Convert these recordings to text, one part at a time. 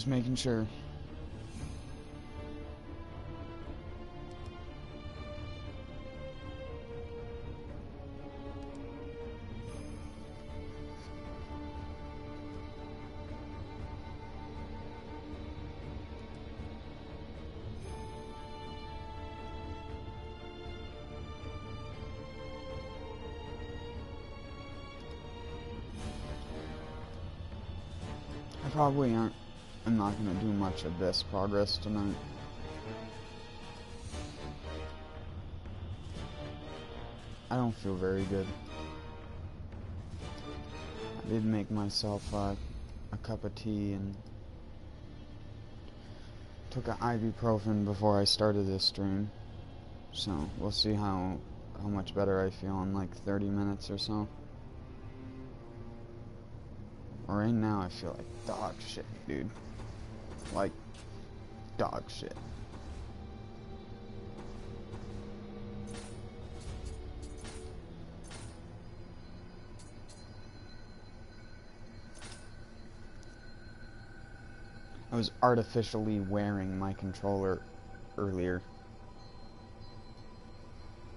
Just making sure. I probably aren't. I'm not gonna do much of this progress tonight. I don't feel very good. I did make myself a cup of tea and took an ibuprofen before I started this stream. So we'll see how much better I feel in like 30 minutes or so. Right now I feel like dog shit, dude. Like dog shit. I was artificially wearing my controller earlier.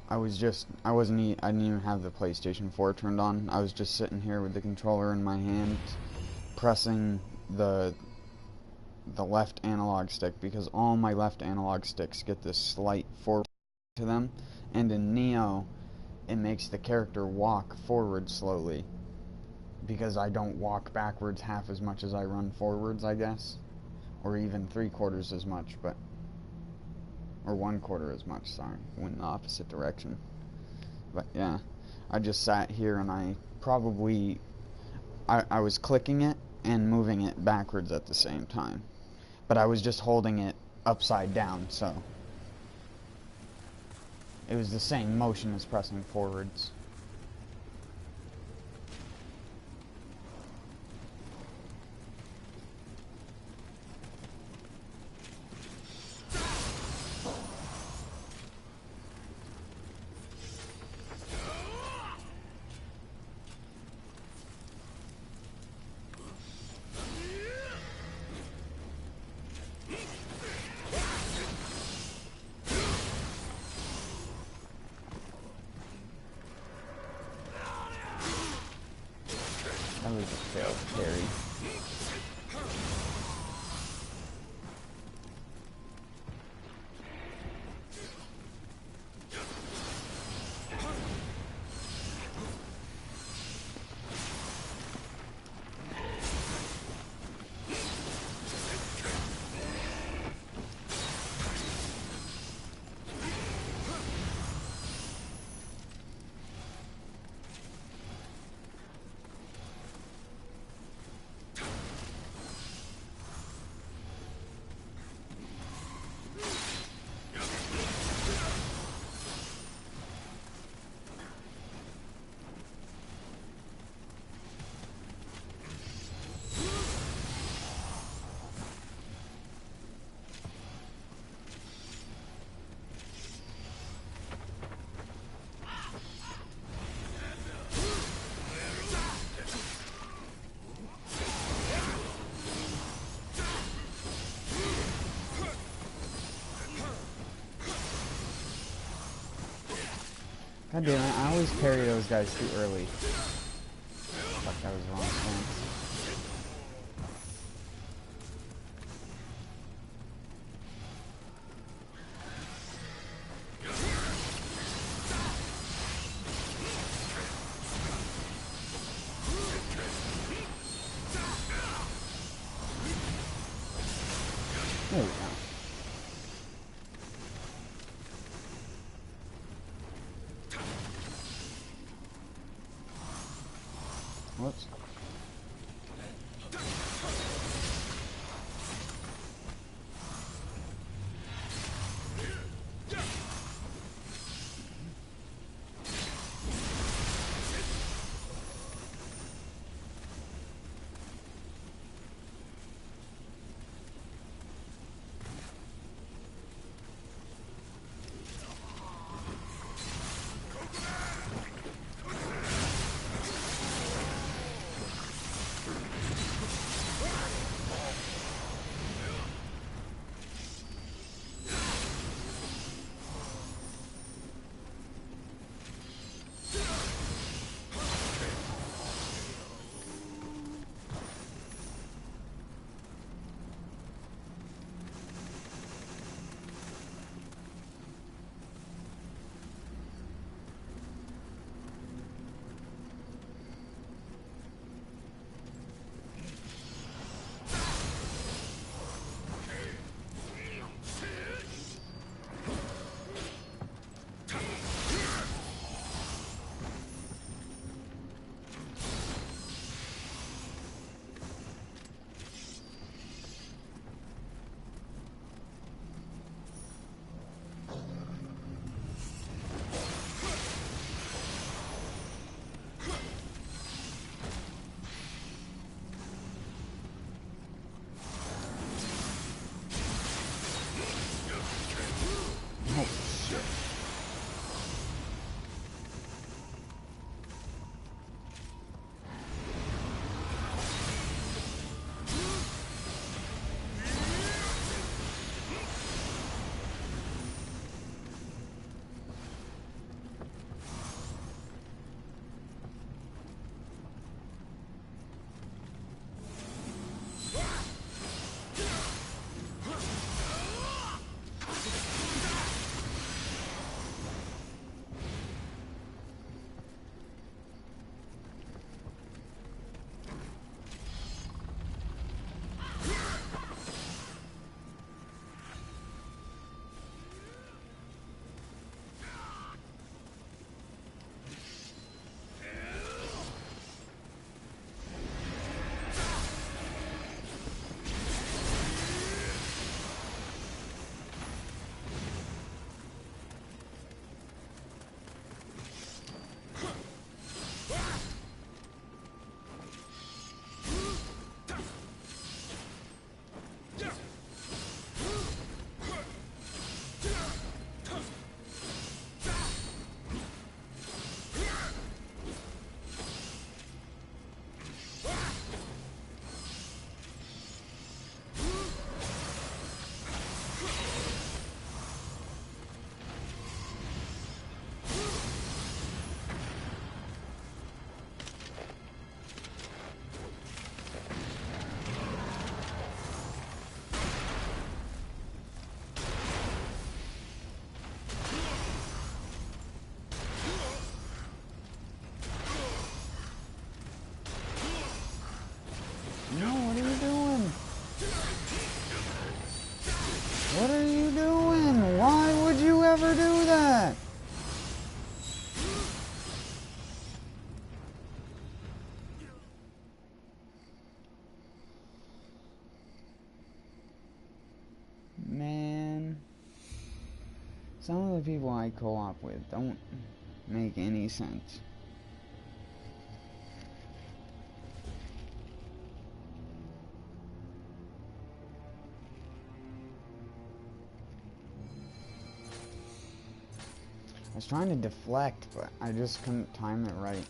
I didn't even have the PlayStation 4 turned on. I was just sitting here with the controller in my hand, pressing the left analog stick, because all my left analog sticks get this slight forward to them, and in Nioh, it makes the character walk forward slowly, because I don't walk backwards half as much as I run forwards, I guess, or even 3/4 as much, but or 1/4 as much, sorry, went in the opposite direction. But yeah, I just sat here and I was clicking it and moving it backwards at the same time, but I was just holding it upside down, so it was the same motion as pressing forwards. That was a failed carry. God damn it, I always parry those guys too early. Fuck, that was the wrong stance. There we go. Whoops. that? Man, some of the people I co-op with don't make any sense. I was trying to deflect, but I just couldn't time it right.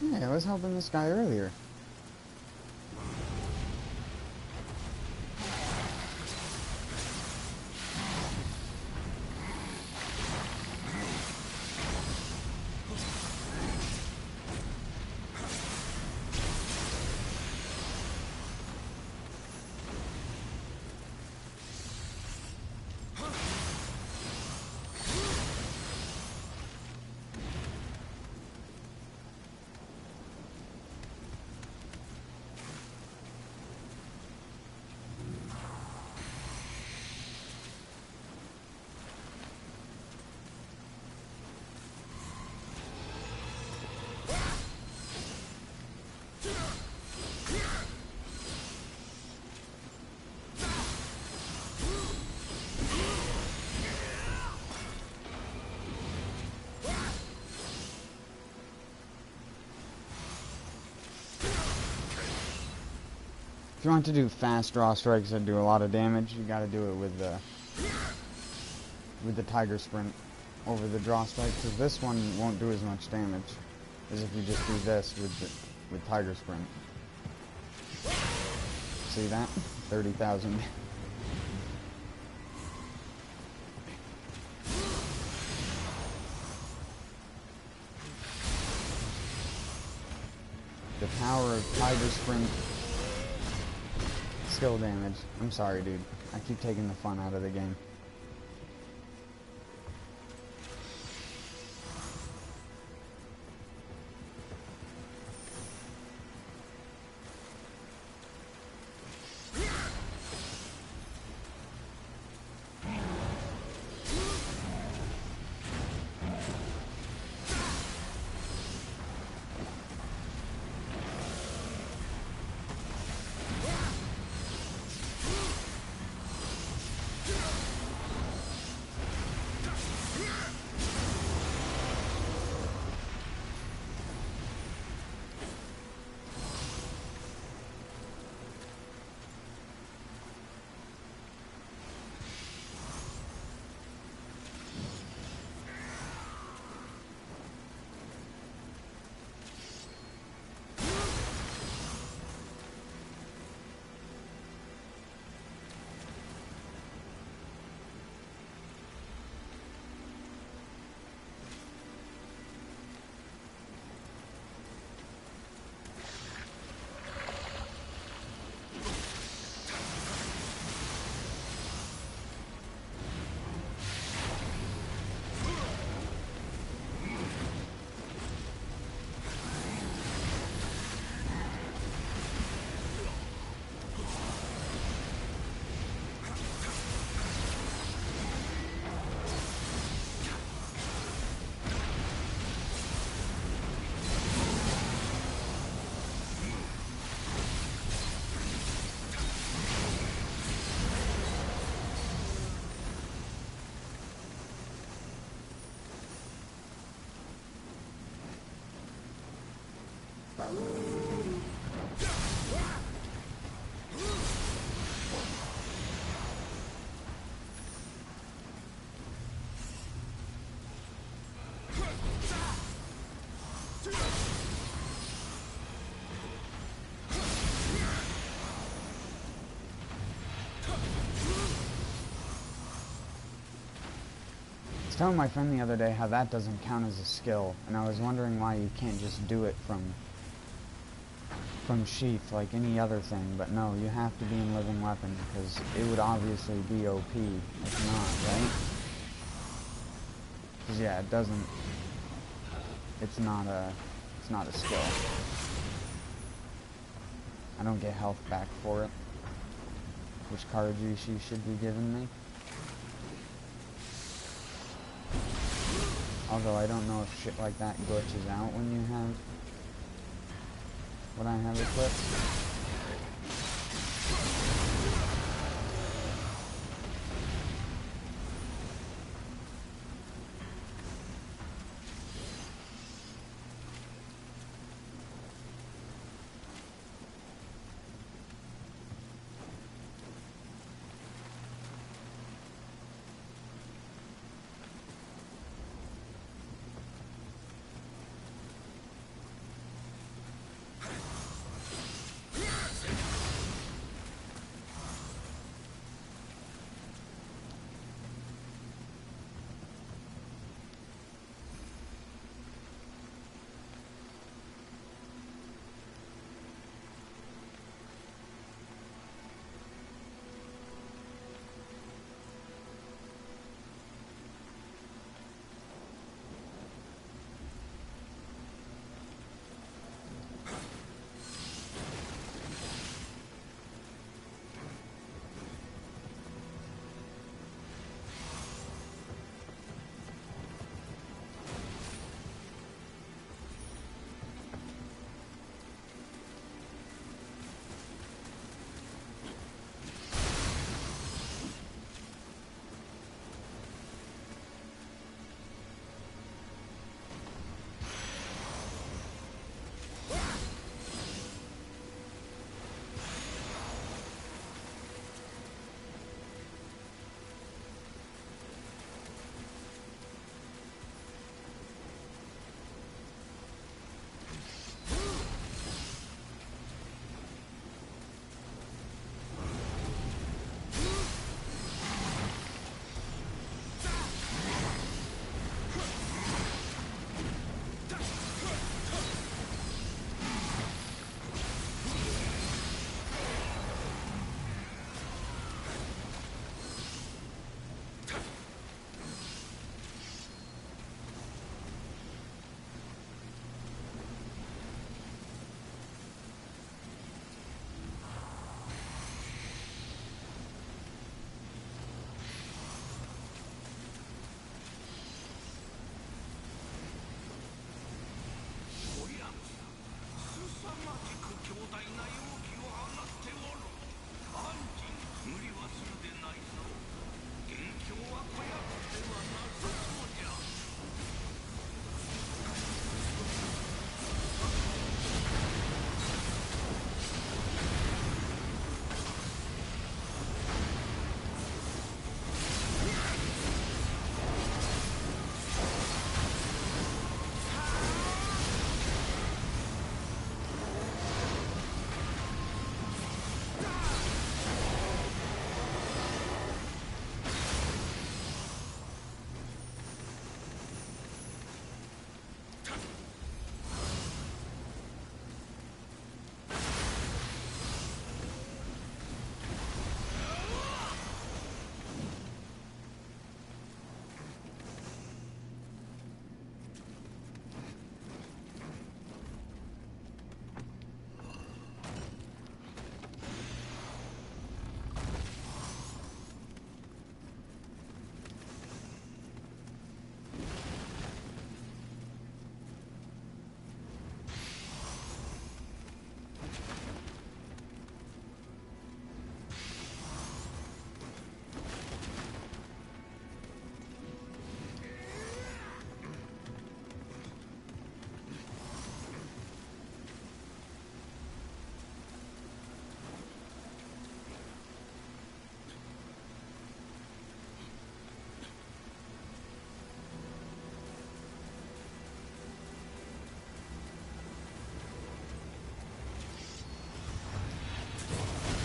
Yeah, I was helping this guy earlier. If you want to do fast draw strikes that do a lot of damage, you gotta do it with the tiger sprint over the draw strike, because this one won't do as much damage as if you just do this with tiger sprint. See that? 30,000. The power of tiger sprint. Skill damage. I'm sorry, dude. I keep taking the fun out of the game. telling my friend the other day how that doesn't count as a skill, and I was wondering why you can't just do it from sheath like any other thing, but no, you have to be in living weapon, because it would obviously be OP if not, right? Because yeah, it doesn't, it's not a skill. I don't get health back for it, which cartridge she should be giving me. Although I don't know if shit like that glitches out when you have what I have equipped.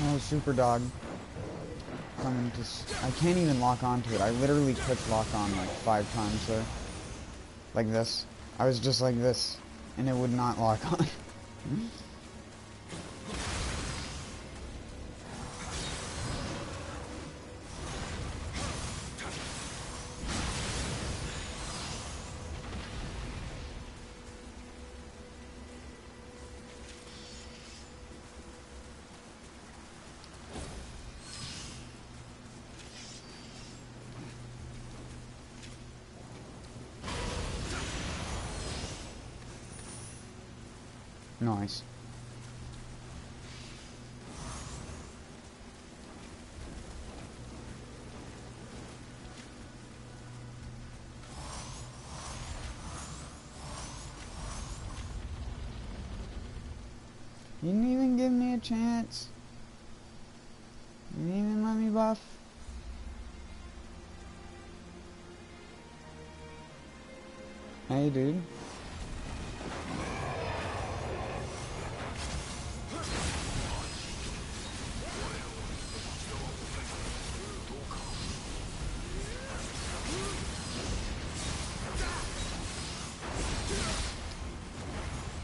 Oh, super dog. coming to... I can't even lock onto it. I literally clicked lock on like 5 times there. Like this. I was just like this. And it would not lock on. Nice. You didn't even give me a chance. You didn't even let me buff. Hey, dude.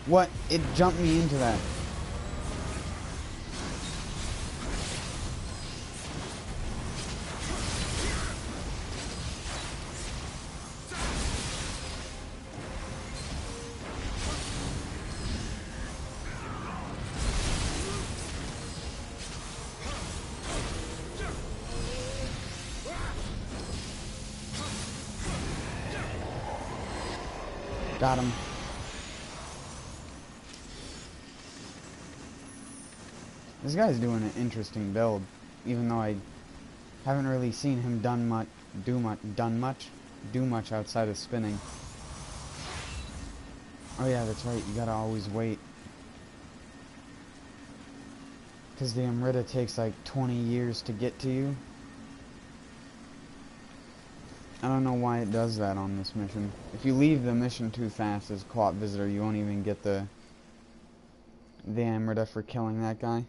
What? It jumped me into that. Got him. This guy's doing an interesting build, even though I haven't really seen him do much outside of spinning. Oh yeah, that's right, you gotta always wait. Because the Amrita takes like 20 years to get to you. I don't know why it does that on this mission. If you leave the mission too fast as a co-op visitor, you won't even get the Amrita for killing that guy.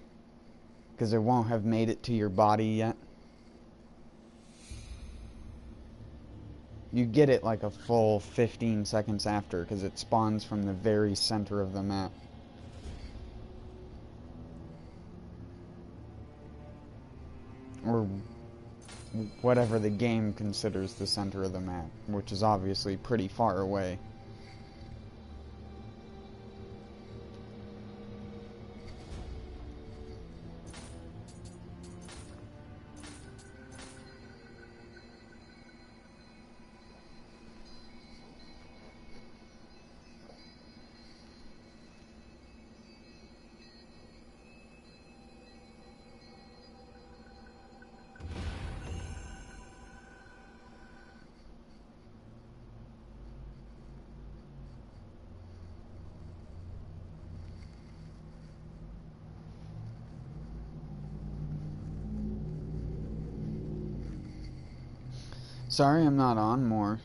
Because it won't have made it to your body yet. You get it like a full 15 seconds after, because it spawns from the very center of the map. Or whatever the game considers the center of the map, which is obviously pretty far away. Sorry I'm not on more.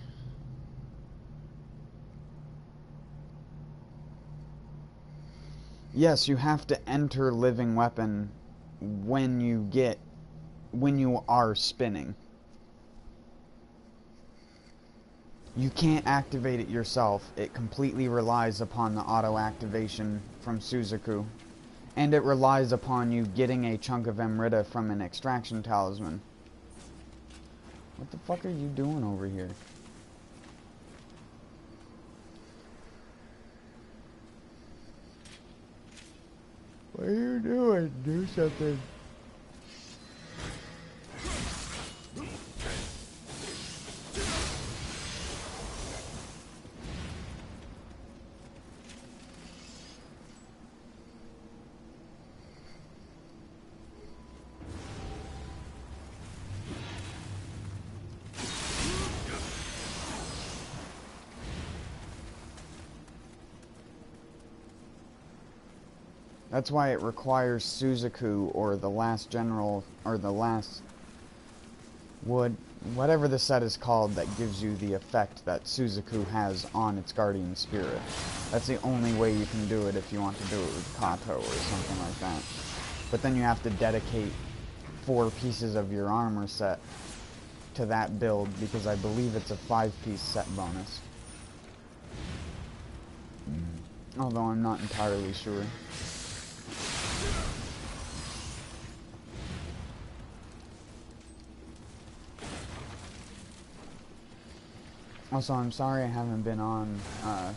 Yes, you have to enter living weapon when you are spinning. You can't activate it yourself. It completely relies upon the auto activation from Suzaku. And it relies upon you getting a chunk of Amrita from an extraction talisman. What the fuck are you doing over here? What are you doing? Do something. That's why it requires Suzaku or the last general or the last wood, whatever the set is called that gives you the effect that Suzaku has on its guardian spirit. That's the only way you can do it if you want to do it with Kato or something like that. But then you have to dedicate 4 pieces of your armor set to that build, because I believe it's a 5-piece set bonus. Although I'm not entirely sure. Also, I'm sorry I haven't been on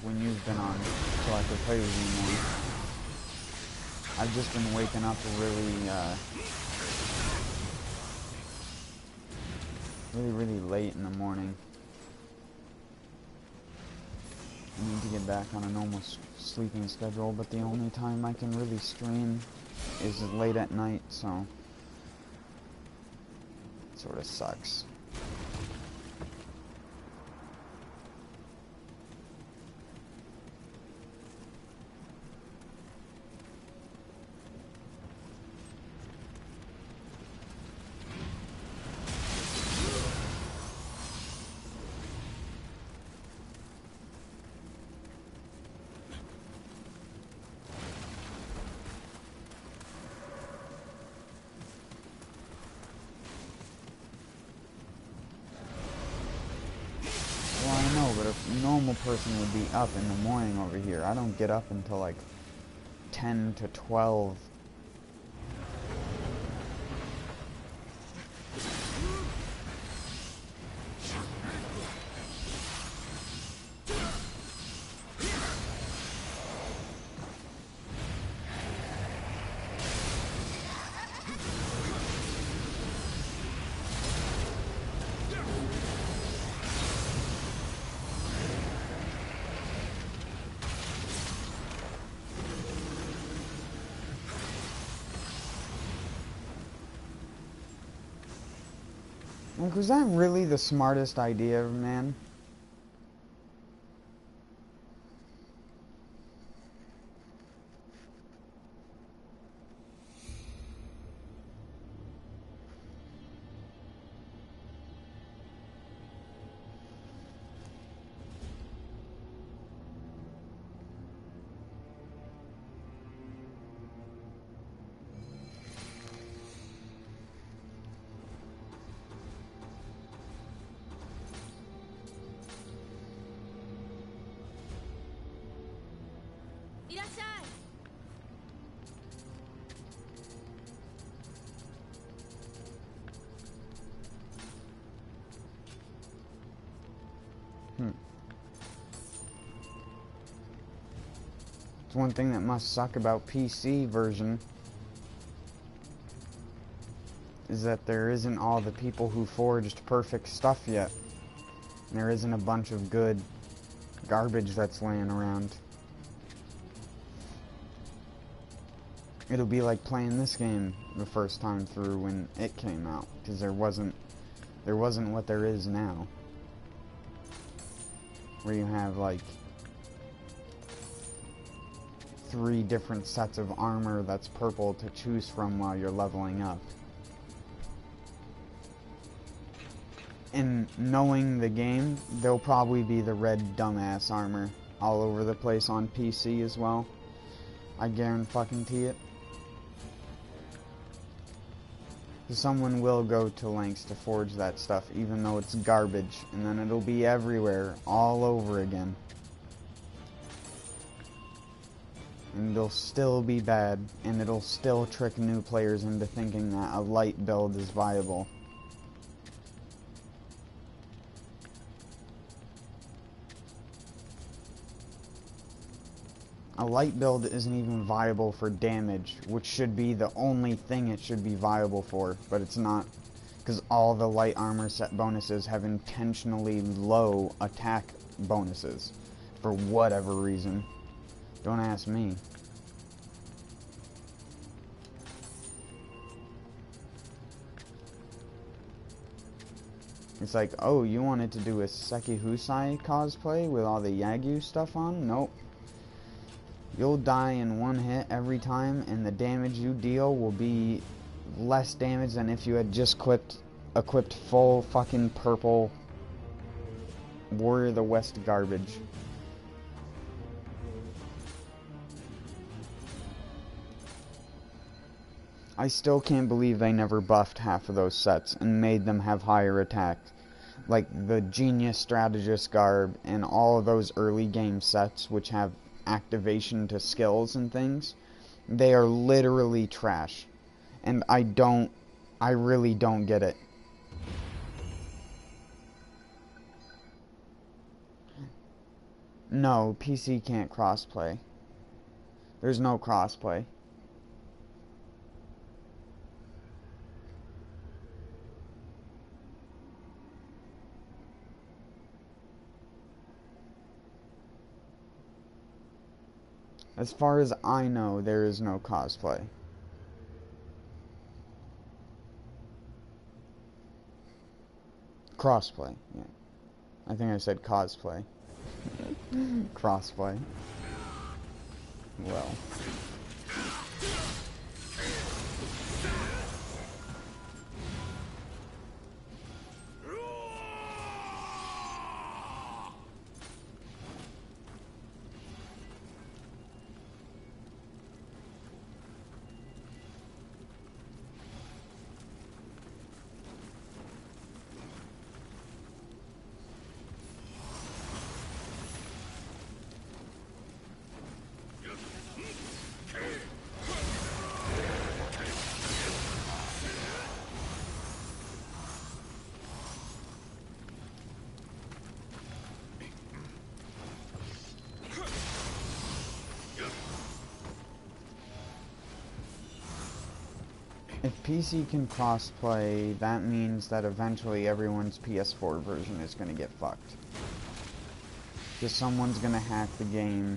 when you've been on, so I could play with you more. I've just been waking up really late in the morning. I need to get back on a normal sleeping schedule, but the only time I can really stream is late at night, so it sort of sucks. Normal person would be up in the morning over here. I don't get up until like 10 to 12. Like, was that really the smartest idea, man? It's one thing that must suck about PC version is that there isn't all the people who forged perfect stuff yet. And there isn't a bunch of good garbage that's laying around. It'll be like playing this game the first time through when it came out, because there wasn't what there is now, where you have like 3 different sets of armor that's purple to choose from while you're leveling up. And knowing the game, there'll probably be the red dumbass armor all over the place on PC as well. I guarantee it. Someone will go to lengths to forge that stuff, even though it's garbage, and then it'll be everywhere, all over again. And it'll still be bad, and it'll still trick new players into thinking that a light build is viable. A light build isn't even viable for damage, which should be the only thing it should be viable for, but it's not, because all the light armor set bonuses have intentionally low attack bonuses, for whatever reason. Don't ask me. It's like, oh, you wanted to do a Sekihusai cosplay with all the Yagyu stuff on? Nope. You'll die in one hit every time, and the damage you deal will be less damage than if you had just equipped full fucking purple Warrior of the West garbage. I still can't believe they never buffed half of those sets and made them have higher attack. Like the Genius Strategist Garb and all of those early game sets which have activation to skills and things, they are literally trash. And I really don't get it. No, PC can't crossplay. There's no crossplay. As far as I know, there is no cosplay. Crossplay, yeah. I think I said cosplay. Crossplay. Well. If PC can crossplay, that means that eventually everyone's PS4 version is going to get fucked. Because someone's going to hack the game.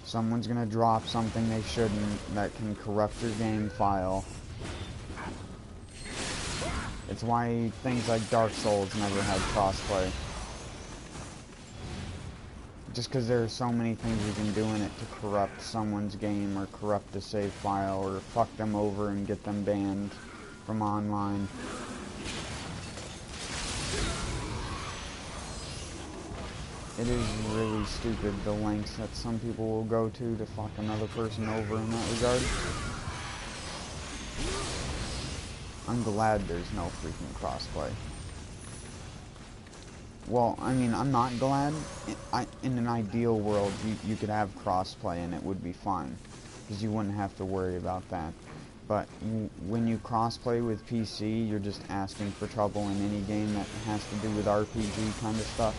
Someone's going to drop something they shouldn't that can corrupt your game file. It's why things like Dark Souls never had crossplay. Just because there are so many things you can do in it to corrupt someone's game or corrupt a save file or fuck them over and get them banned from online. It is really stupid the lengths that some people will go to fuck another person over in that regard. I'm glad there's no freaking crossplay. Well, I mean, I'm not glad. In an ideal world, you could have crossplay and it would be fine, because you wouldn't have to worry about that. But when you crossplay with PC, you're just asking for trouble in any game that has to do with RPG kind of stuff.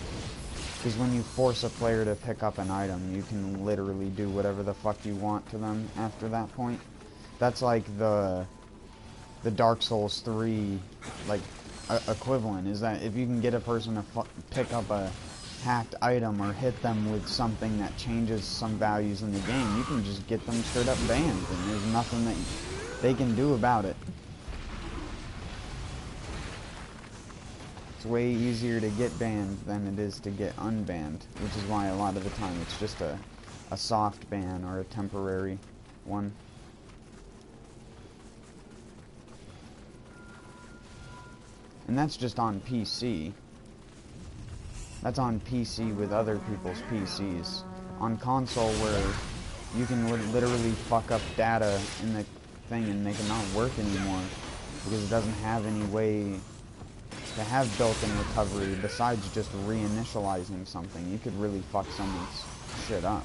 Because when you force a player to pick up an item, you can literally do whatever the fuck you want to them after that point. That's like the Dark Souls 3, like, equivalent, is that if you can get a person to pick up a hacked item or hit them with something that changes some values in the game, you can just get them straight up banned, and there's nothing that they can do about it. It's way easier to get banned than it is to get unbanned, which is why a lot of the time it's just a soft ban or a temporary one. And that's just on PC. That's on PC with other people's PCs. On console, where you can literally fuck up data in the thing and make it not work anymore, because it doesn't have any way to have built-in recovery besides just reinitializing something. You could really fuck someone's shit up.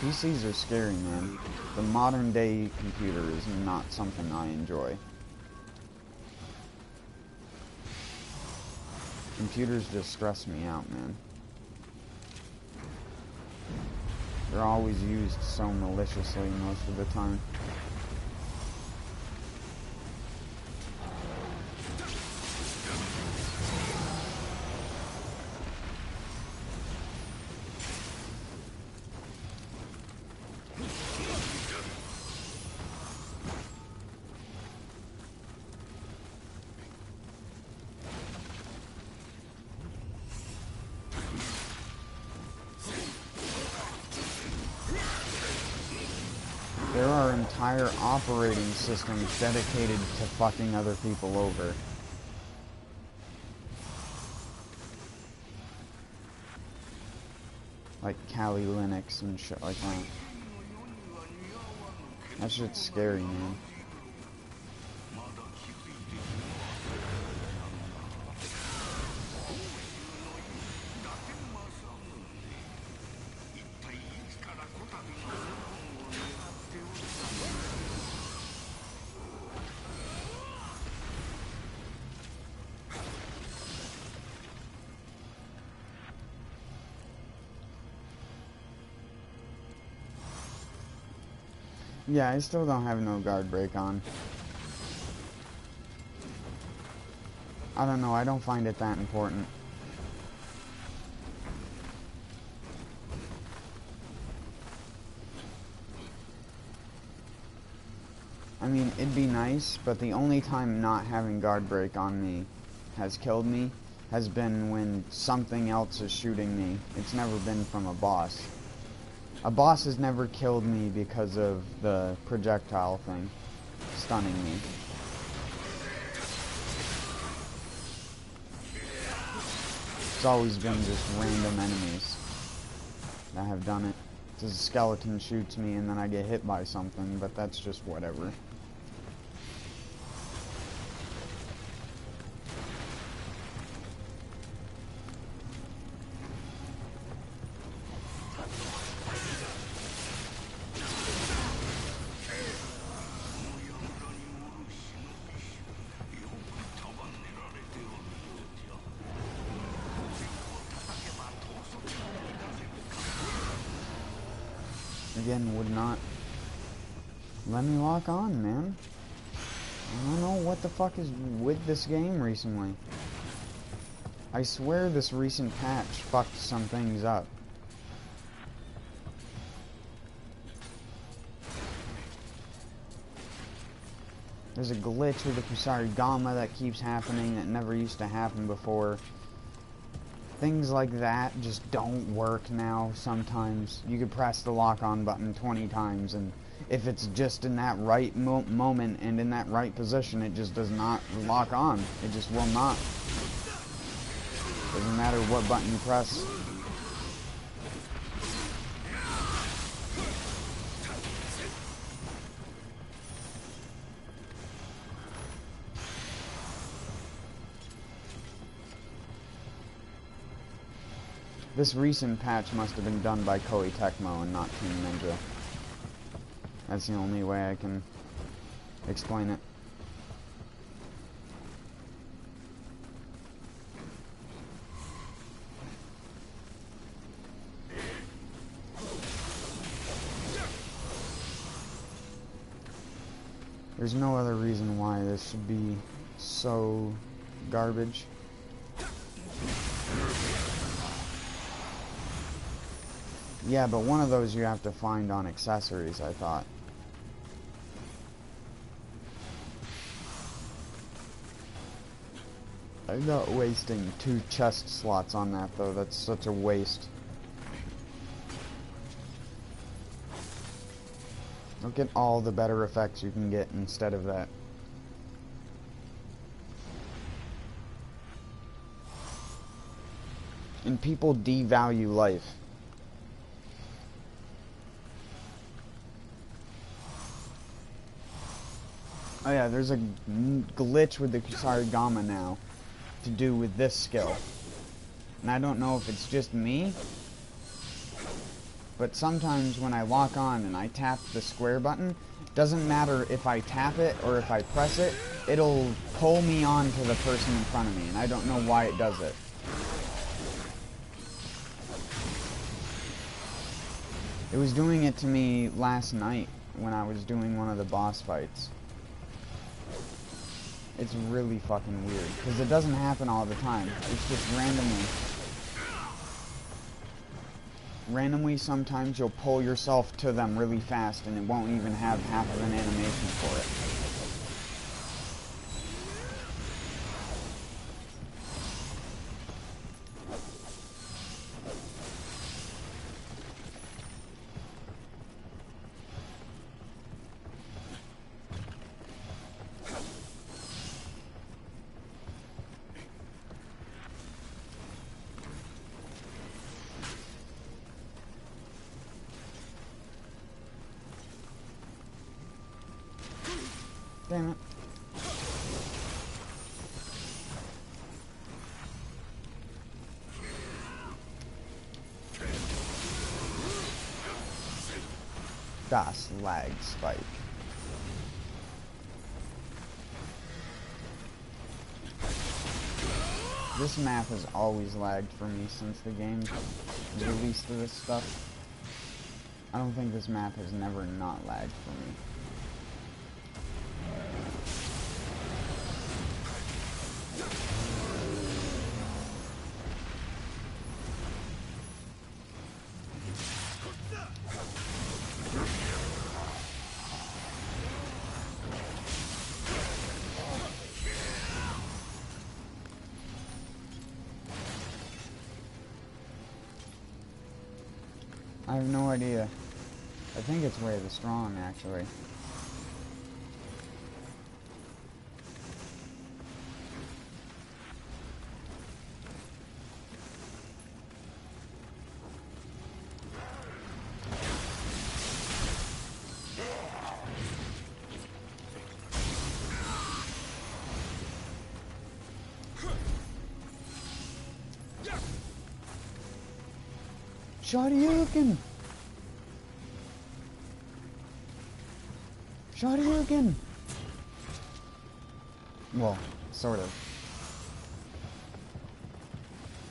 PCs are scary, man. The modern day computer is not something I enjoy. Computers just stress me out, man. They're always used so maliciously most of the time. There are entire operating systems dedicated to fucking other people over. Like Kali Linux and shit like that. That shit's scary, man. Yeah, I still don't have no guard break on. I don't know, I don't find it that important. I mean, it'd be nice, but the only time not having guard break on me has killed me has been when something else is shooting me. It's never been from a boss. A boss has never killed me because of the projectile thing stunning me. It's always been just random enemies that have done it. Just a skeleton shoots me and then I get hit by something, but that's just whatever. Again, would not let me lock on, man. I don't know what the fuck is with this game recently. I swear this recent patch fucked some things up. There's a glitch with the Kusarigama that keeps happening that never used to happen before. Things like that just don't work now sometimes. You could press the lock-on button 20 times, and if it's just in that right moment and in that right position, it just does not lock on. It just will not. Doesn't matter what button you press. This recent patch must have been done by Koei Tecmo and not Team Ninja. That's the only way I can explain it. There's no other reason why this should be so garbage. Yeah, but one of those you have to find on accessories, I thought. I'm not wasting 2 chest slots on that, though. That's such a waste. Look at all the better effects you can get instead of that. And people devalue life. Oh yeah, there's a glitch with the Kusarigama now to do with this skill. And I don't know if it's just me, but sometimes when I lock on and I tap the square button, it doesn't matter if I tap it or if I press it, it'll pull me on to the person in front of me, and I don't know why it does it. It was doing it to me last night when I was doing one of the boss fights. It's really fucking weird, because it doesn't happen all the time. It's just randomly. Randomly, sometimes you'll pull yourself to them really fast, and it won't even have half of an animation for it. Damn it. Das lag spike. This map has always lagged for me since the game released this stuff. I don't think this map has never not lagged for me. I have no idea. I think it's Way of the Strong, actually. Shoryuken! Shoryuken! Well, sort of.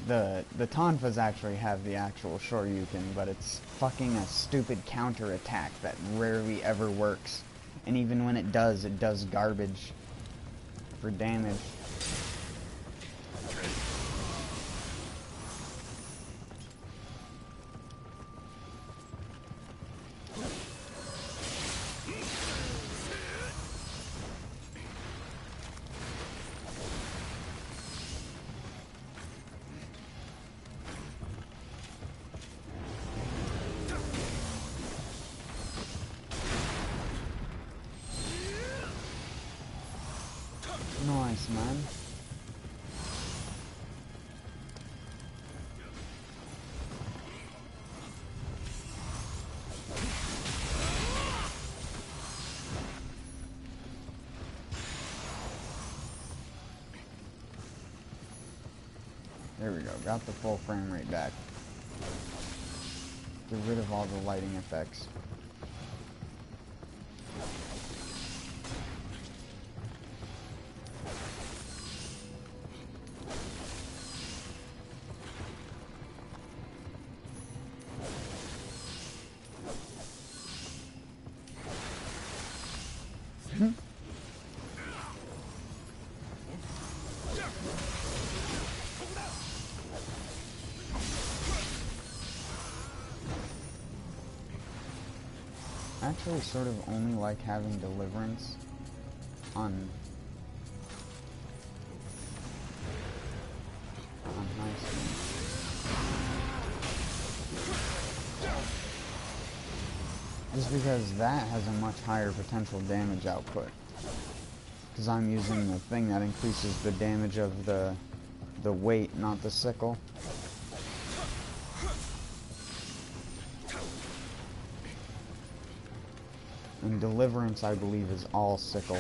The Tonfas actually have the actual Shoryuken, but it's fucking a stupid counter attack that rarely ever works. And even when it does garbage for damage. Nice, man. There we go, got the full frame rate back. Get rid of all the lighting effects. I actually sort of only like having Deliverance on high speed. Just because that has a much higher potential damage output. Because I'm using the thing that increases the damage of the weight, not the sickle. And Deliverance, I believe, is all sickle.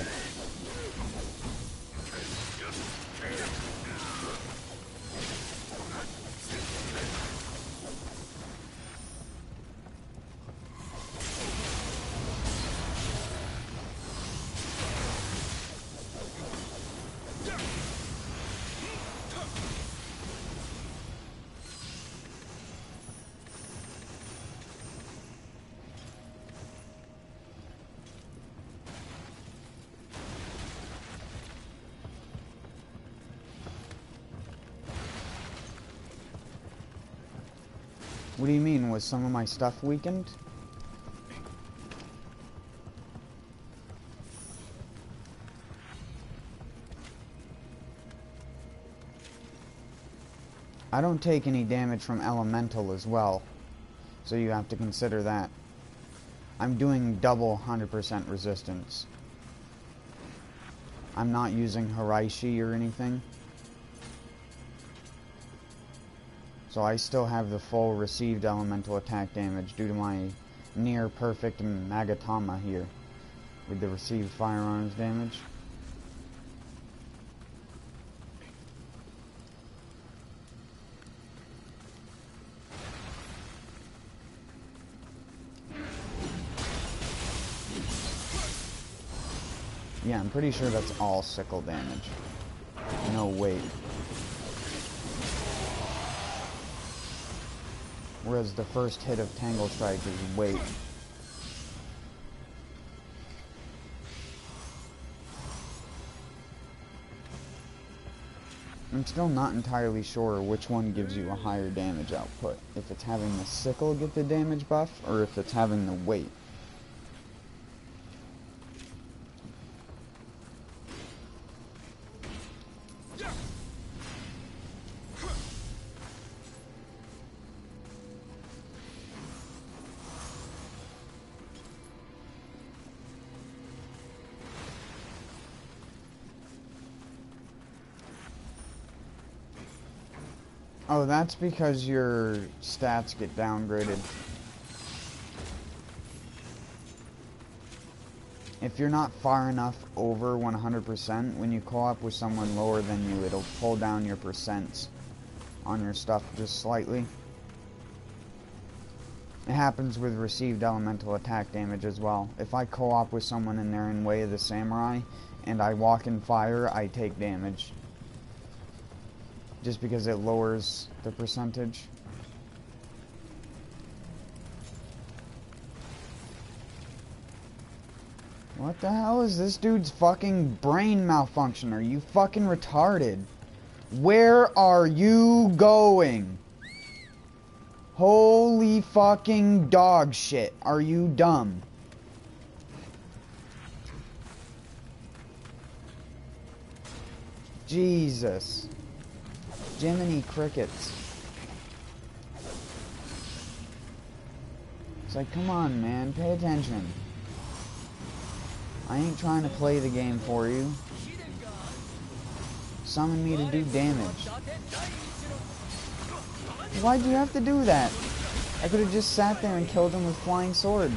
What do you mean? Was some of my stuff weakened? I don't take any damage from Elemental as well, so you have to consider that. I'm doing double 100% resistance. I'm not using Hiraishi or anything. So I still have the full received elemental attack damage due to my near perfect Magatama here. with the received firearms damage. Yeah, I'm pretty sure that's all sickle damage. No weight. Whereas the first hit of Tangle Strike is weight. I'm still not entirely sure which one gives you a higher damage output. If it's having the sickle get the damage buff, or if it's having the weight. Oh, that's because your stats get downgraded. If you're not far enough over 100%, when you co-op with someone lower than you, it'll pull down your percents on your stuff just slightly. It happens with received elemental attack damage as well. If I co-op with someone and they're in Way of the Samurai, and I walk in fire, I take damage. Just because it lowers the percentage. What the hell is this dude's fucking brain malfunction? Are you fucking retarded? Where are you going? Holy fucking dog shit. Are you dumb? Jesus. Jiminy Crickets. It's like, come on, man, pay attention. I ain't trying to play the game for you. Summon me to do damage. Why'd you have to do that? I could have just sat there and killed him with flying sword.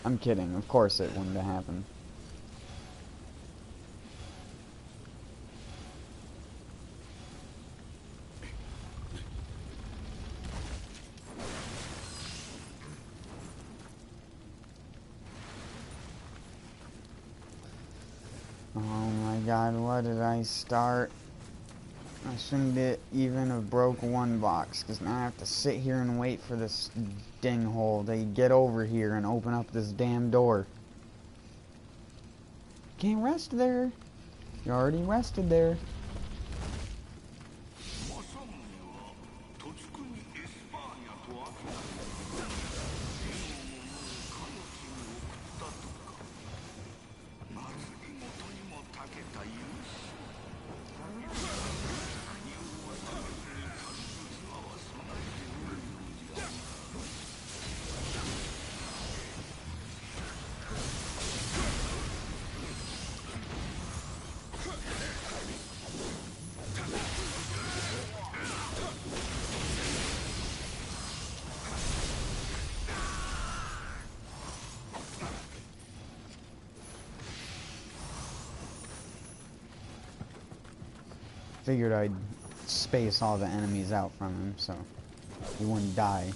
I'm kidding. Of course it wouldn't have happened. Oh my god, what did I start? I shouldn't even have broke one box, because now I have to sit here and wait for this dinghole to get over here and open up this damn door. Can't rest there. You're already rested there. Figured I'd space all the enemies out from him so he wouldn't die.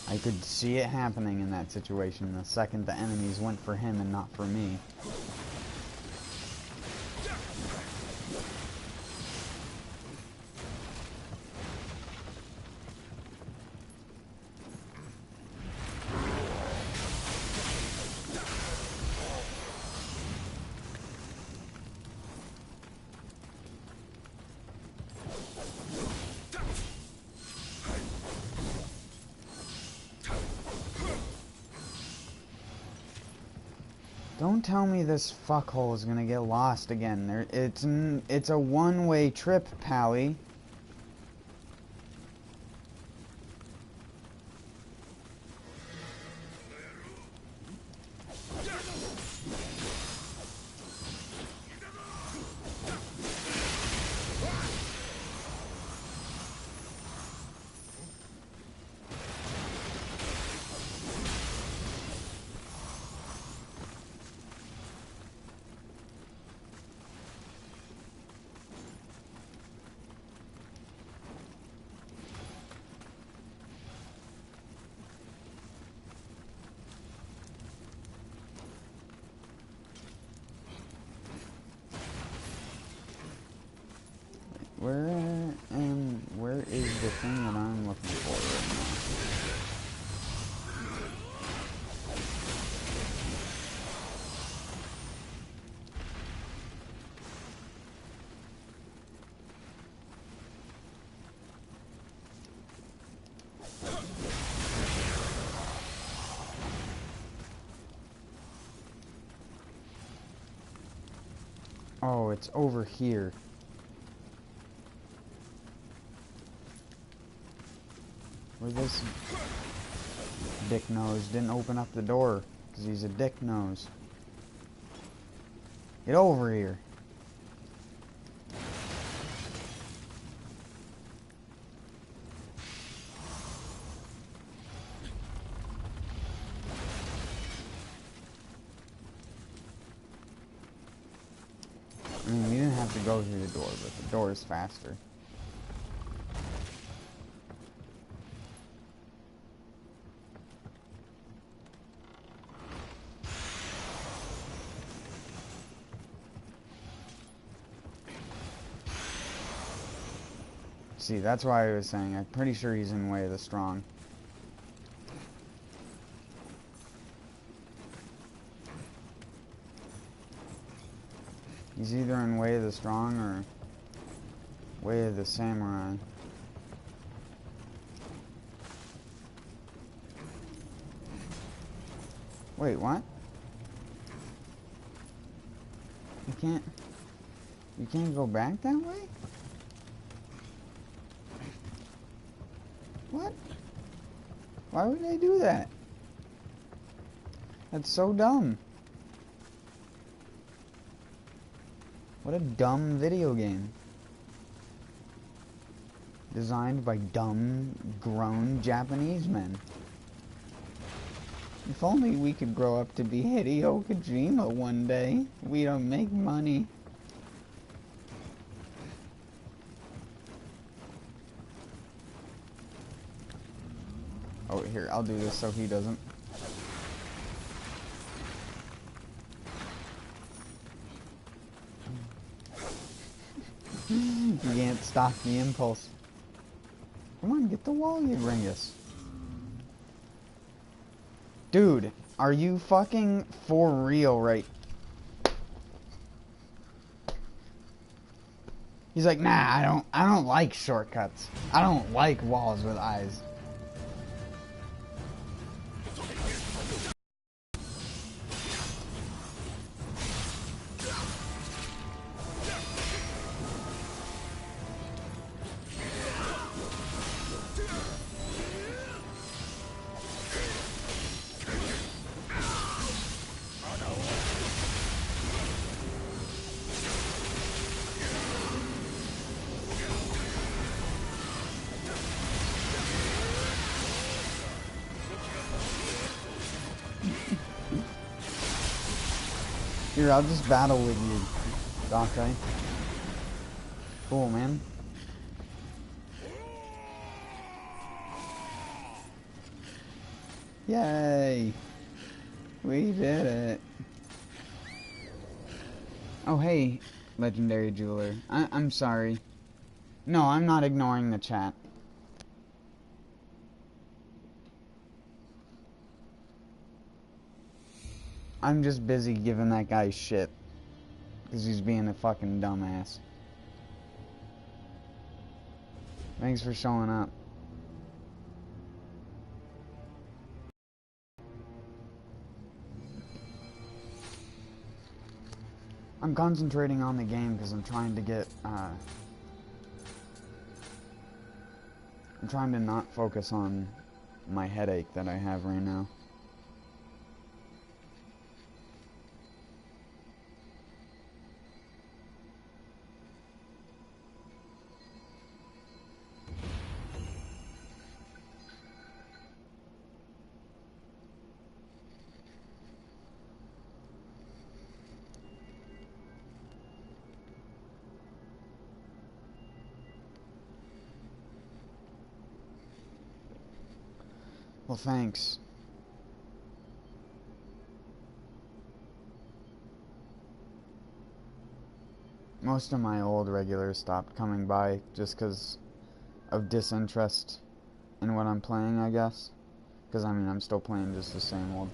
I could see it happening in that situation the second the enemies went for him and not for me. Don't tell me this fuckhole is gonna get lost again. It's a one-way trip, Pally. Oh, it's over here. Where this dick nose didn't open up the door because he's a dick nose. Get over here. I mean, we didn't have to go through the door, but the door is faster. See, that's why I was saying, I'm pretty sure he's in Way of the Strong. He's either in Way of the Strong or Way of the Samurai. Wait, what? You can't go back that way? What? Why would they do that? That's so dumb. What a dumb video game. Designed by dumb, grown Japanese men. If only we could grow up to be Hideo Kojima one day. We don't make money. Oh, here, I'll do this so he doesn't. You can't stop the impulse. Come on, get the wall, you ringus. Dude, are you fucking for real right? He's like, nah, I don't like shortcuts. I don't like walls with eyes. Here, I'll just battle with you, okay? Cool, man. Yay! We did it. Oh, hey, Legendary Jeweler. I'm sorry. No, I'm not ignoring the chat. I'm just busy giving that guy shit. Because he's being a fucking dumbass. Thanks for showing up. I'm concentrating on the game because I'm trying to get, I'm trying to not focus on my headache that I have right now. Well, thanks. Most of my old regulars stopped coming by just because of disinterest in what I'm playing, I guess. Because, I mean, I'm still playing just the same old.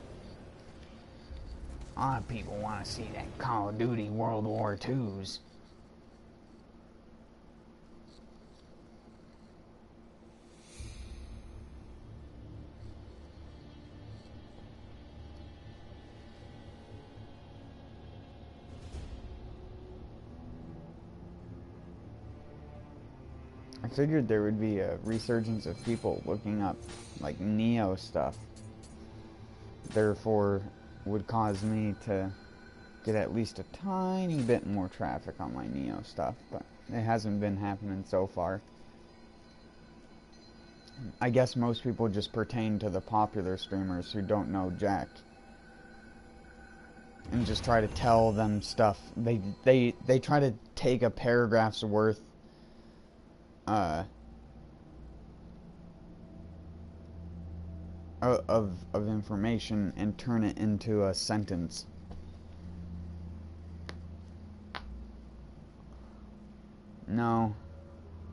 A lot of people want to see that Call of Duty World War II's. I figured there would be a resurgence of people looking up, like, Nioh stuff. Therefore, would cause me to get at least a tiny bit more traffic on my Nioh stuff, but it hasn't been happening so far. I guess most people just pertain to the popular streamers who don't know jack, and just try to tell them stuff. They try to take a paragraph's worth of information and turn it into a sentence. No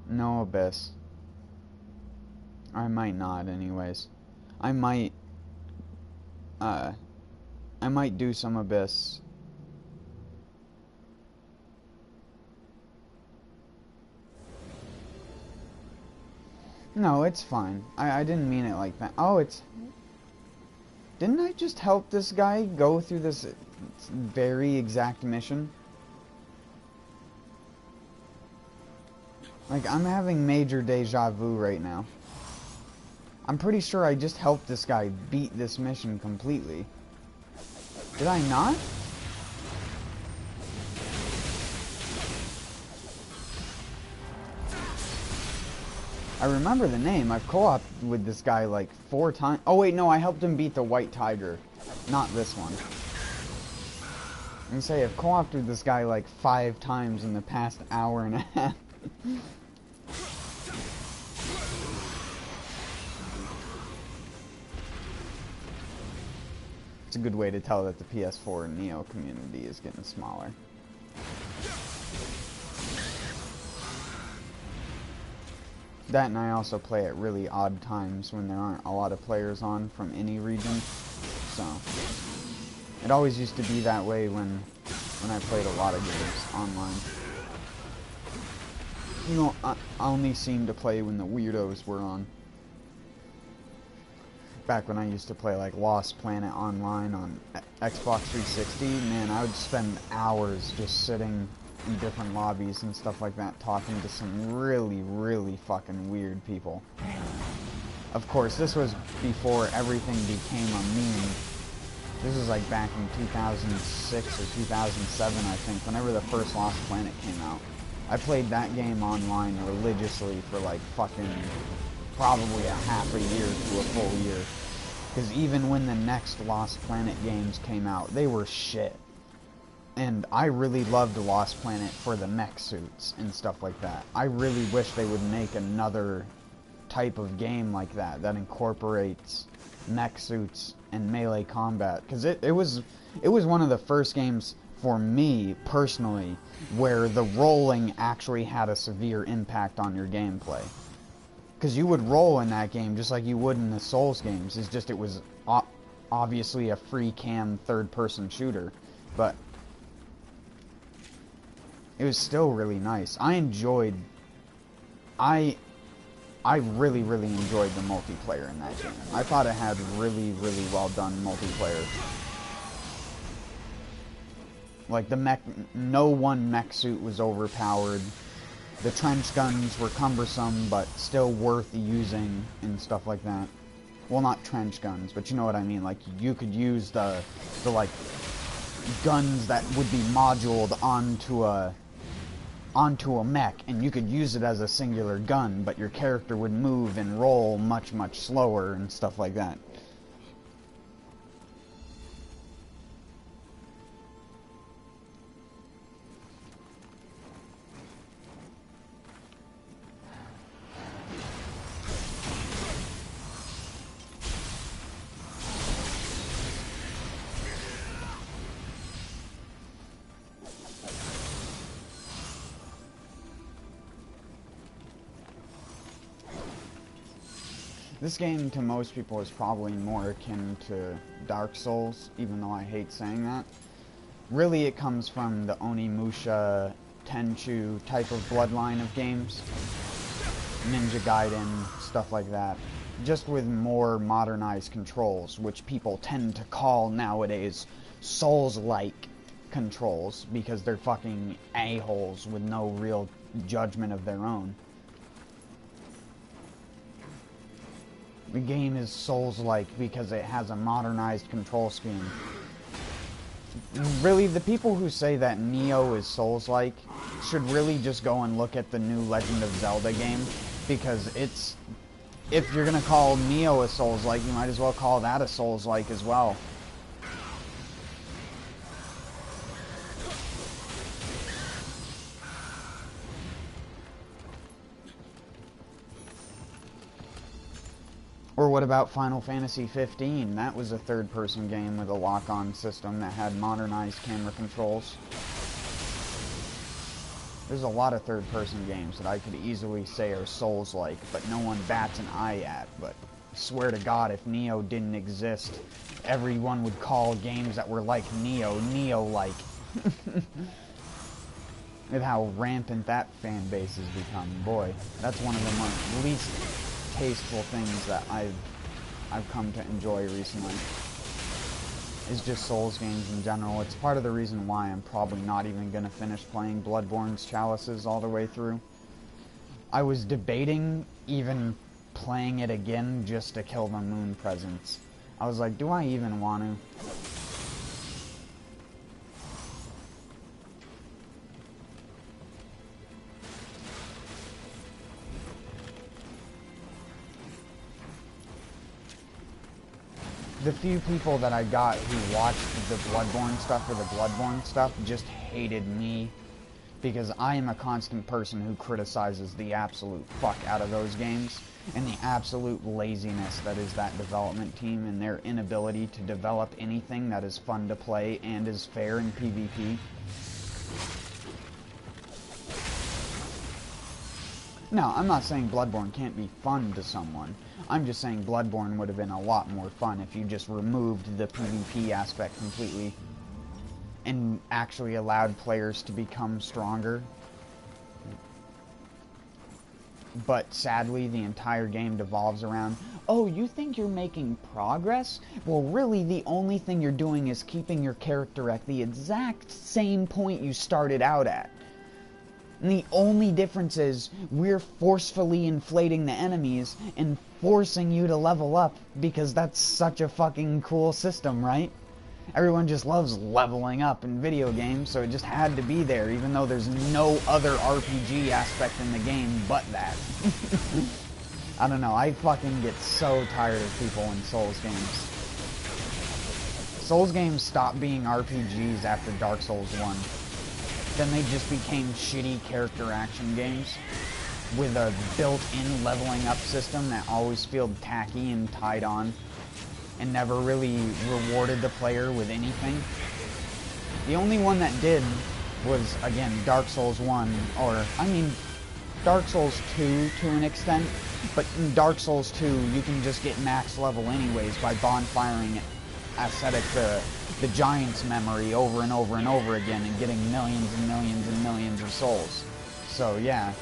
Abyss. I might not, anyways. I might do some Abyss. No, it's fine. I didn't mean it like that. Oh, didn't I just help this guy go through this very exact mission? Like, I'm having major deja vu right now. I'm pretty sure I just helped this guy beat this mission completely. Did I not? I remember the name. I've co-opted with this guy like 4 times. Oh wait, no, I helped him beat the White Tiger. Not this one. I'm gonna say I've co-opted with this guy like 5 times in the past hour and a half. It's a good way to tell that the PS4 and Nioh community is getting smaller. That, and I also play at really odd times when there aren't a lot of players on from any region. So it always used to be that way when I played a lot of games online. You know, I only seemed to play when the weirdos were on. Back when I used to play like Lost Planet Online on Xbox 360, man, I would spend hours just sitting in different lobbies and stuff like that, talking to some really, really fucking weird people. Of course, this was before everything became a meme. This was like back in 2006 or 2007, I think, whenever the first Lost Planet came out. I played that game online religiously for like fucking probably a half a year to a full year. Because even when the next Lost Planet games came out, they were shit. And I really loved Lost Planet for the mech suits and stuff like that. I really wish they would make another type of game like that incorporates mech suits and melee combat. Because it was one of the first games for me, personally, where the rolling actually had a severe impact on your gameplay. Because you would roll in that game just like you would in the Souls games. It's just it was obviously a free cam third-person shooter. But it was still really nice. I really, really enjoyed the multiplayer in that game. I thought it had really, really well done multiplayer. Like, no one mech suit was overpowered. The trench guns were cumbersome, but still worth using and stuff like that. Well, not trench guns, but you know what I mean. Like, you could use the like, guns that would be moduled onto a mech, and you could use it as a singular gun, but your character would move and roll much, much slower and stuff like that. This game, to most people, is probably more akin to Dark Souls, even though I hate saying that. Really, it comes from the Onimusha Tenchu type of bloodline of games. Ninja Gaiden, stuff like that. Just with more modernized controls, which people tend to call nowadays Souls-like controls, because they're fucking a-holes with no real judgment of their own. The game is Souls-like because it has a modernized control scheme. Really, the people who say that Nioh is Souls-like should really just go and look at the new Legend of Zelda game, because it's... If you're gonna call Nioh a Souls-like, you might as well call that a Souls-like as well. Or what about Final Fantasy 15? That was a third-person game with a lock-on system that had modernized camera controls. There's a lot of third-person games that I could easily say are Souls-like, but no one bats an eye at. But I swear to God, if Nioh didn't exist, everyone would call games that were like Nioh, Nioh-like. With how rampant that fan base has become. Boy, that's one of the least tasteful things that I've come to enjoy recently. Is just Souls games in general. It's part of the reason why I'm probably not even gonna finish playing Bloodborne's Chalices all the way through. I was debating even playing it again just to kill the moon presence. I was like, do I even want to? The few people that I got who watched the Bloodborne stuff or the Bloodborne stuff just hated me, because I am a constant person who criticizes the absolute fuck out of those games and the absolute laziness that is that development team and their inability to develop anything that is fun to play and is fair in PvP. Now, I'm not saying Bloodborne can't be fun to someone. I'm just saying Bloodborne would have been a lot more fun if you just removed the PvP aspect completely and actually allowed players to become stronger. But sadly, the entire game devolves around, oh, you think you're making progress? Well, really, the only thing you're doing is keeping your character at the exact same point you started out at. And the only difference is we're forcefully inflating the enemies and forcing you to level up, because that's such a fucking cool system, right? Everyone just loves leveling up in video games, so it just had to be there, even though there's no other RPG aspect in the game but that. I don't know, I fucking get so tired of people in Souls games. Souls games stopped being RPGs after Dark Souls 1. Then they just became shitty character action games with a built-in leveling up system that always felt tacky and tied on and never really rewarded the player with anything. The only one that did was, again, Dark Souls 1, or, I mean, Dark Souls 2 to an extent, but in Dark Souls 2 you can just get max level anyways by bonfiring ascetic the Giant's memory over and over and over again and getting millions and millions and millions of souls. So, yeah.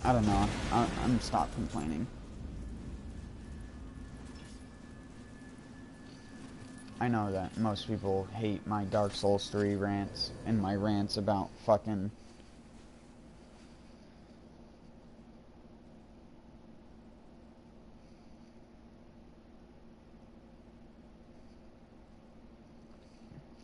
I don't know. I'm stop complaining. I know that most people hate my Dark Souls 3 rants and my rants about fucking...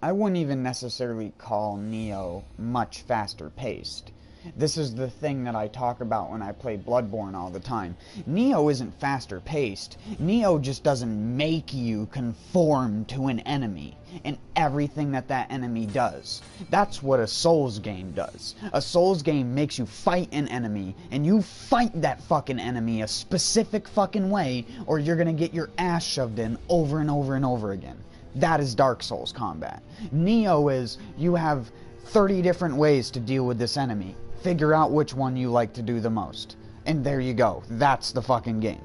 I wouldn't even necessarily call Nioh much faster paced. This is the thing that I talk about when I play Bloodborne all the time. Nioh isn't faster paced. Nioh just doesn't make you conform to an enemy and everything that that enemy does. That's what a Souls game does. A Souls game makes you fight an enemy, and you fight that fucking enemy a specific fucking way, or you're gonna get your ass shoved in over and over and over again. That is Dark Souls combat. Nioh is, you have 30 different ways to deal with this enemy. Figure out which one you like to do the most. And there you go. That's the fucking game.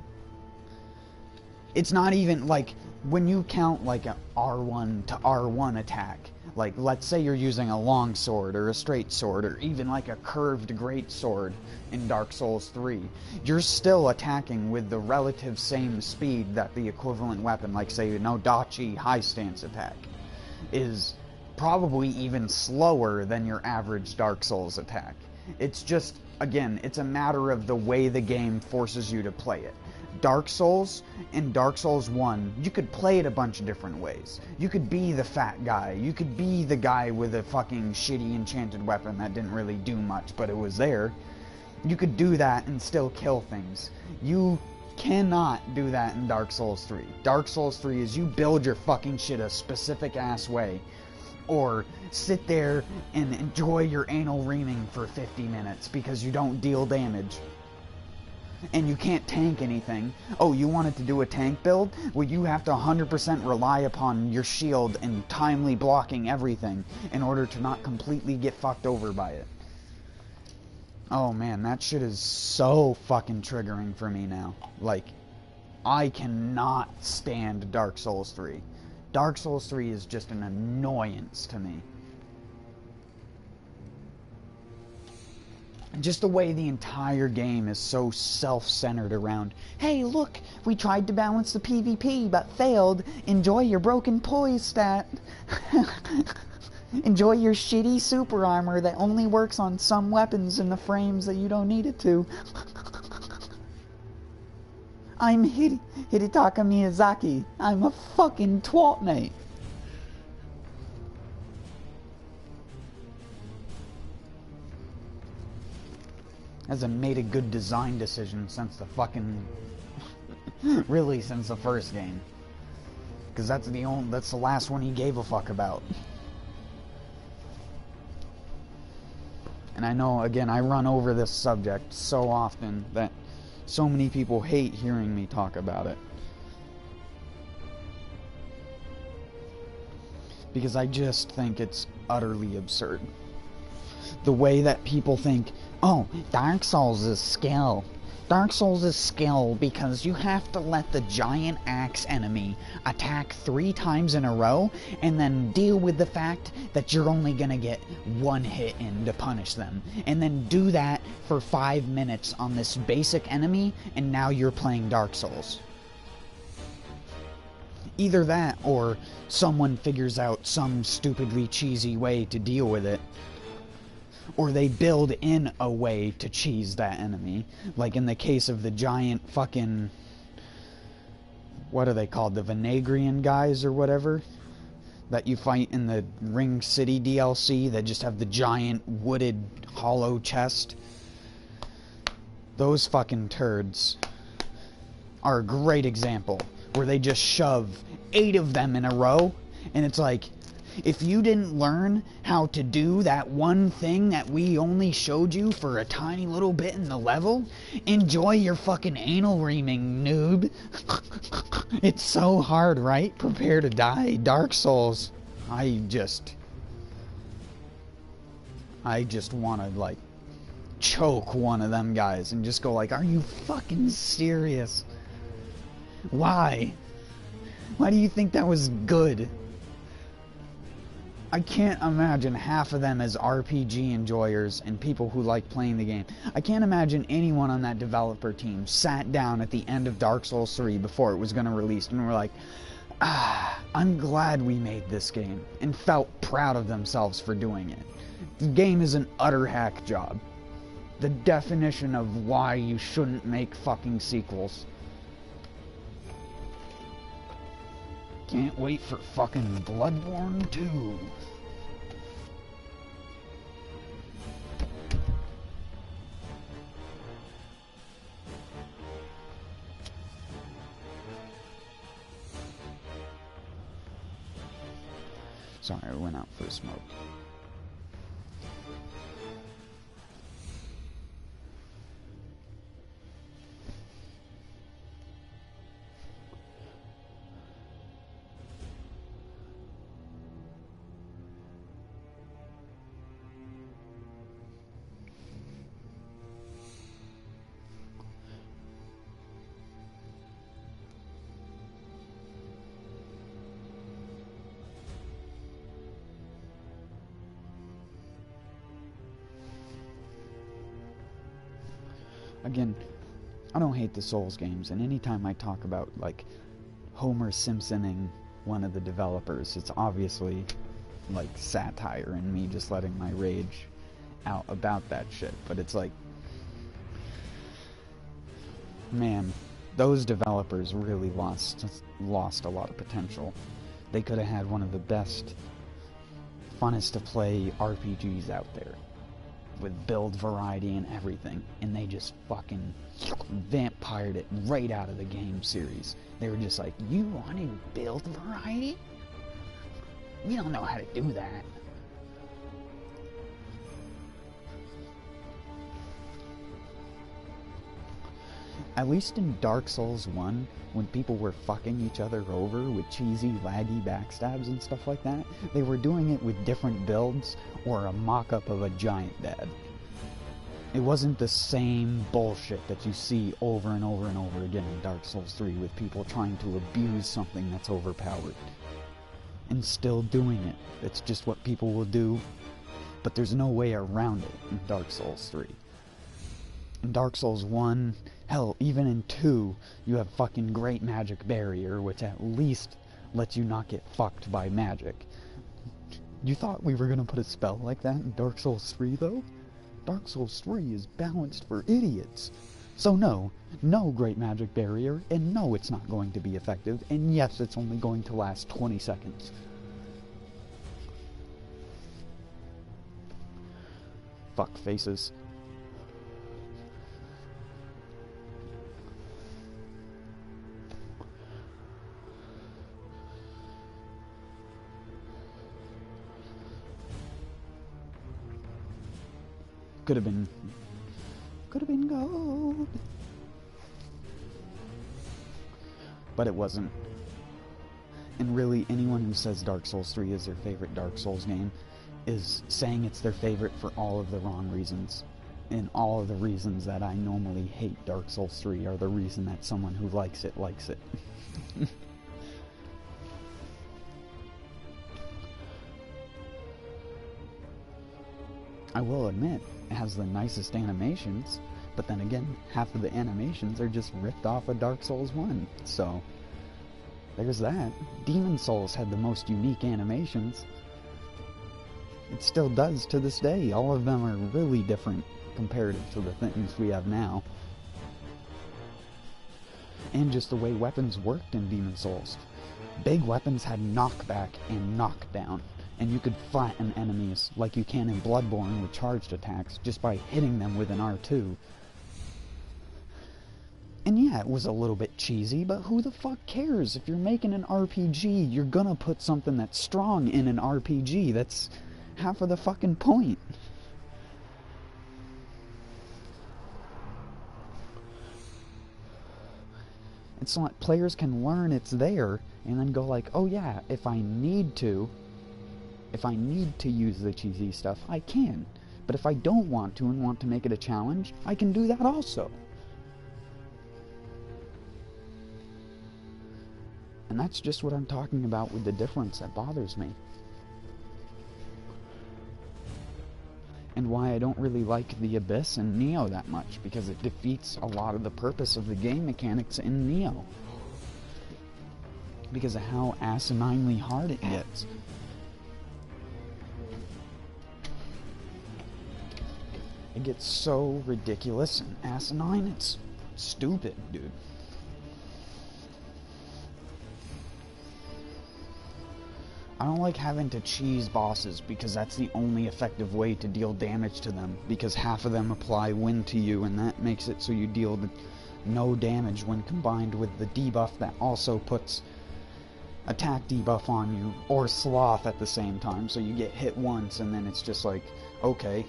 It's not even, like, when you count, like, a R1 to R1 attack, like, let's say you're using a long sword, or a straight sword, or even, like, a curved great sword in Dark Souls 3, you're still attacking with the relative same speed that the equivalent weapon, like, say, an Odachi high stance attack, is probably even slower than your average Dark Souls attack. It's just, again, it's a matter of the way the game forces you to play it. Dark Souls and Dark Souls 1, you could play it a bunch of different ways. You could be the fat guy. You could be the guy with a fucking shitty enchanted weapon that didn't really do much, but it was there. You could do that and still kill things. You cannot do that in Dark Souls 3. Dark Souls 3 is you build your fucking shit a specific ass way, or sit there and enjoy your anal reaming for 50 minutes because you don't deal damage. And you can't tank anything. Oh, you wanted to do a tank build? Well, you have to 100% rely upon your shield and timely blocking everything in order to not completely get fucked over by it. Oh man, that shit is so fucking triggering for me now. Like, I cannot stand Dark Souls 3. Dark Souls 3 is just an annoyance to me. Just the way the entire game is so self-centered around, hey, look, we tried to balance the PvP, but failed. Enjoy your broken poise stat. Enjoy your shitty super armor that only works on some weapons in the frames that you don't need it to. I'm Hidetaka Miyazaki. I'm a fucking twat, mate. Hasn't made a good design decision since the fucking... really, since the first game. Because that's the last one he gave a fuck about. And I know, again, I run over this subject so often that so many people hate hearing me talk about it. Because I just think it's utterly absurd. The way that people think, oh, Dark Souls is skill. Dark Souls is skill because you have to let the giant axe enemy attack 3 times in a row and then deal with the fact that you're only gonna get 1 hit in to punish them. And then do that for 5 minutes on this basic enemy, and now you're playing Dark Souls. Either that, or someone figures out some stupidly cheesy way to deal with it. Or they build in a way to cheese that enemy. Like in the case of the giant fucking... what are they called? The Vinegrian guys or whatever? That you fight in the Ring City DLC that just have the giant wooded hollow chest. Those fucking turds are a great example. Where they just shove 8 of them in a row. And it's like... if you didn't learn how to do that one thing that we only showed you for a tiny little bit in the level, enjoy your fucking anal reaming, noob. It's so hard, right? Prepare to die. Dark Souls. I just want to, like, choke one of them guys and just go like, are you fucking serious? Why? Why do you think that was good? I can't imagine half of them as RPG enjoyers and people who like playing the game. I can't imagine anyone on that developer team sat down at the end of Dark Souls 3 before it was going to release and were like, I'm glad we made this game, and felt proud of themselves for doing it. The game is an utter hack job. The definition of why you shouldn't make fucking sequels. Can't wait for fucking Bloodborne 2. Sorry, I went out for a smoke. Again, I don't hate the Souls games, and anytime I talk about, like, Homer Simpsoning one of the developers, it's obviously like satire and me just letting my rage out about that shit, but it's like, man, those developers really lost a lot of potential. They could have had one of the best, funnest to play RPGs out there, with build variety and everything, and they just fucking vampired it right out of the game series. They were just like, you want to build variety? We don't know how to do that. At least in Dark Souls 1, when people were fucking each other over with cheesy, laggy backstabs and stuff like that, they were doing it with different builds or a mock-up of a giant dad. It wasn't the same bullshit that you see over and over and over again in Dark Souls 3 with people trying to abuse something that's overpowered. And still doing it. It's just what people will do, but there's no way around it in Dark Souls 3. In Dark Souls 1, hell, even in 2, you have fucking Great Magic Barrier, which at least lets you not get fucked by magic. You thought we were gonna put a spell like that in Dark Souls 3, though? Dark Souls 3 is balanced for idiots. So no Great Magic Barrier, and no, it's not going to be effective, and yes, it's only going to last 20 seconds. Fuck faces. Could have been gold. But it wasn't. And really, anyone who says Dark Souls 3 is their favorite Dark Souls game is saying it's their favorite for all of the wrong reasons. And all of the reasons that I normally hate Dark Souls 3 are the reason that someone who likes it likes it. I will admit, it has the nicest animations, but then again, half of the animations are just ripped off of Dark Souls 1, so there's that. Demon Souls had the most unique animations. It still does to this day. All of them are really different comparative to the things we have now. And just the way weapons worked in Demon Souls. Big weapons had knockback and knockdown. And you could flatten enemies like you can in Bloodborne with charged attacks just by hitting them with an R2. And yeah, it was a little bit cheesy, but who the fuck cares? If you're making an RPG, you're gonna put something that's strong in an RPG. That's half of the fucking point. It's like players can learn it's there and then go like, oh yeah, if I need to use the cheesy stuff, I can. But if I don't want to and want to make it a challenge, I can do that also. And that's just what I'm talking about with the difference that bothers me. And why I don't really like the Abyss and Nioh that much, because it defeats a lot of the purpose of the game mechanics in Nioh. Because of how asininely hard it gets. It gets so ridiculous and asinine, it's stupid, dude. I don't like having to cheese bosses because that's the only effective way to deal damage to them, because half of them apply wind to you and that makes it so you deal no damage when combined with the debuff that also puts attack debuff on you, or sloth at the same time, so you get hit once and then it's just like, okay.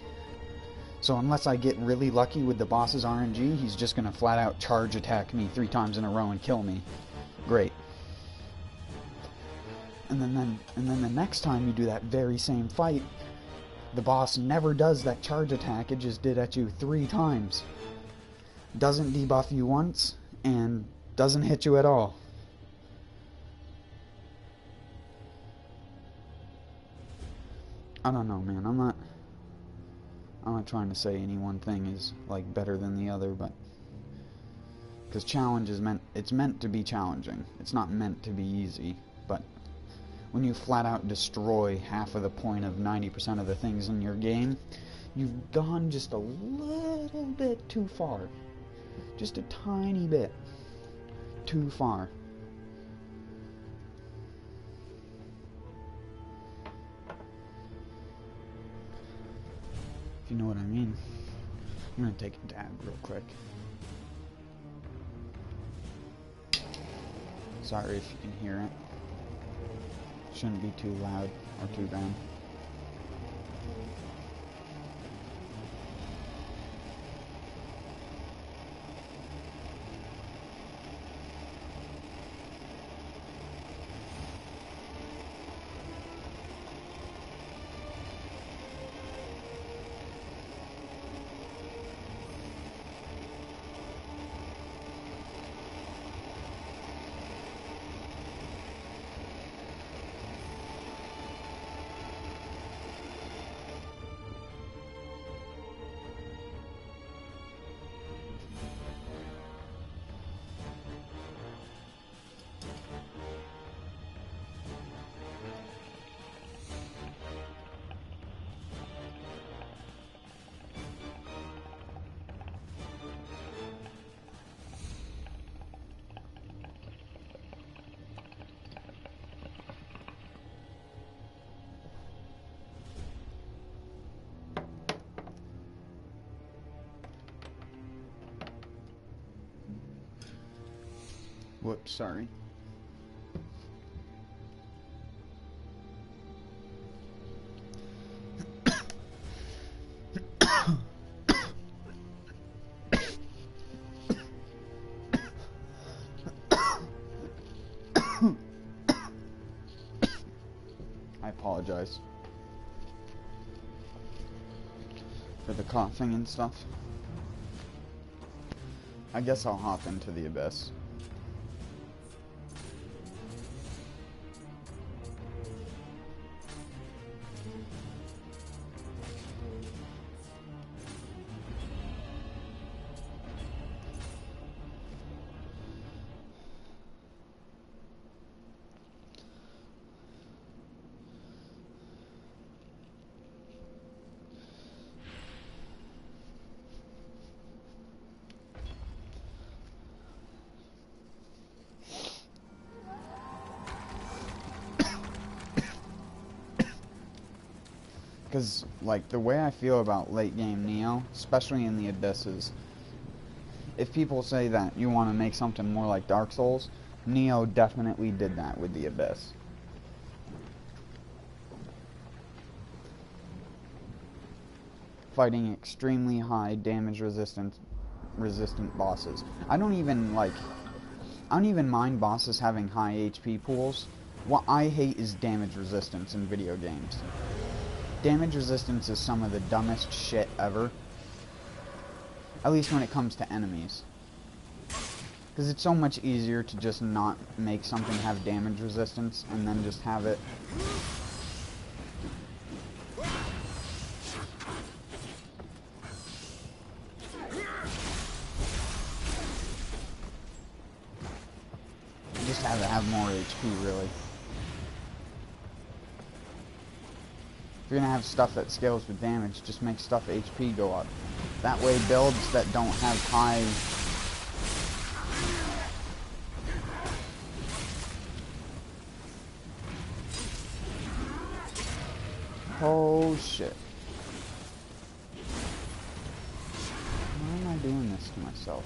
So unless I get really lucky with the boss's RNG, he's just gonna flat out charge attack me 3 times in a row and kill me. Great. And then the next time you do that very same fight, the boss never does that charge attack, it just did at you 3 times. Doesn't debuff you once, and doesn't hit you at all. I don't know, man, I'm not trying to say any one thing is like better than the other, but because challenge is meant to be challenging. It's not meant to be easy, but when you flat out destroy half of the point of 90% of the things in your game, you've gone just a little bit too far. Just a tiny bit too far. If you know what I mean. I'm gonna take a dab real quick. Sorry if you can hear it. Shouldn't be too loud or too bad. Whoops, sorry. I apologize for the coughing and stuff. I guess I'll hop into the abyss. Because, like, the way I feel about late game Nioh, especially in the abysses, if people say that you want to make something more like Dark Souls, Nioh definitely did that with the abyss. Fighting extremely high damage resistant bosses. I don't even mind bosses having high HP pools. What I hate is damage resistance in video games. Damage resistance is some of the dumbest shit ever. At least when it comes to enemies. Because it's so much easier to just not make something have damage resistance and then just have it. Just have it have more HP, really. If you're gonna have stuff that scales with damage, just make stuff HP go up. That way builds that don't have high... Oh shit. Why am I doing this to myself?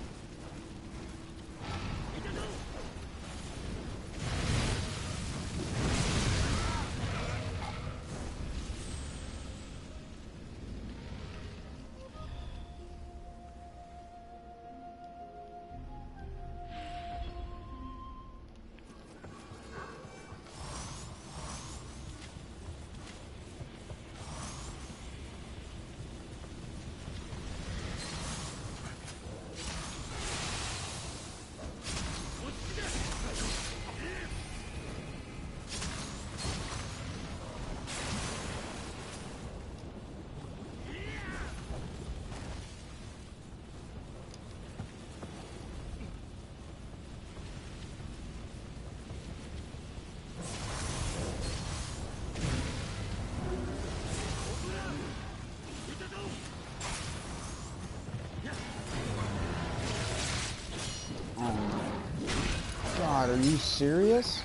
Are you serious?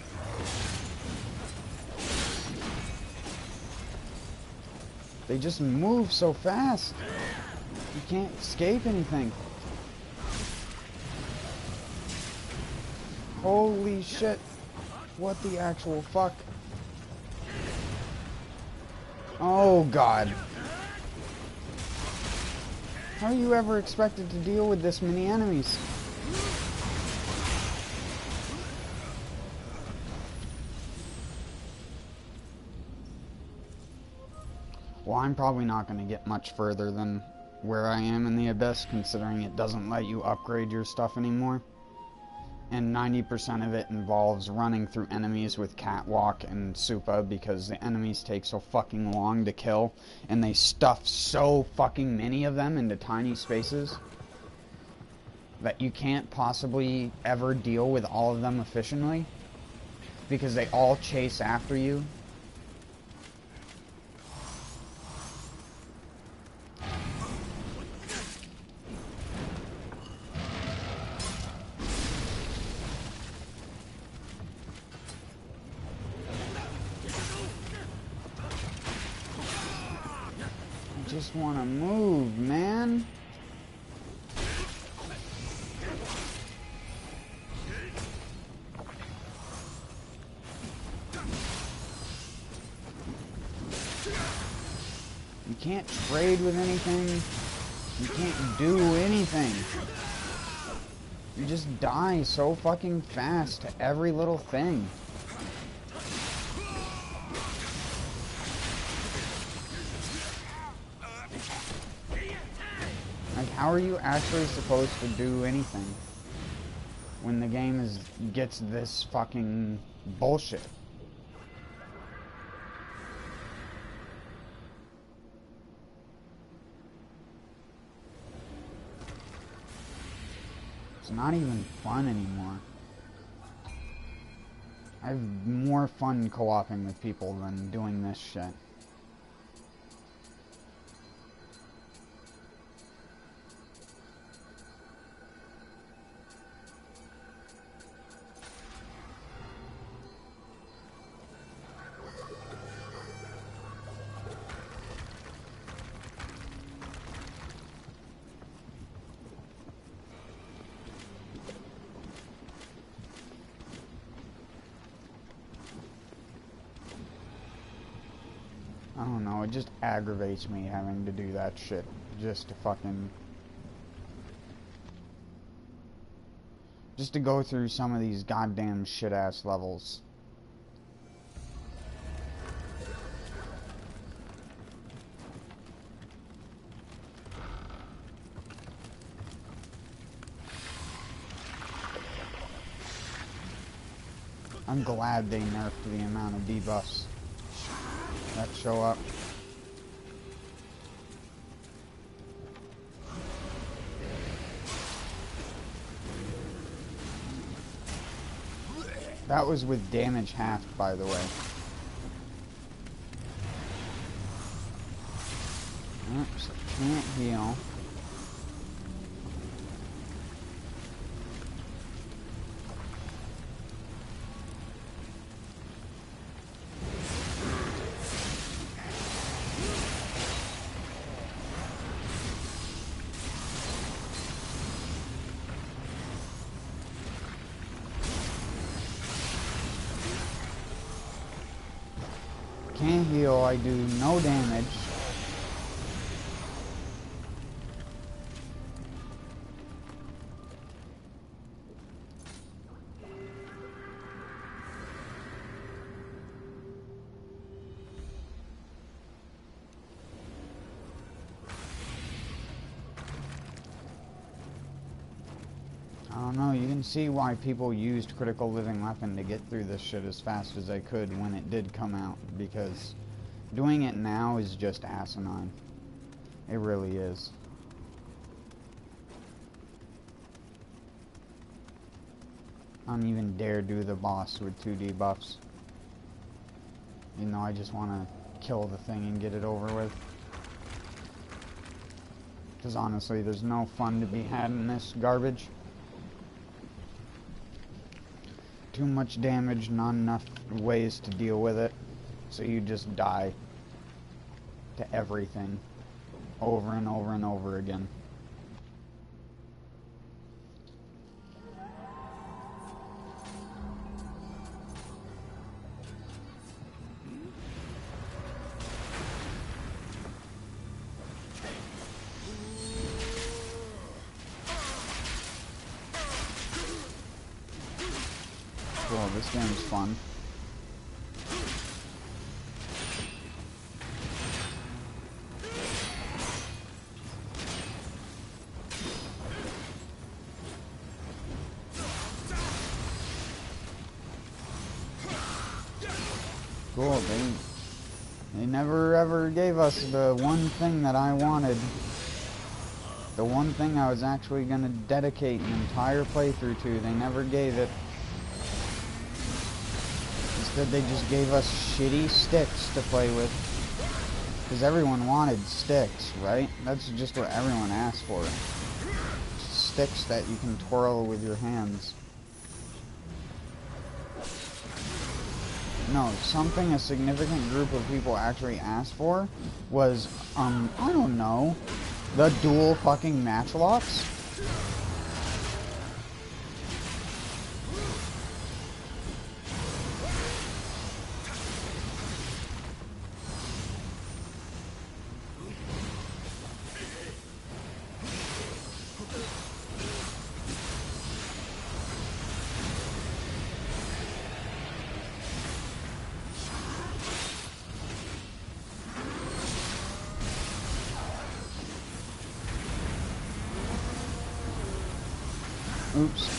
They just move so fast. You can't escape anything. Holy shit. What the actual fuck? Oh god. How are you ever expected to deal with this many enemies? Well, I'm probably not going to get much further than where I am in the Abyss, considering it doesn't let you upgrade your stuff anymore. And 90% of it involves running through enemies with Catwalk and Supa, because the enemies take so fucking long to kill, and they stuff so fucking many of them into tiny spaces that you can't possibly ever deal with all of them efficiently, because they all chase after you. Just want to move, man. You can't trade with anything. You can't do anything. You just die so fucking fast to every little thing. Like, how are you actually supposed to do anything when the game gets this fucking bullshit? It's not even fun anymore. I have more fun co-oping with people than doing this shit. I don't know, it just aggravates me having to do that shit just to fucking... just to go through some of these goddamn shit-ass levels. I'm glad they nerfed the amount of debuffs that show up. That was with damage halved, by the way. Oops, can't heal. Can't heal, I do no damage. I don't know, you can see why people used Critical Living Weapon to get through this shit as fast as they could when it did come out, because doing it now is just asinine. It really is. I don't even dare do the boss with 2 debuffs. You know, I just want to kill the thing and get it over with. Because honestly, there's no fun to be had in this garbage. too much damage, not enough ways to deal with it, so you just die to everything over and over and over again. Cool, this game's fun. Cool, they never ever gave us the one thing that I wanted. The one thing I was actually gonna dedicate an entire playthrough to. They never gave it. Instead they just gave us shitty sticks to play with. Because everyone wanted sticks, right? That's just what everyone asked for. Sticks that you can twirl with your hands. No, something a significant group of people actually asked for was, I don't know, the dual fucking matchlocks? Oops.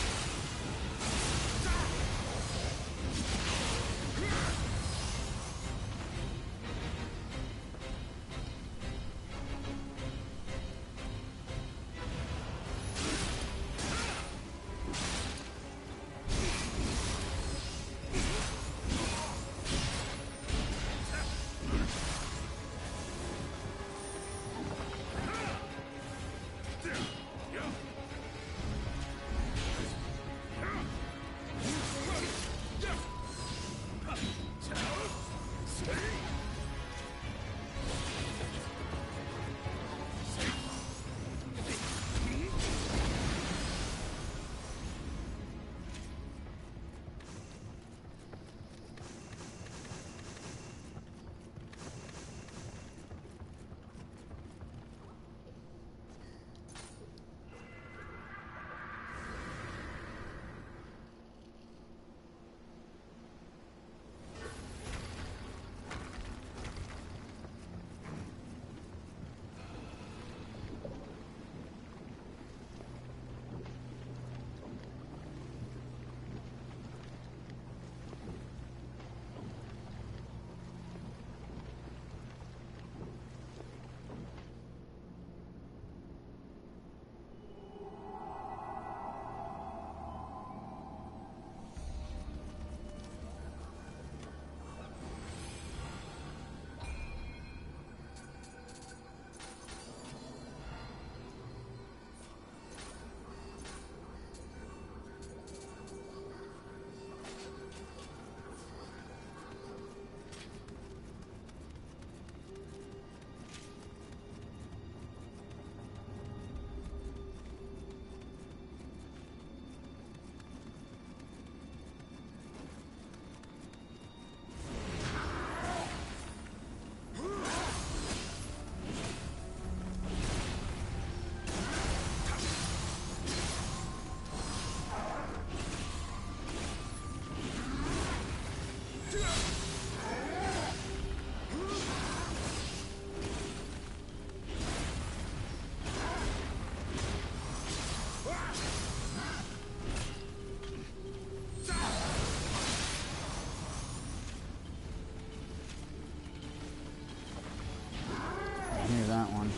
Here's that one.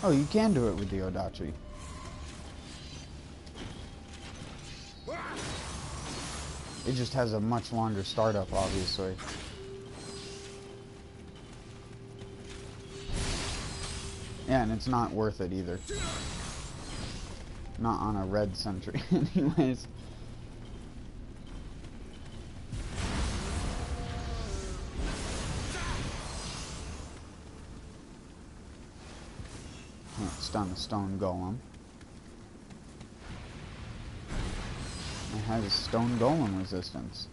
Oh, you can do it with the Odachi. It just has a much longer startup, obviously. Yeah, and it's not worth it either. Not on a red sentry, anyways. Can't stun a stone golem. It has stone golem resistance.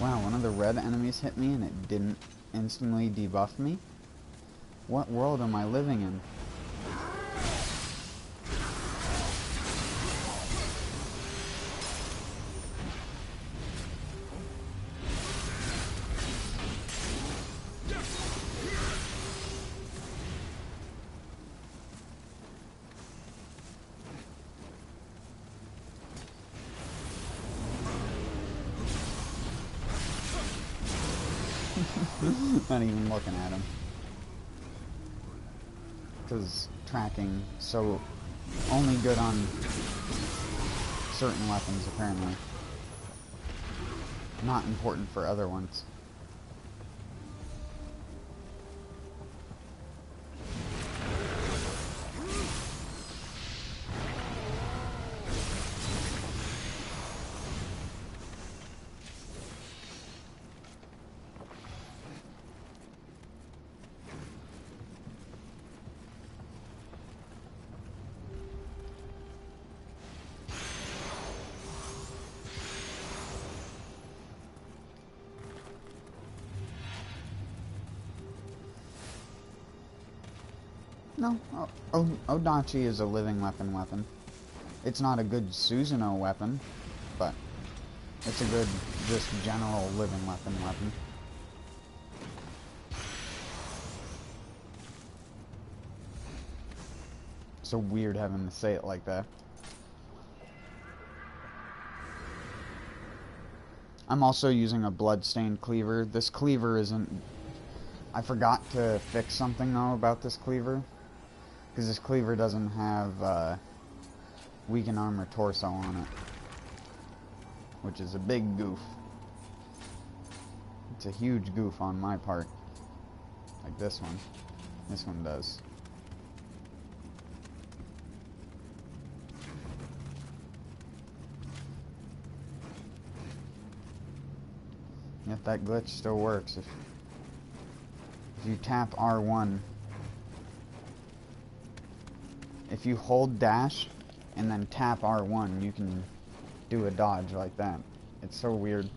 Wow, one of the red enemies hit me and it didn't instantly debuff me? What world am I living in? Not even looking at him. Because tracking so only good on certain weapons apparently. Not important for other ones. No, Odachi is a living weapon. It's not a good Susanoo weapon, but it's a good, just general living weapon. So weird having to say it like that. I'm also using a bloodstained cleaver. This cleaver isn't... I forgot to fix something though about this cleaver. Because this cleaver doesn't have weaken armor torso on it. Which is a big goof. It's a huge goof on my part. Like this one. This one does. Yet that glitch still works. If you tap R1, if you hold dash and then tap R1, you can do a dodge like that. It's so weird.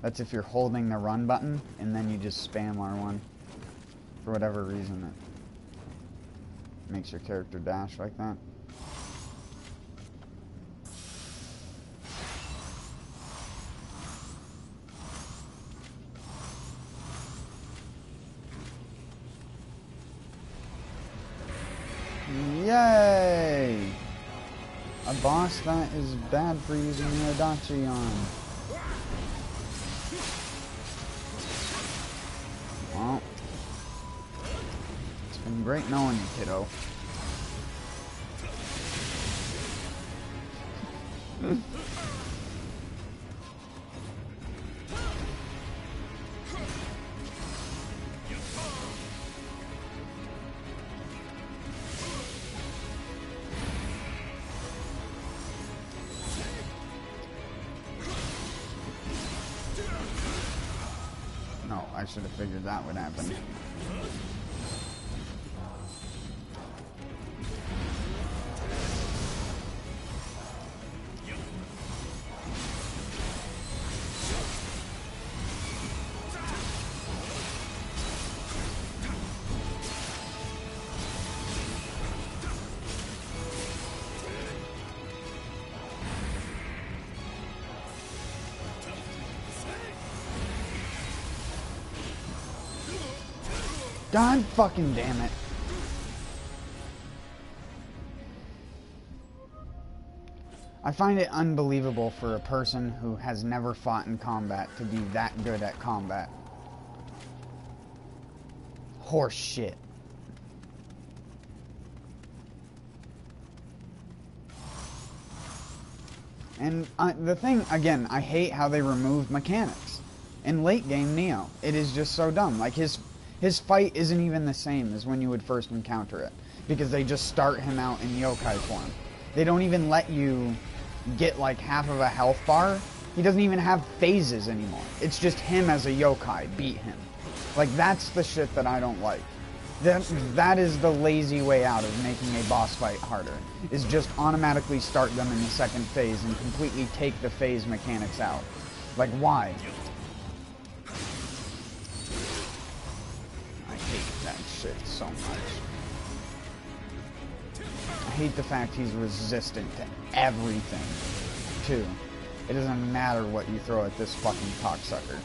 That's if you're holding the run button and then you just spam R1. For whatever reason, it makes your character dash like that. Yay! A boss that is bad for using the Odachi on. Well, it's been great knowing you, kiddo. No, I should have figured that would happen. God fucking damn it. I find it unbelievable for a person who has never fought in combat to be that good at combat. Horse shit. And the thing, again, I hate how they removed mechanics. In late game Nioh, it is just so dumb. Like, his fight isn't even the same as when you would first encounter it. Because they just start him out in yokai form. They don't even let you get like half of a health bar. He doesn't even have phases anymore. It's just him as a yokai. Beat him. Like, that's the shit that I don't like. That is the lazy way out of making a boss fight harder. Is just automatically start them in the second phase and completely take the phase mechanics out. Like, why? I hate that shit so much. I hate the fact he's resistant to everything, too. It doesn't matter what you throw at this fucking cocksucker.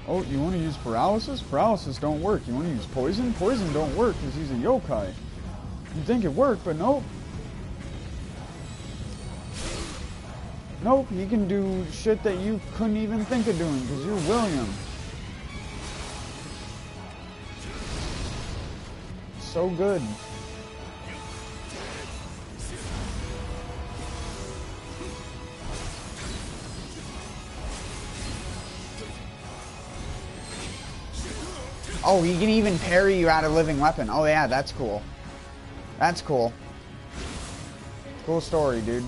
Oh, you want to use paralysis? Paralysis don't work. You want to use poison? Poison don't work because he's a yokai. You think it worked, but nope. Nope, he can do shit that you couldn't even think of doing because you're William. So good. Oh, he can even parry you out of living weapon. Oh yeah, that's cool. That's cool. Cool story, dude.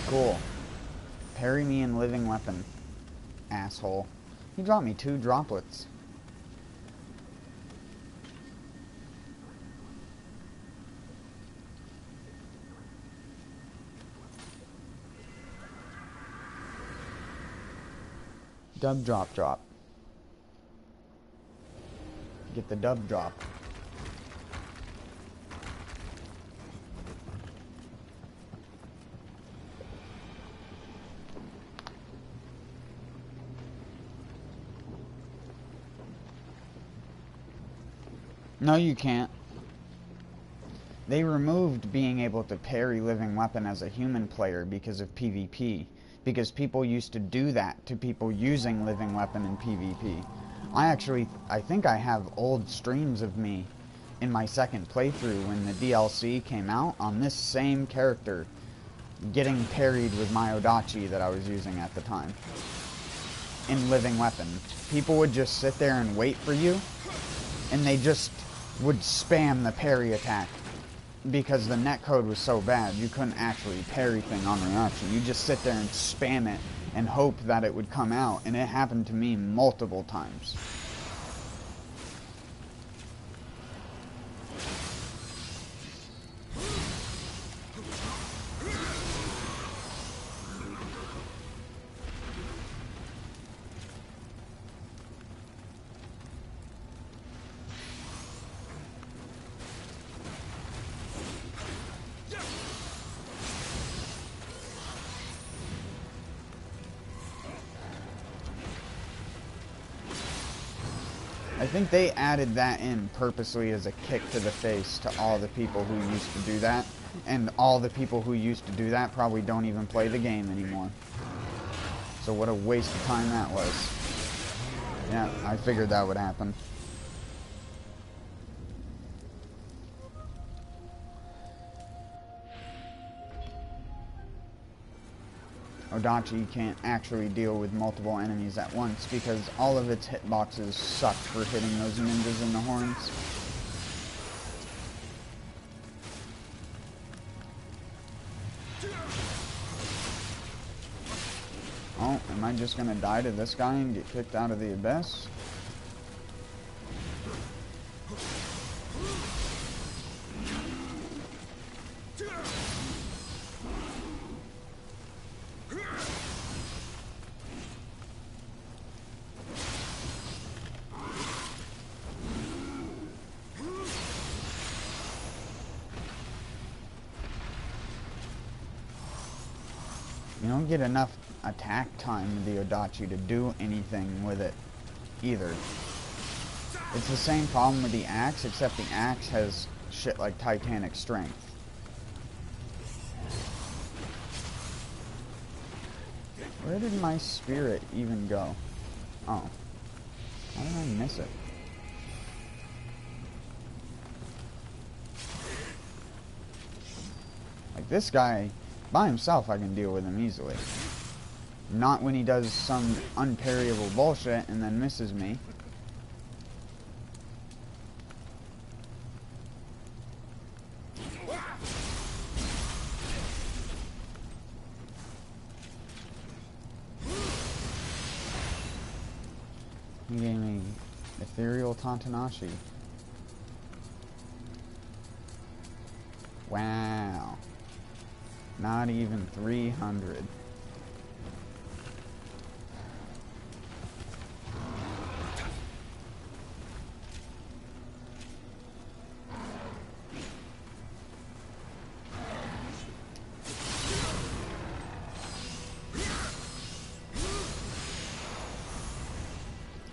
Cool. Parry me in living weapon. Asshole. He dropped me 2 droplets. Dub drop drop. Get the dub drop. No, you can't. They removed being able to parry living weapon as a human player because of PvP. Because people used to do that to people using living weapon in PvP. I think I have old streams of me in my second playthrough when the DLC came out on this same character getting parried with my Odachi that I was using at the time. In living weapon. People would just sit there and wait for you, and they just would spam the parry attack because the netcode was so bad you couldn't actually parry thing on reaction. You just sit there and spam it and hope that it would come out, and it happened to me multiple times. I think they added that in purposely as a kick to the face to all the people who used to do that. And all the people who used to do that probably don't even play the game anymore. So what a waste of time that was. Yeah, I figured that would happen. Odachi can't actually deal with multiple enemies at once because all of its hitboxes suck for hitting those ninjas in the horns. Oh, am I just gonna die to this guy and get kicked out of the abyss? don't get enough attack time with the Odachi to do anything with it either. It's the same problem with the axe, except the axe has shit like titanic strength. Where did my spirit even go? Oh. How did I miss it? Like, this guy, by himself, I can deal with him easily. Not when he does some unparryable bullshit and then misses me. He gave me ethereal Tantanashi. Wow. Not even 300.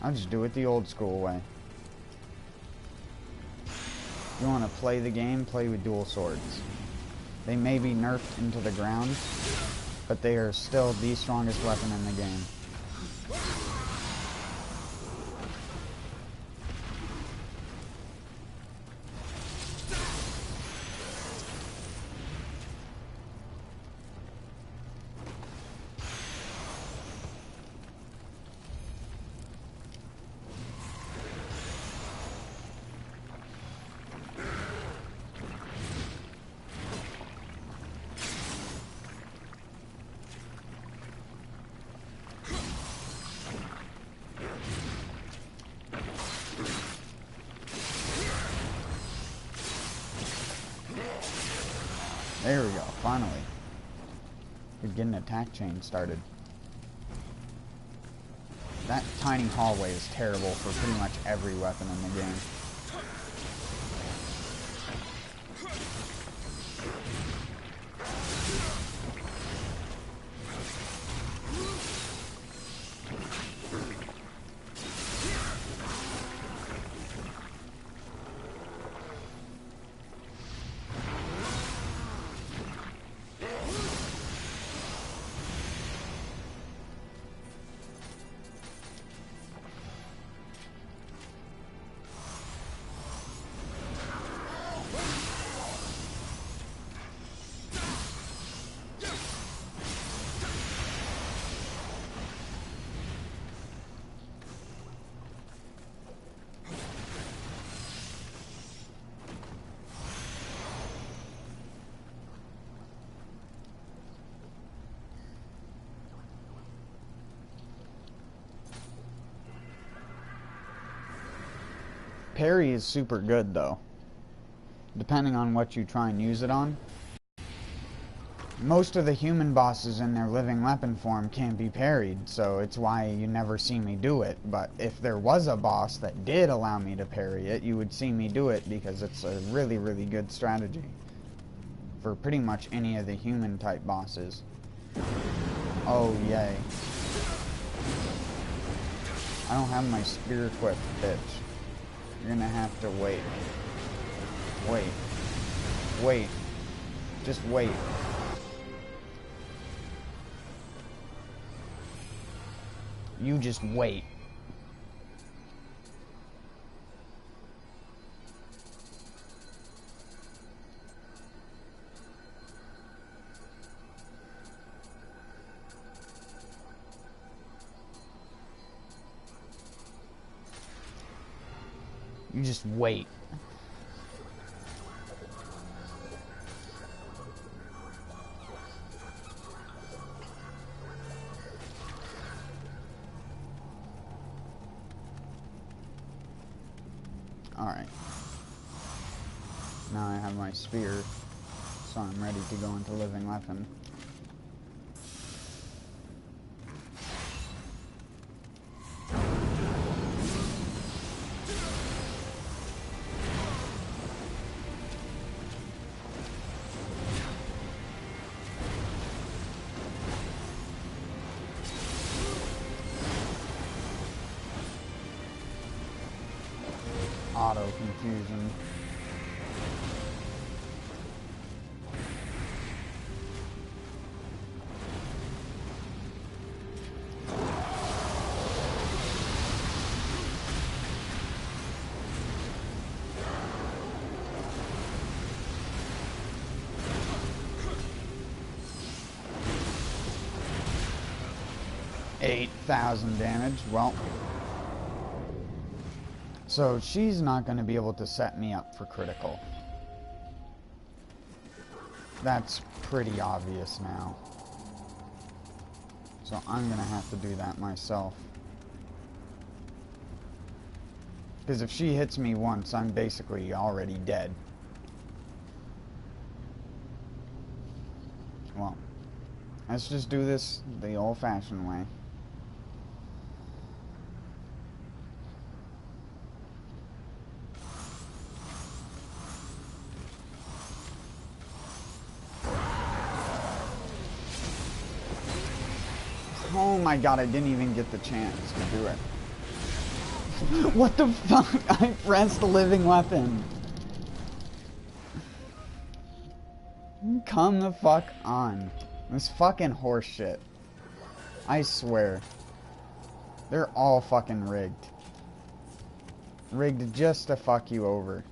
I'll just do it the old school way. If you want to play the game, play with dual swords. They may be nerfed into the ground, but they are still the strongest weapon in the game. There we go, finally. We're getting an attack chain started. That tiny hallway is terrible for pretty much every weapon in the game. Parry is super good though, depending on what you try and use it on. Most of the human bosses in their living weapon form can't be parried, so it's why you never see me do it. But if there was a boss that did allow me to parry it, you would see me do it because it's a really, really good strategy for pretty much any of the human type bosses. Oh yay. I don't have my spear equipped, bitch. You're gonna have to wait. Wait. Wait. Just wait. You just wait. You just wait. Alright. Now I have my spear, so I'm ready to go into living weapon. auto confusion. $8,000 damage. Well, so she's not going to be able to set me up for critical. That's pretty obvious now. So I'm going to have to do that myself. Because if she hits me once, I'm basically already dead. Well, let's just do this the old-fashioned way. Oh my god, I didn't even get the chance to do it. What the fuck? I pressed the living weapon. Come the fuck on. This fucking horse shit. I swear. They're all fucking rigged. Rigged just to fuck you over.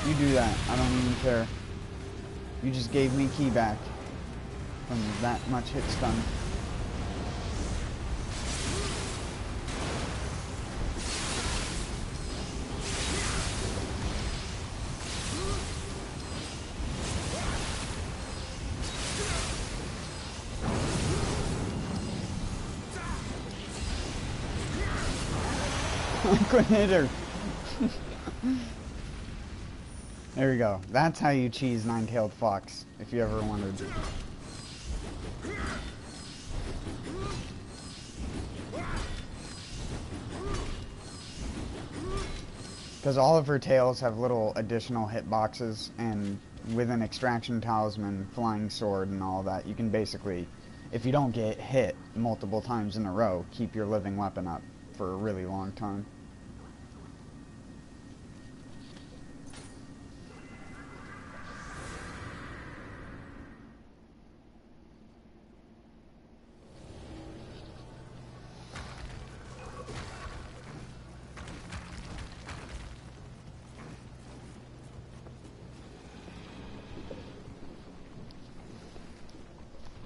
You do that. I don't even care. You just gave me key back from that much hit stun. I couldn't hit her. There we go. That's how you cheese Nine-Tailed Fox, if you ever wanted to. Because all of her tails have little additional hitboxes, and with an Extraction Talisman, Flying Sword, and all that, you can basically, if you don't get hit multiple times in a row, keep your living weapon up for a really long time.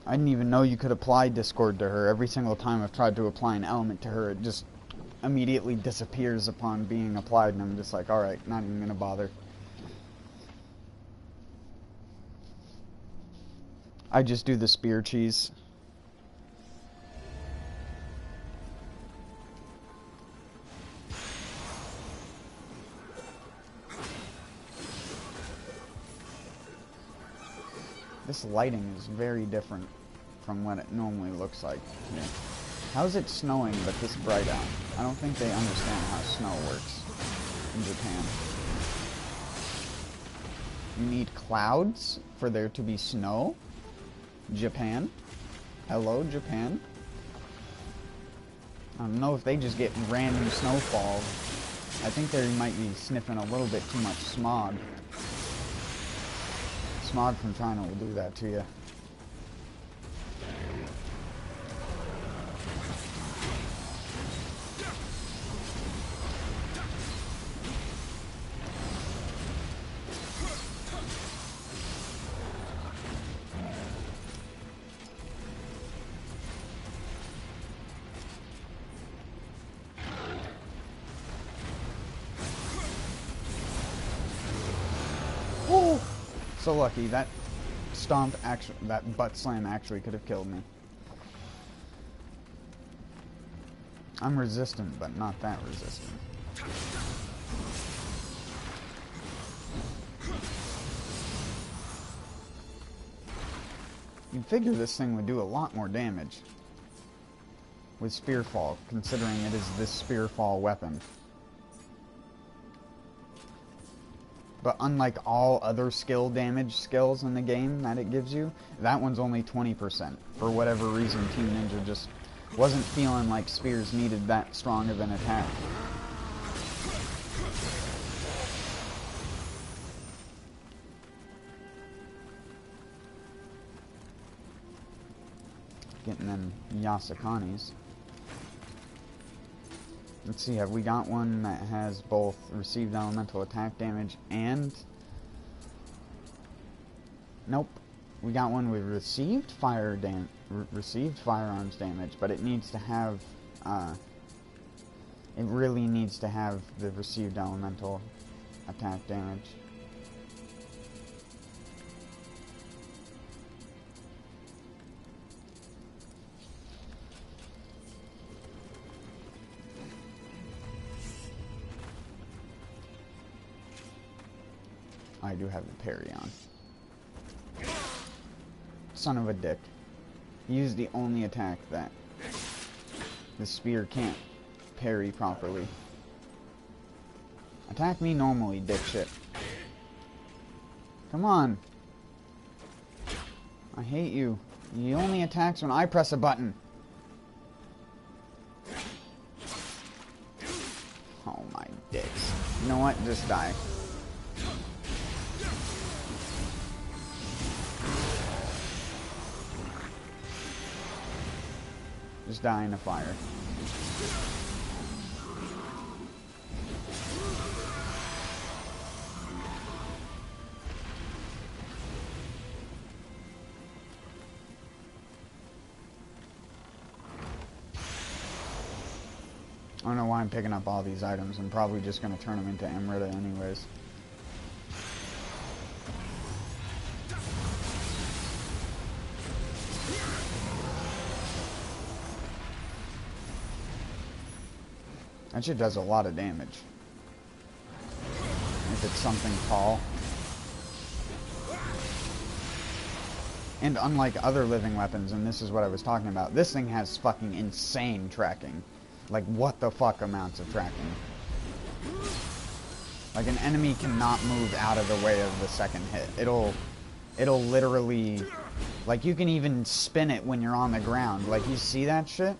I didn't even know you could apply Discord to her. Every single time I've tried to apply an element to her, it just immediately disappears upon being applied, and I'm just like, alright, not even gonna bother. I just do the spear cheese. This lighting is very different from what it normally looks like here. How is it snowing but this bright out? I don't think they understand how snow works in Japan. You need clouds for there to be snow? Japan? Hello, Japan? I don't know if they just get random snowfall. I think they might be sniffing a little bit too much smog. Smog from China will do that to you. So lucky. That stomp actually, that butt slam actually could have killed me. I'm resistant, but not that resistant. You'd figure this thing would do a lot more damage with Spearfall, considering it is this Spearfall weapon. But unlike all other skill damage skills in the game that it gives you, that one's only 20%. For whatever reason, Team Ninja just wasn't feeling like spears needed that strong of an attack. Getting them Yasakanis. Let's see, have we got one that has both received elemental attack damage and... Nope. We got one with received firearms damage, but it needs to have, it really needs to have the received elemental attack damage. I do have the parry on. Son of a dick. He used the only attack that the spear can't parry properly. Attack me normally, dipshit. Come on. I hate you. He only attacks when I press a button. Oh my dicks. You know what? Just die. Just die in the fire. I don't know why I'm picking up all these items. I'm probably just going to turn them into Emerita anyways. That shit does a lot of damage. If it's something tall. And unlike other living weapons, and this is what I was talking about, this thing has fucking insane tracking. Like, what the fuck amounts of tracking. Like, an enemy cannot move out of the way of the second hit. It'll literally... Like, you can even spin it when you're on the ground. Like, you see that shit?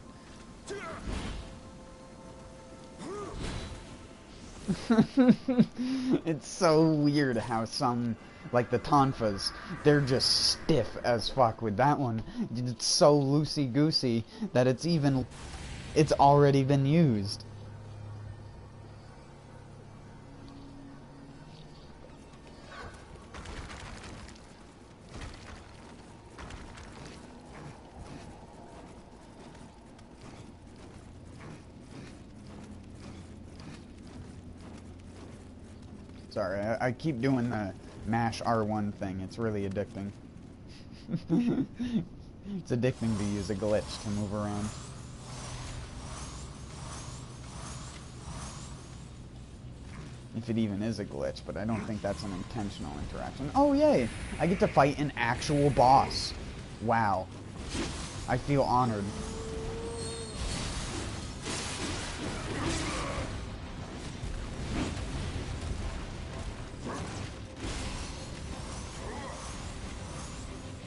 It's so weird how some, like the Tonfas, they're just stiff as fuck. With that one, it's so loosey-goosey that it's already been used. Sorry, I keep doing the mash R1 thing. It's really addicting. It's addicting to use a glitch to move around. If it even is a glitch, but I don't think that's an intentional interaction. Oh, yay! I get to fight an actual boss. Wow. I feel honored.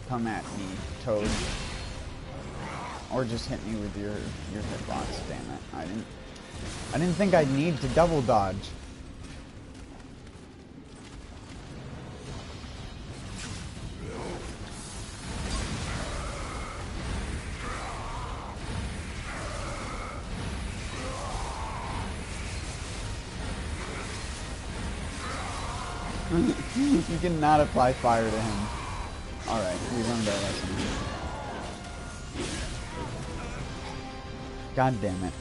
Come at me, Toad. Or just hit me with your hitbox, damn it. I didn't think I'd need to double dodge. You cannot apply fire to him. Alright, we learned our lesson. God damn it.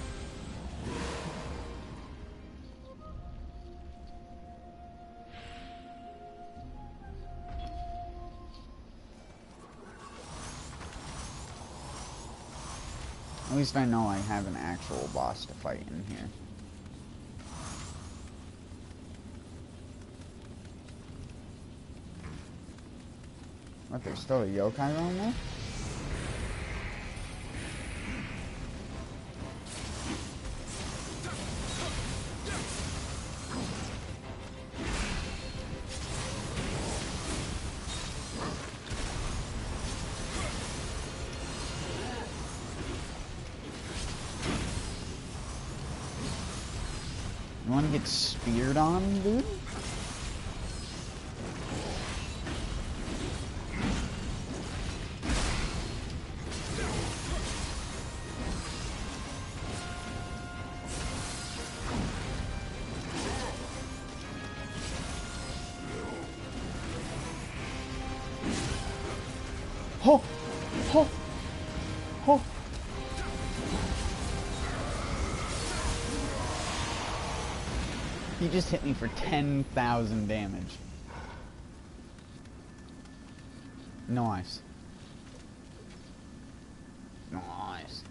least I know I have an actual boss to fight in here. What, there's still a yokai around there? You wanna get speared on, dude? Ho! Ho! Ho! He just hit me for 10,000 damage. Nice. Nice.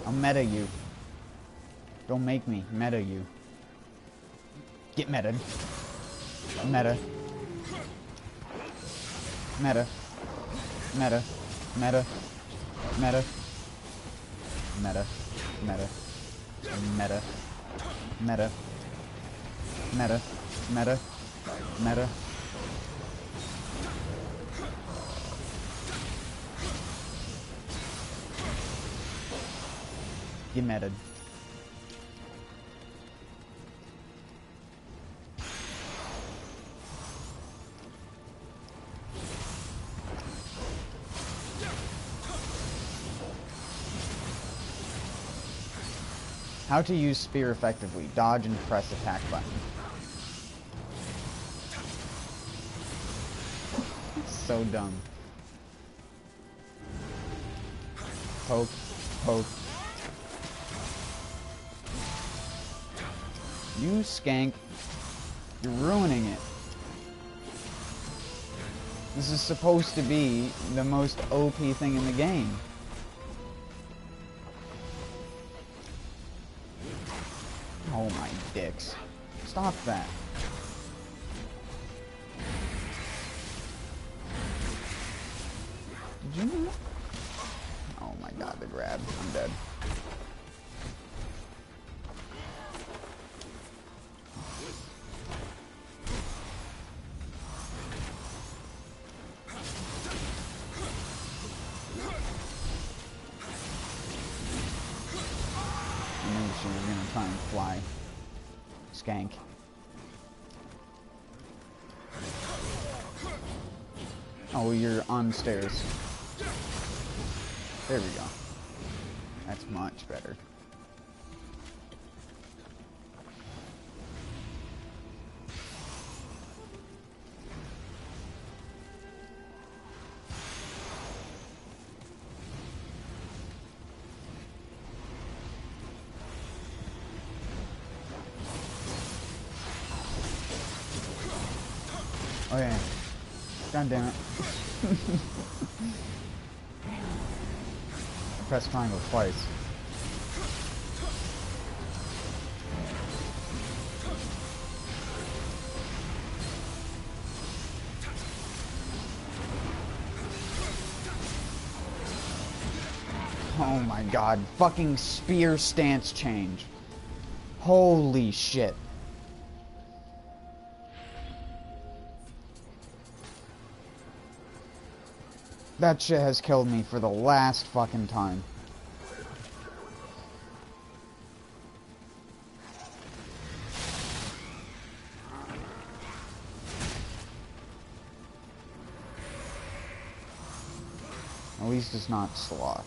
I'll meta you. Don't make me meta you. Get meta. Meta. Meta. Meta. Meta. Meta. Meta. Meta. Meta. Meta. Meta. Meta. Meta. Get meted. How to use spear effectively. Dodge and press attack button. So dumb. Poke, poke. You skank. You're ruining it. This is supposed to be the most OP thing in the game. Oh my dicks. Stop that. Did you know? Oh my god, the grab. I'm dead. She was gonna try and fly. Skank. Oh, you're on stairs. There we go. That's much better. Oh yeah. God damn it. Press triangle twice. Oh god, fucking spear stance change. Holy shit. That shit has killed me for the last fucking time. At least it's not sloth.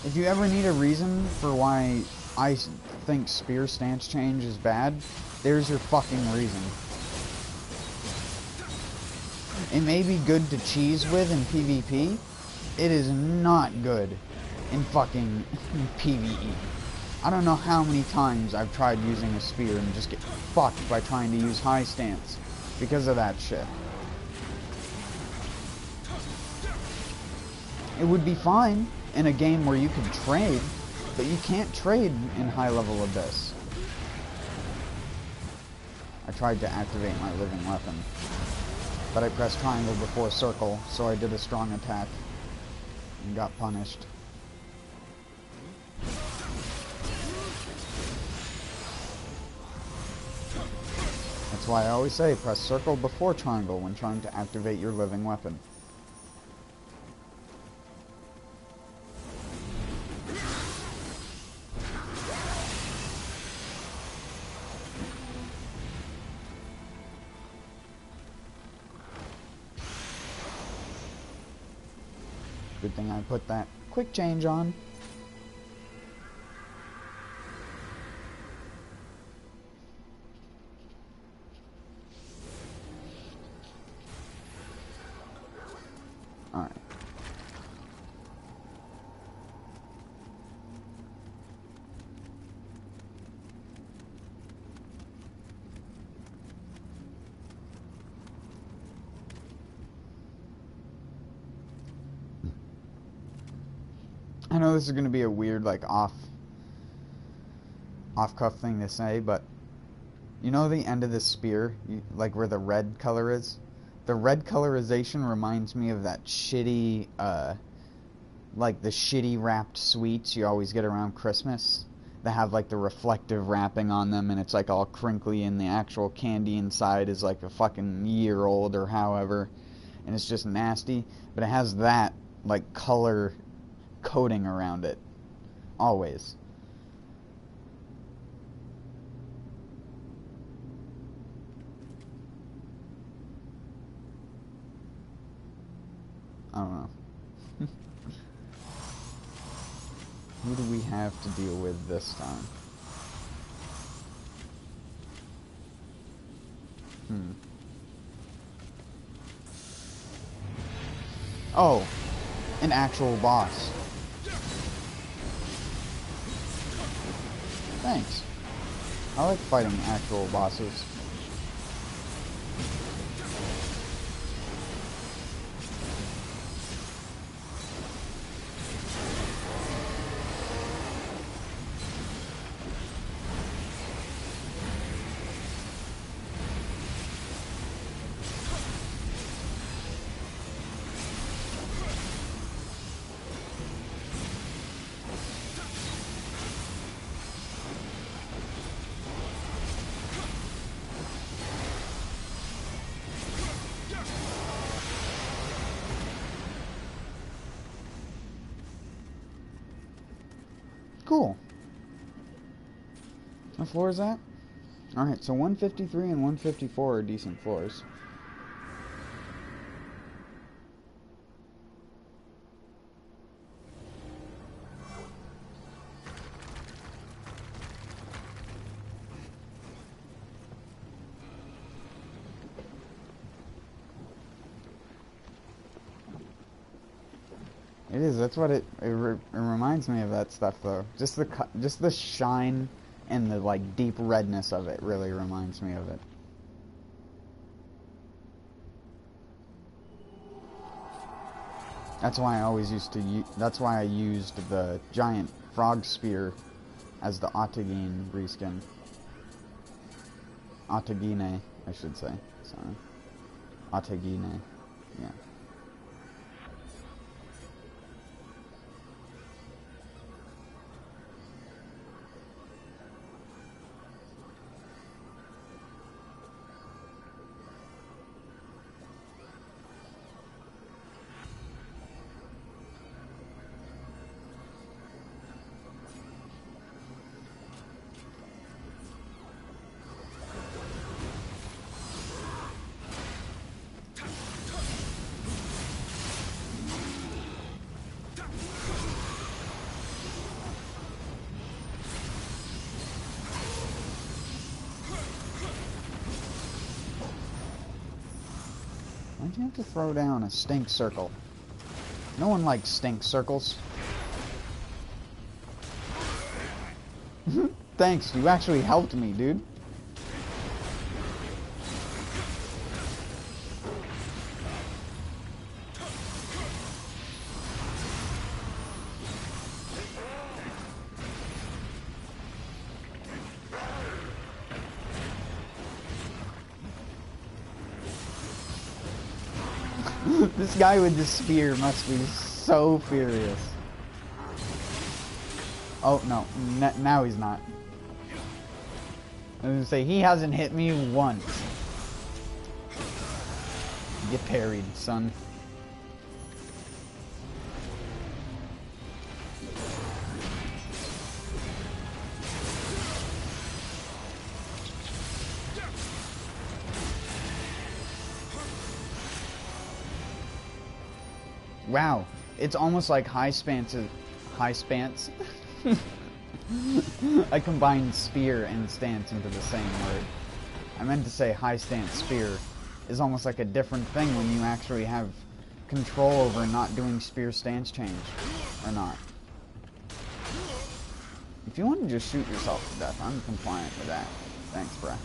If you ever need a reason for why I think spear stance change is bad, there's your fucking reason. It may be good to cheese with in PvP. It is not good in fucking PvE. I don't know how many times I've tried using a spear and just get fucked by trying to use high stance because of that shit. It would be fine in a game where you can trade, but you can't trade in high level Abyss. I tried to activate my living weapon, but I pressed triangle before circle, so I did a strong attack and got punished. That's why I always say press circle before triangle when trying to activate your living weapon. Good thing I put that quick change on. Alright. I know this is going to be a weird, like, off-cuff thing to say, but you know the end of the spear, like where the red color is? The red colorization reminds me of that shitty, like the shitty wrapped sweets you always get around Christmas. That have, like, the reflective wrapping on them, and it's, like, all crinkly, and the actual candy inside is, like, a fucking year old or however, and it's just nasty. But it has that, like, color coating around it. Always. I don't know. Who do we have to deal with this time? Oh, an actual boss. Thanks. I like fighting actual bosses. Cool. What floor is that? Alright, so 153 and 154 are decent floors. It is. That's what it reminds me of, that stuff, though. Just the shine and the, like, deep redness of it really reminds me of it. That's why I always used to that's why I used the giant frog spear as the Otagine reskin. Otagine, I should say. Sorry. Otagine. Yeah. Why'd you have to throw down a stink circle? No one likes stink circles. Thanks, you actually helped me, dude. This guy with the spear must be so furious. Oh, no. Now he's not. I was gonna say, he hasn't hit me once. Get parried, son. Wow, it's almost like high spans. I combined spear and stance into the same word. I meant to say high stance spear is almost like a different thing when you actually have control over not doing spear stance change or not. If you want to just shoot yourself to death, I'm compliant with that. Thanks, bruh.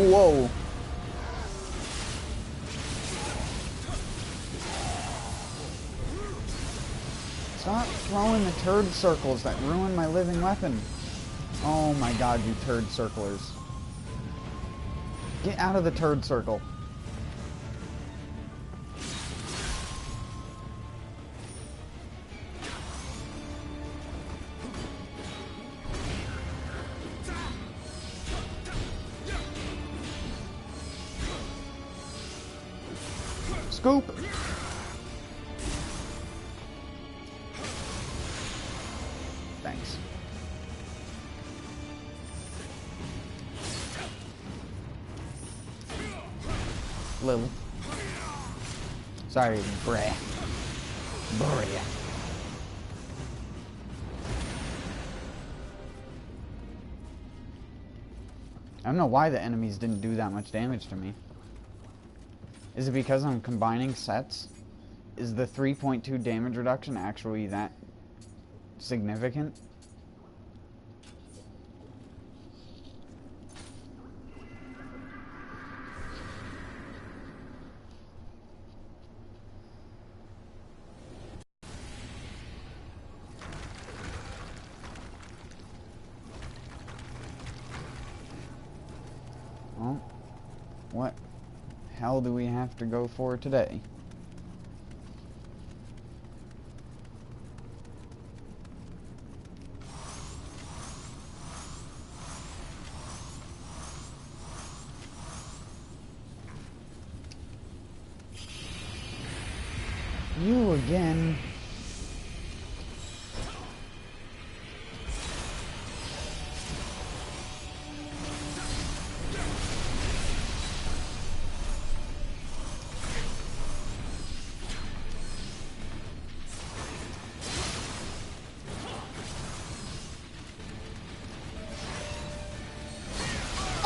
Whoa. Stop throwing the turd circles that ruin my living weapon. Oh my god, you turd circlers. Get out of the turd circle. Scoop! Thanks. Lil. Sorry, bruh. Bruh. I don't know why the enemies didn't do that much damage to me. Is it because I'm combining sets? Is the 3.2 damage reduction actually that significant? Well, what hell do we have to go for today? You again.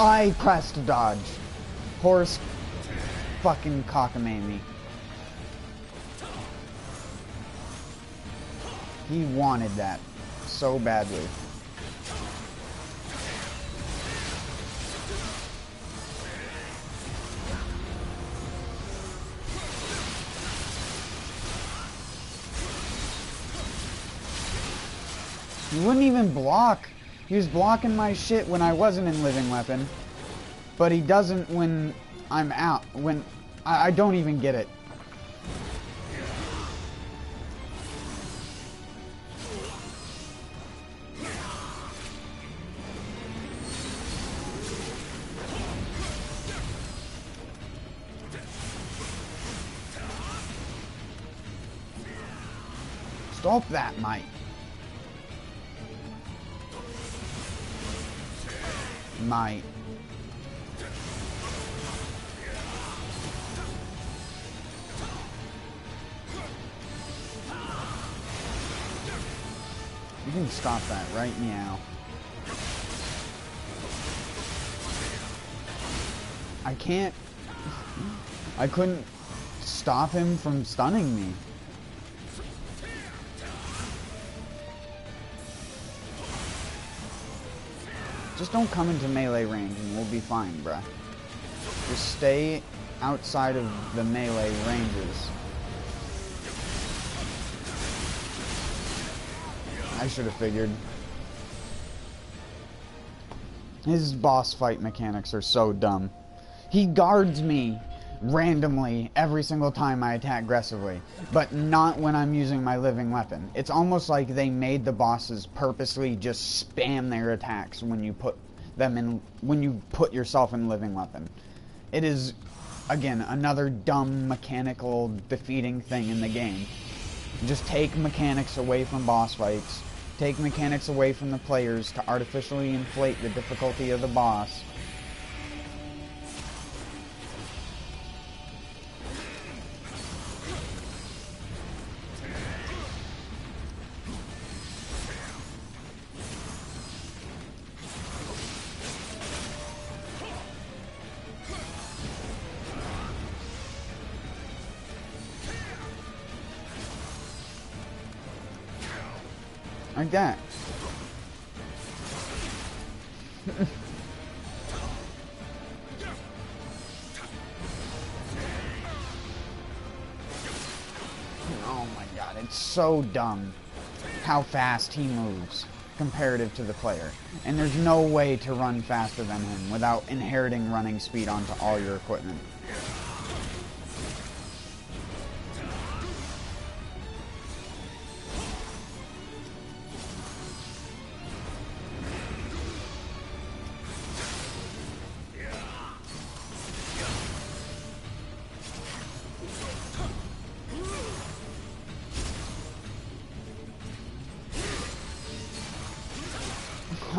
I pressed dodge. Horse fucking cockamamie me. He wanted that so badly. He wouldn't even block. He was blocking my shit when I wasn't in living weapon. But he doesn't when I'm out. When I don't even get it. Stop that, mate. Mate. You can stop that right now. I can't. I couldn't stop him from stunning me. Just don't come into melee range and we'll be fine, bruh. Just stay outside of the melee ranges. I should have figured. His boss fight mechanics are so dumb. He guards me randomly every single time I attack aggressively, but not when I'm using my living weapon. It's almost like they made the bosses purposely just spam their attacks when you put them in, when you put yourself in living weapon. It is, again, another dumb mechanical defeating thing in the game. Just take mechanics away from boss fights, take mechanics away from the players to artificially inflate the difficulty of the boss. Like that. Oh my god, it's so dumb how fast he moves comparative to the player. And there's no way to run faster than him without inheriting running speed onto all your equipment.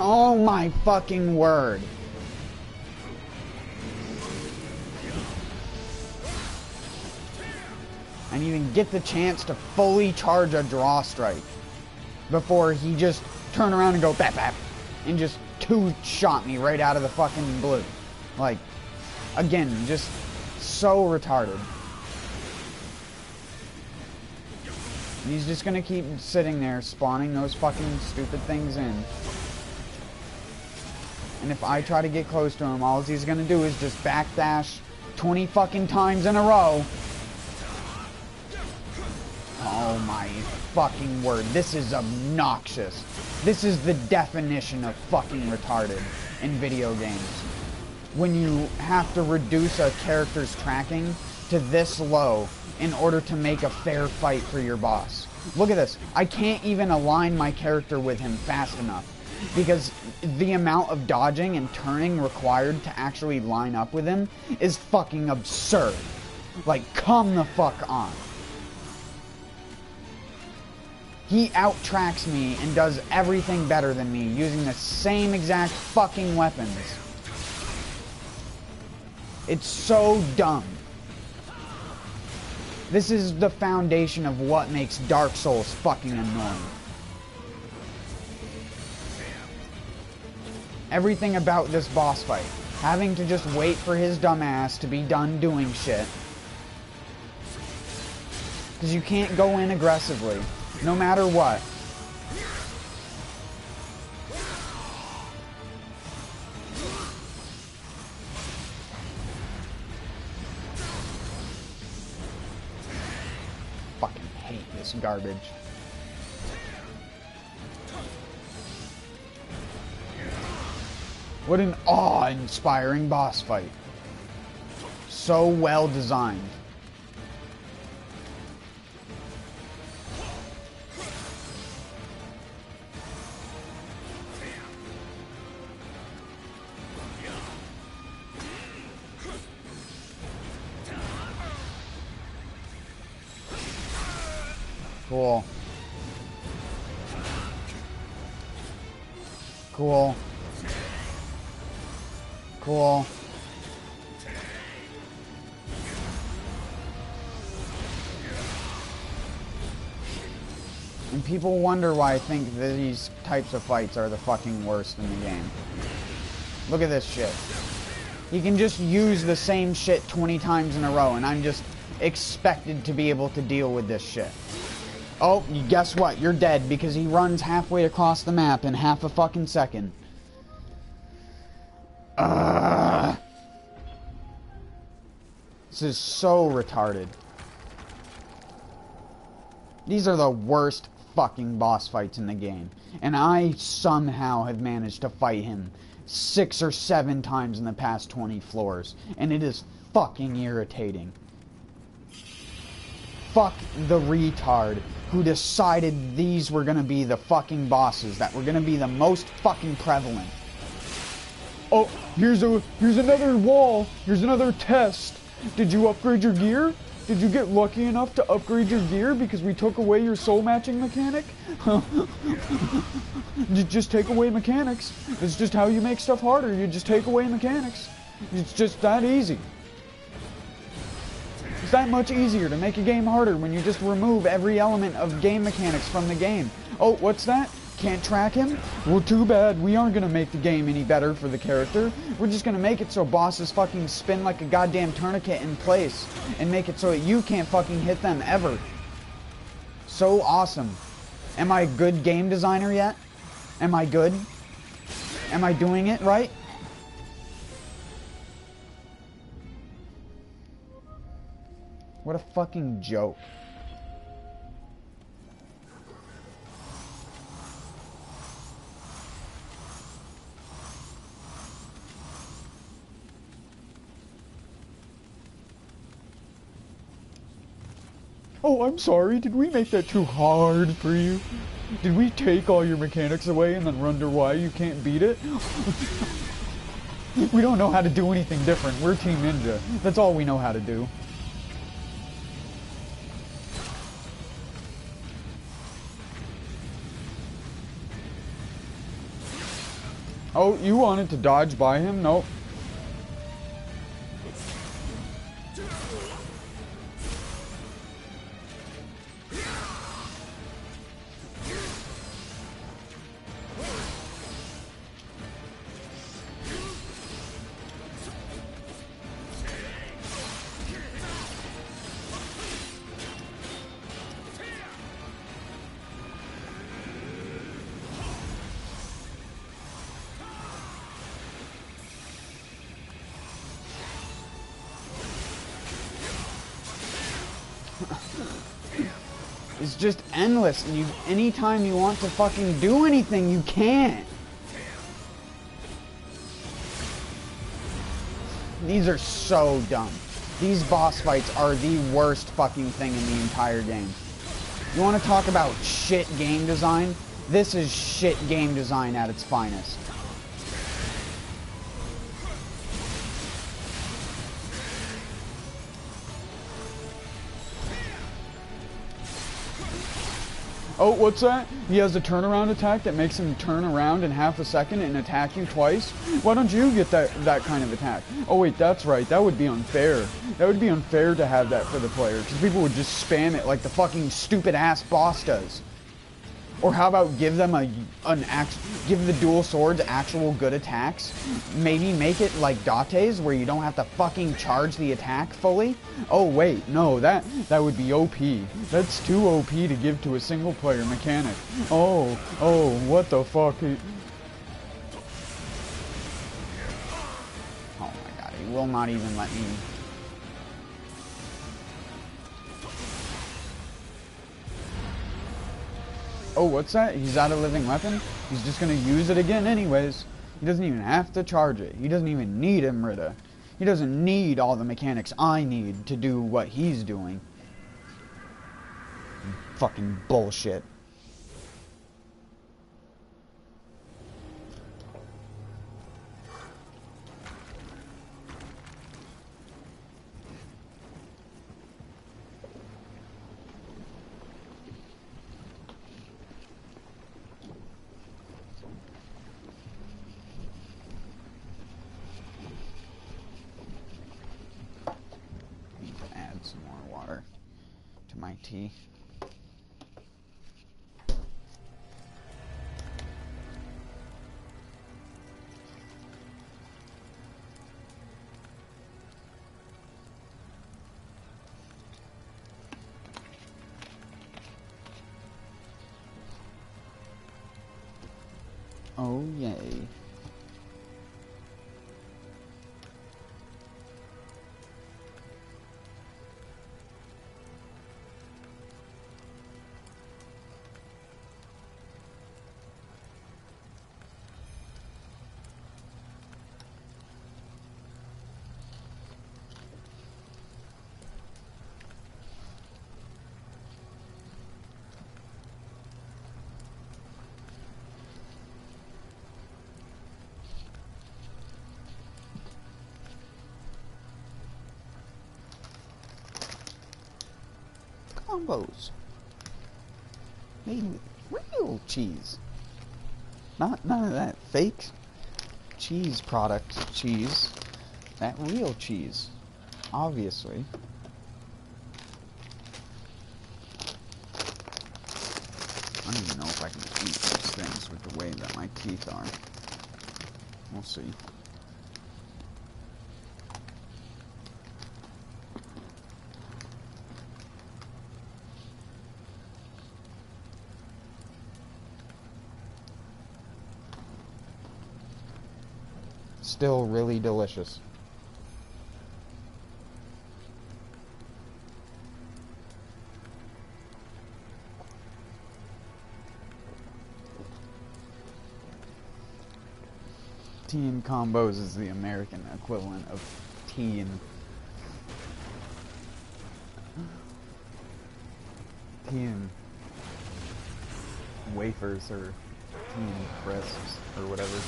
Oh my fucking word. I didn't even get the chance to fully charge a draw strike before he just turned around and go bap bap and just two-shot me right out of the fucking blue. Like, again, just so retarded. He's just gonna keep sitting there spawning those fucking stupid things in. And if I try to get close to him, all he's gonna do is just backdash 20 fucking times in a row. Oh my fucking word. This is obnoxious. This is the definition of fucking retarded in video games. When you have to reduce a character's tracking to this low in order to make a fair fight for your boss. Look at this. I can't even align my character with him fast enough, because the amount of dodging and turning required to actually line up with him is fucking absurd. Like, come the fuck on. He out-tracks me and does everything better than me using the same exact fucking weapons. It's so dumb. This is the foundation of what makes Dark Souls fucking annoying. Everything about this boss fight. Having to just wait for his dumbass to be done doing shit. Because you can't go in aggressively, no matter what. Fucking hate this garbage. What an awe-inspiring boss fight. So well designed. Cool. Cool. Cool. And people wonder why I think that these types of fights are the fucking worst in the game. Look at this shit. He can just use the same shit 20 times in a row, and I'm just expected to be able to deal with this shit. Oh, guess what? You're dead because he runs halfway across the map in half a fucking second. This is so retarded. These are the worst fucking boss fights in the game. And I somehow have managed to fight him 6 or 7 times in the past 20 floors. And it is fucking irritating. Fuck the retard who decided these were gonna be the fucking bosses that were gonna be the most fucking prevalent. Oh, here's another wall. Here's another test. Did you upgrade your gear? Did you get lucky enough to upgrade your gear because we took away your soul matching mechanic? You just take away mechanics. It's just how you make stuff harder. You just take away mechanics. It's just that easy. It's that much easier to make a game harder when you just remove every element of game mechanics from the game. Oh, what's that? Can't track him? Well, too bad. We aren't gonna make the game any better for the character. We're just gonna make it so bosses fucking spin like a goddamn tourniquet in place and make it so that you can't fucking hit them ever. So awesome. Am I a good game designer yet? Am I good? Am I doing it right? What a fucking joke. Oh, I'm sorry. Did we make that too hard for you? Did we take all your mechanics away and then wonder why you can't beat it? We don't know how to do anything different. We're Team Ninja. That's all we know how to do. Oh, you wanted to dodge by him? Nope. It's just endless, and anytime you want to fucking do anything, you can't. These are so dumb. These boss fights are the worst fucking thing in the entire game. You want to talk about shit game design? This is shit game design at its finest. Oh, what's that? He has a turnaround attack that makes him turn around in half a second and attack you twice? Why don't you get that kind of attack? Oh wait, that's right. That would be unfair. That would be unfair to have that for the player, because people would just spam it like the fucking stupid ass boss does. Or how about give them give the dual swords actual good attacks? Maybe make it like Date's where you don't have to fucking charge the attack fully? Oh wait, no, that would be OP. That's too OP to give to a single player mechanic. Oh, what the fuck? Oh my god, he will not even let me. Oh, what's that? He's out of living weapon? He's just gonna use it again anyways. He doesn't even have to charge it. He doesn't even need Imrita. He doesn't need all the mechanics I need to do what he's doing. Fucking bullshit. My tea. Oh yay. Combos made with real cheese, none of that fake cheese product cheese, that real cheese, obviously. I don't even know if I can eat these things with the way that my teeth are. We'll see. Still really delicious. Tea and combos is the American equivalent of tea and wafers or tea and crisps or whatever.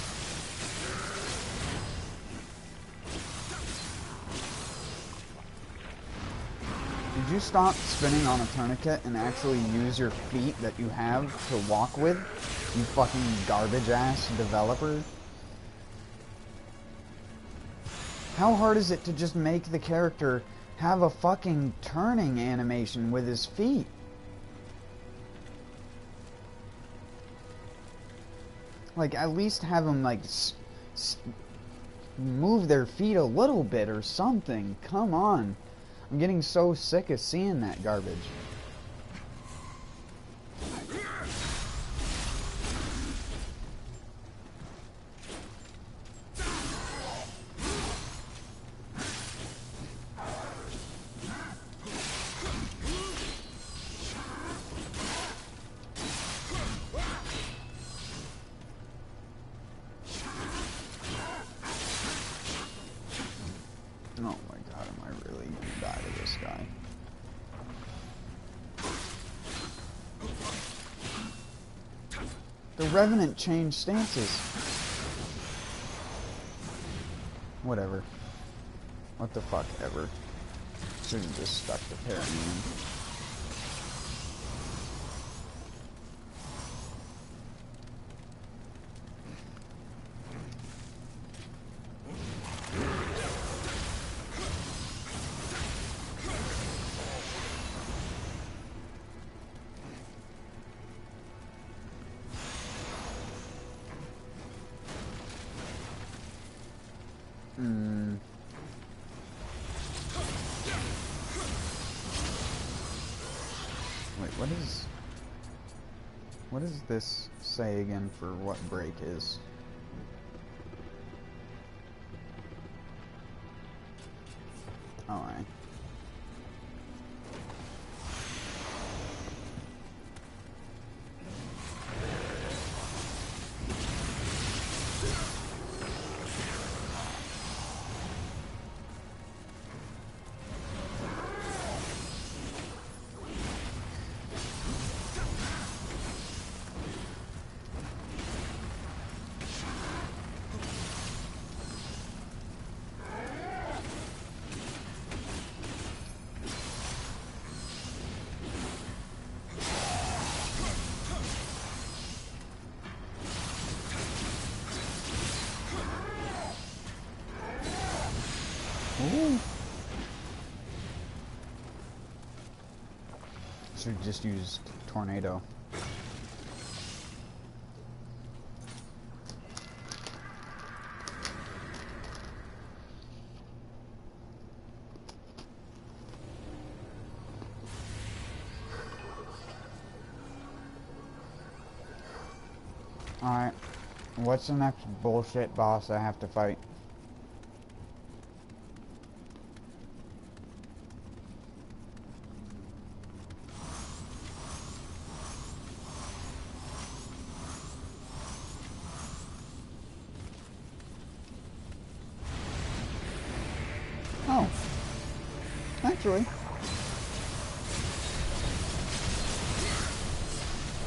Did you stop spinning on a tourniquet and actually use your feet that you have to walk with? You fucking garbage ass developer. How hard is it to just make the character have a fucking turning animation with his feet? Like, at least have them, like, move their feet a little bit or something. Come on. I'm getting so sick of seeing that garbage. Oh my god, am I really gonna die to this guy? The Revenant changed stances. Whatever. What the fuck ever. Should've just stuck the Paragon. What does this say again for what break is? Alright. Ooh. Should've just used tornado. Alright. What's the next bullshit boss I have to fight? Oh. Actually.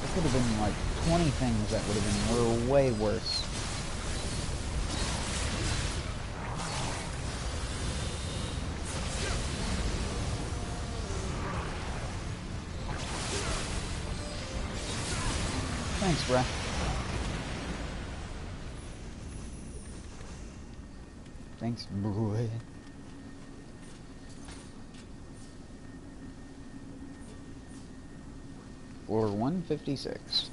There could have been like 20 things that would have been way worse. Thanks, bruh. Thanks, bro. Or 156.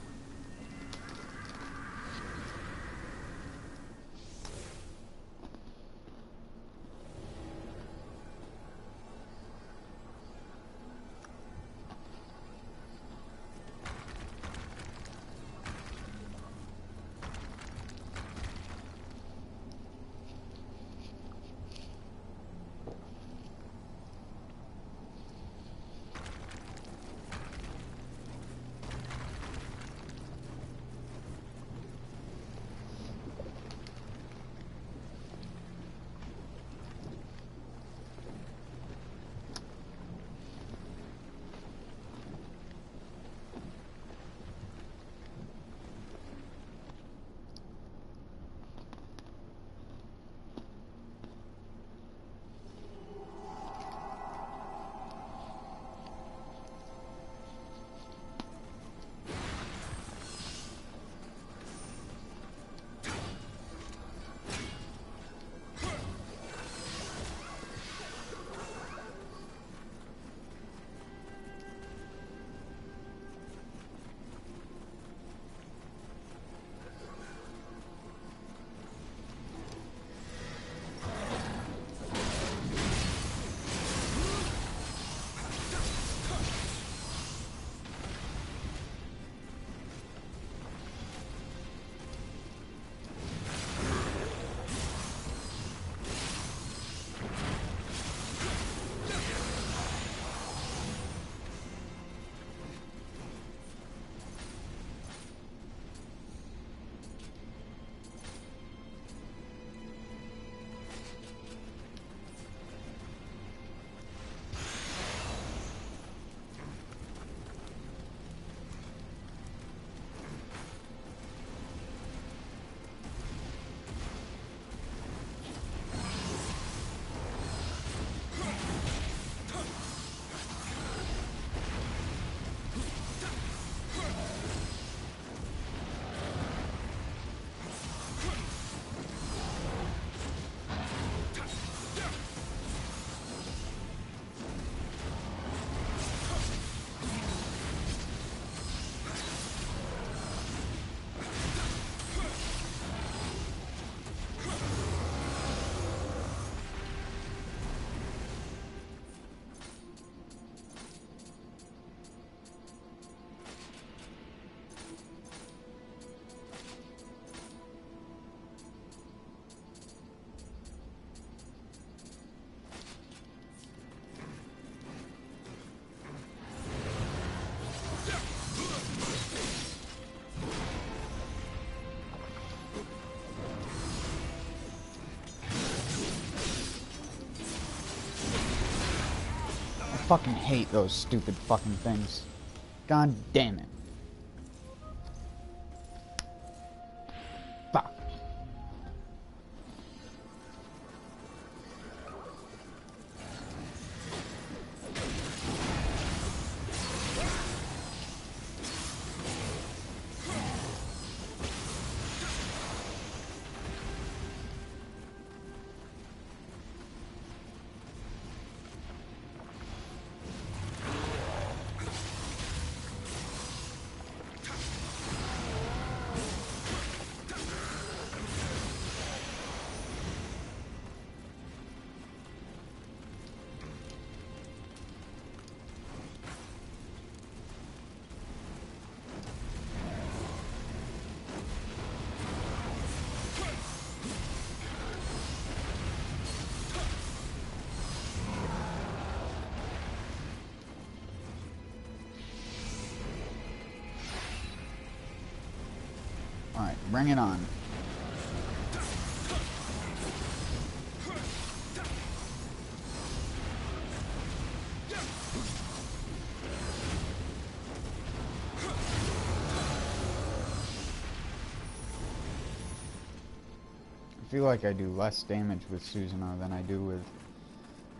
fucking hate those stupid fucking things. God damn it. Fuck. Alright, bring it on. I feel like I do less damage with Susanoo than I do with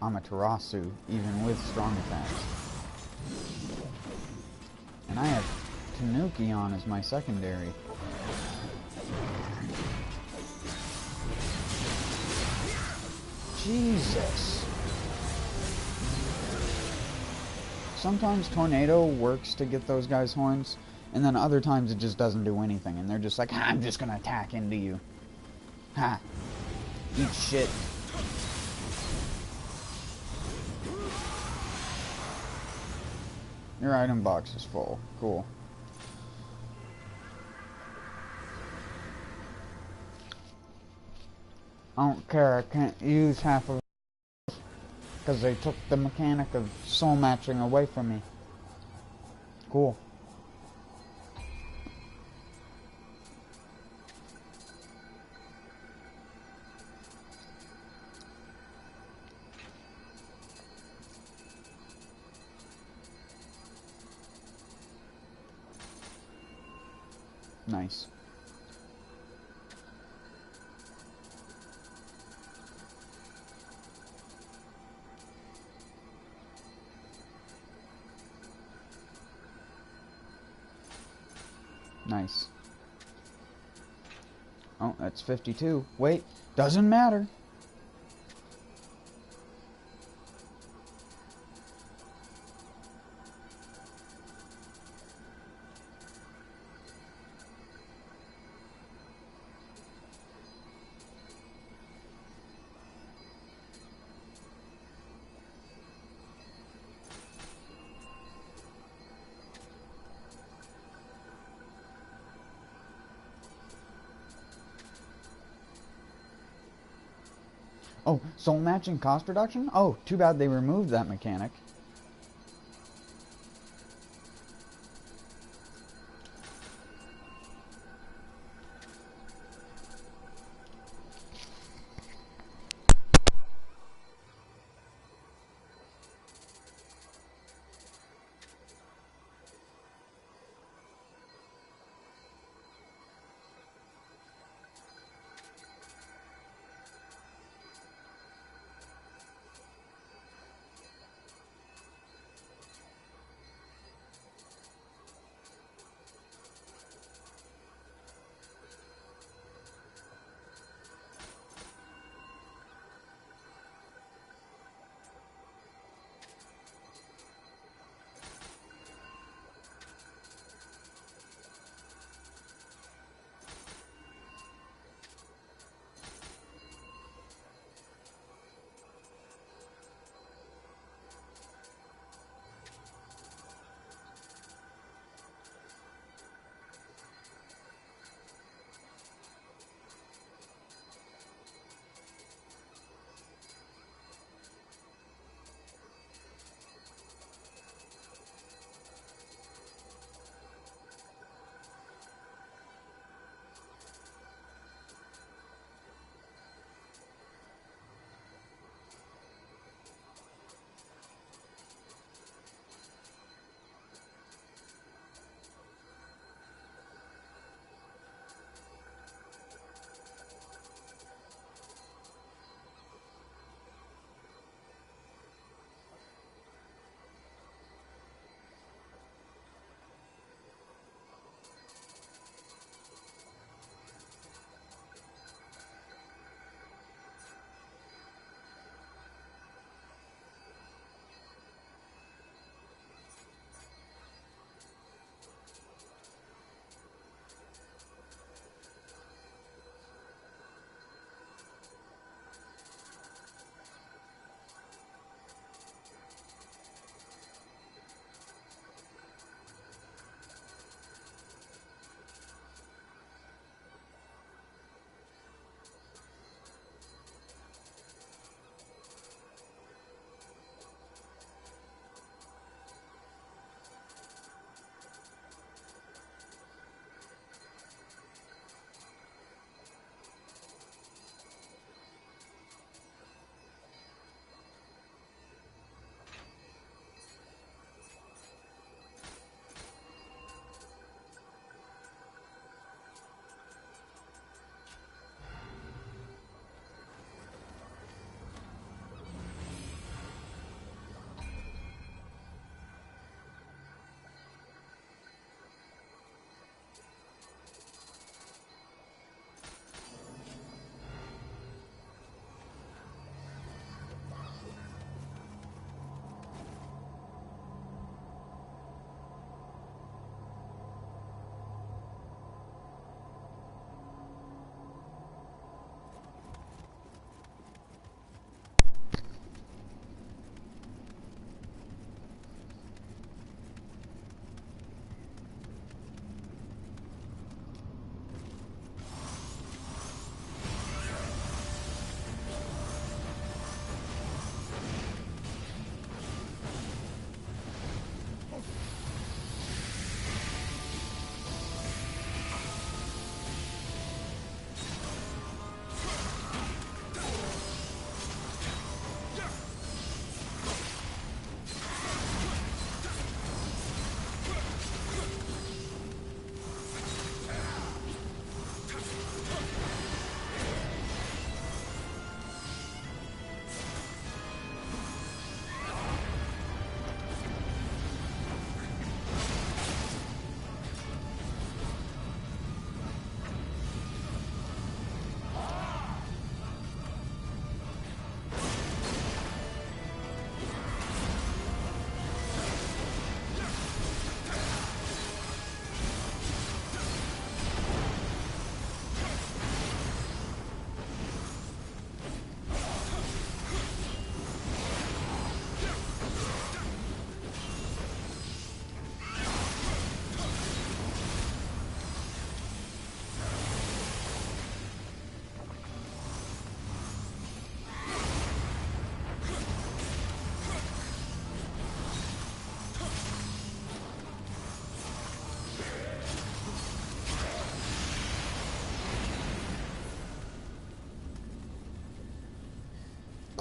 Amaterasu, even with strong attacks. And I have Tanuki on as my secondary. Jesus. Sometimes Tornado works to get those guys' horns, and then other times it just doesn't do anything, and they're just like, I'm just gonna attack into you. Ha. Eat shit. Your item box is full. Cool. I don't care, I can't use half of it because they took the mechanic of soul matching away from me. Cool. Nice. Nice. Oh, that's 52. Wait, doesn't matter. Oh, soul matching cost reduction? Oh, too bad they removed that mechanic.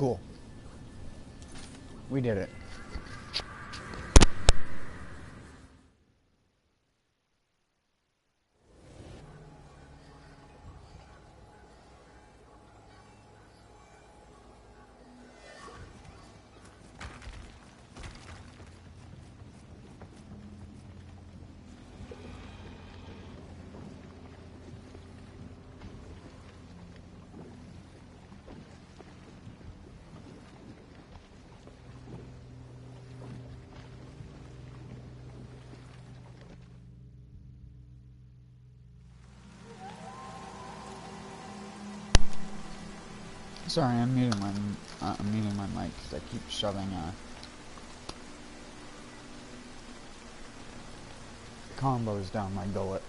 Cool. We did it. Sorry, I'm muting my mic because I keep shoving combos down my gullet.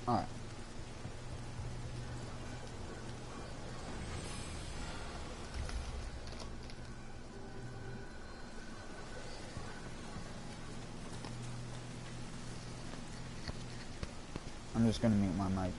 Alright. I'm just gonna mute my mic.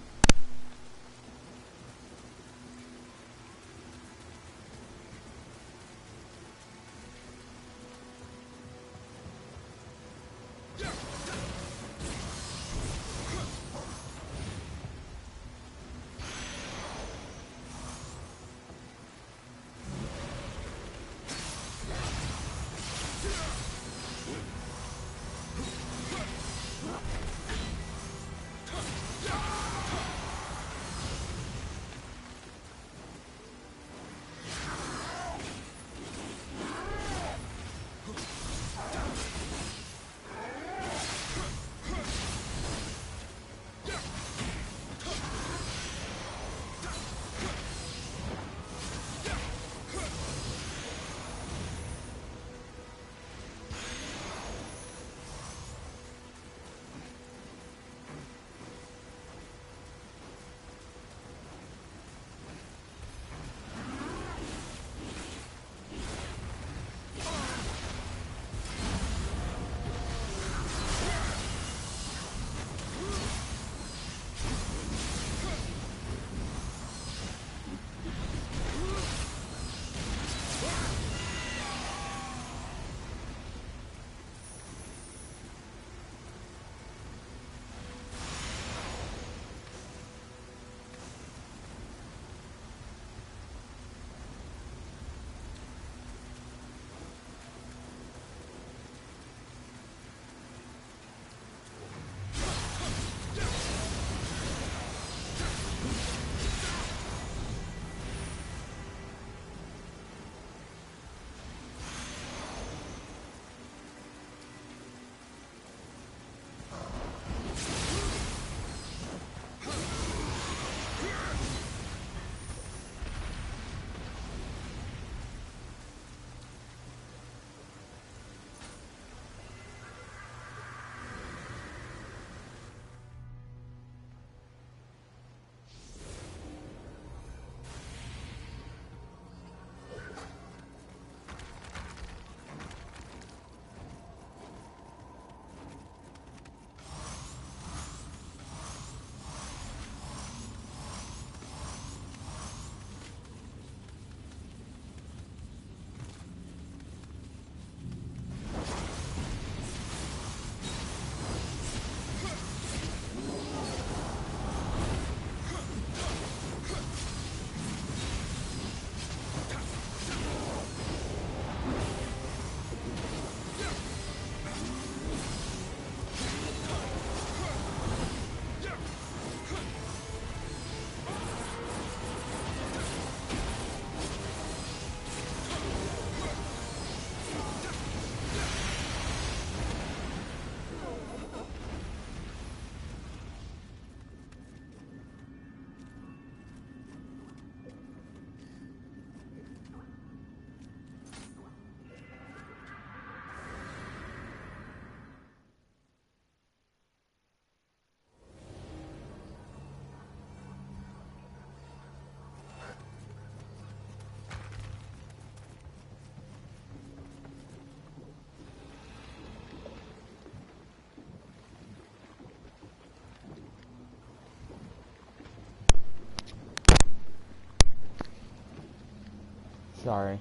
Sorry.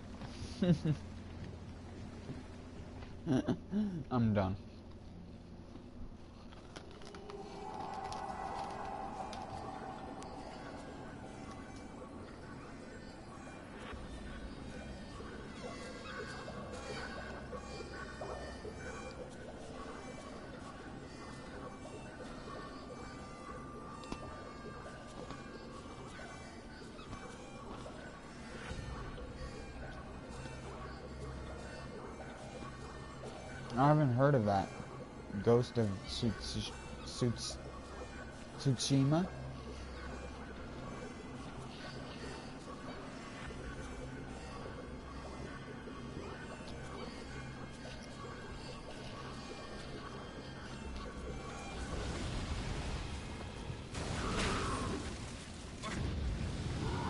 I'm done. I haven't heard of that. Ghost of Tsushima?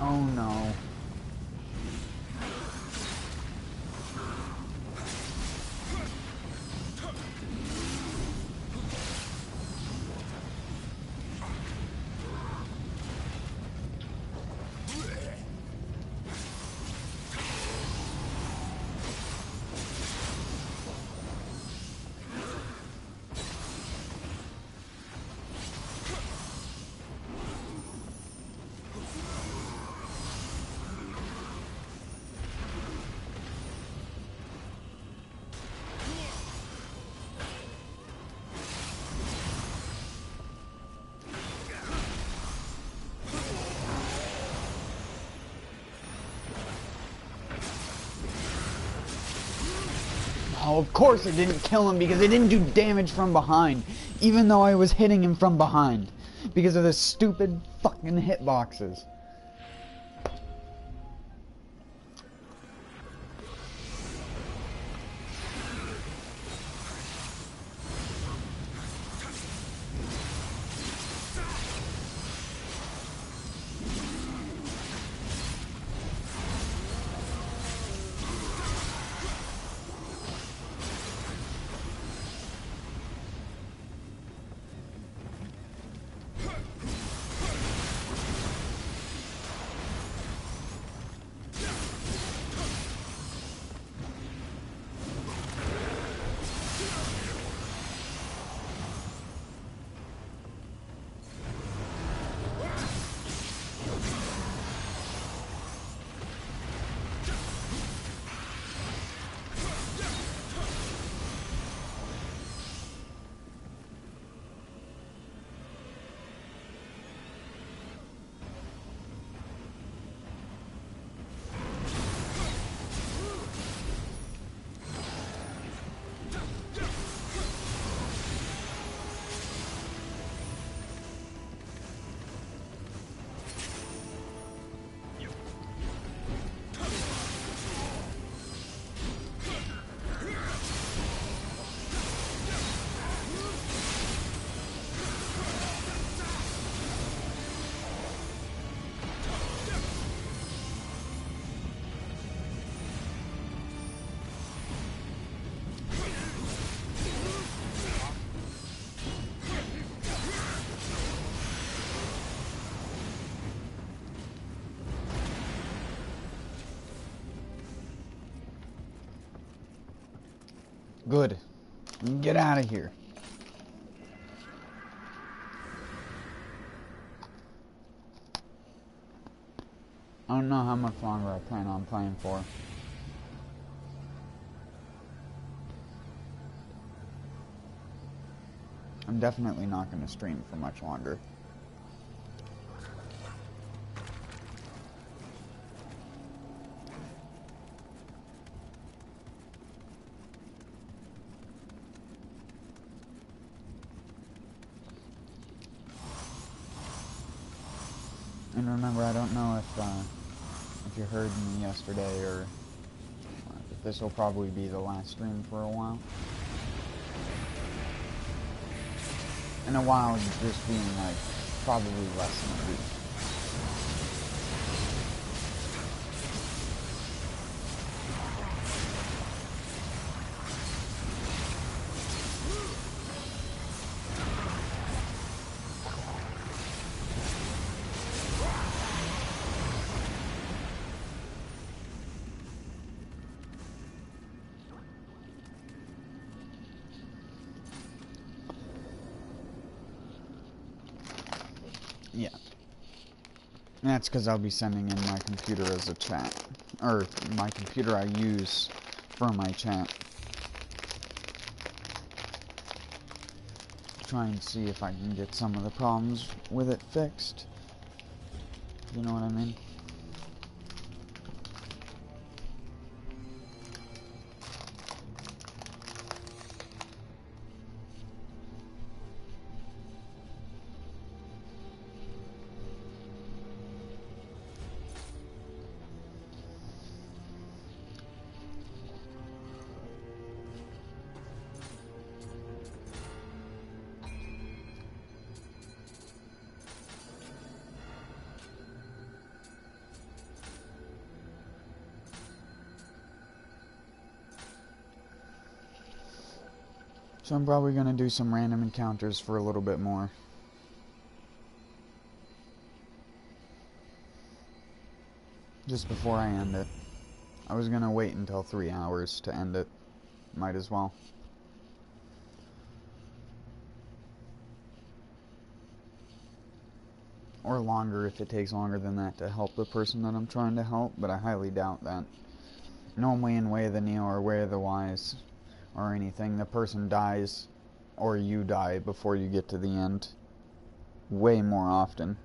Oh no. Oh, of course it didn't kill him because it didn't do damage from behind, even though I was hitting him from behind, because of the stupid fucking hitboxes. Good. Get out of here. I don't know how much longer I plan on playing for. I'm definitely not going to stream for much longer. And remember, I don't know if you heard me yesterday, or if this will probably be the last stream for a while. In a while, just being like probably less than a week. Yeah. And that's because I'll be sending in my computer as a chat. Or my computer I use for my chat. Try and see if I can get some of the problems with it fixed. You know what I mean? So I'm probably going to do some random encounters for a little bit more. Just before I end it. I was going to wait until 3 hours to end it. Might as well. Or longer if it takes longer than that to help the person that I'm trying to help, but I highly doubt that. Normally in Way of the Nioh or Way of the Wise or anything, the person dies or you die before you get to the end. Way more often.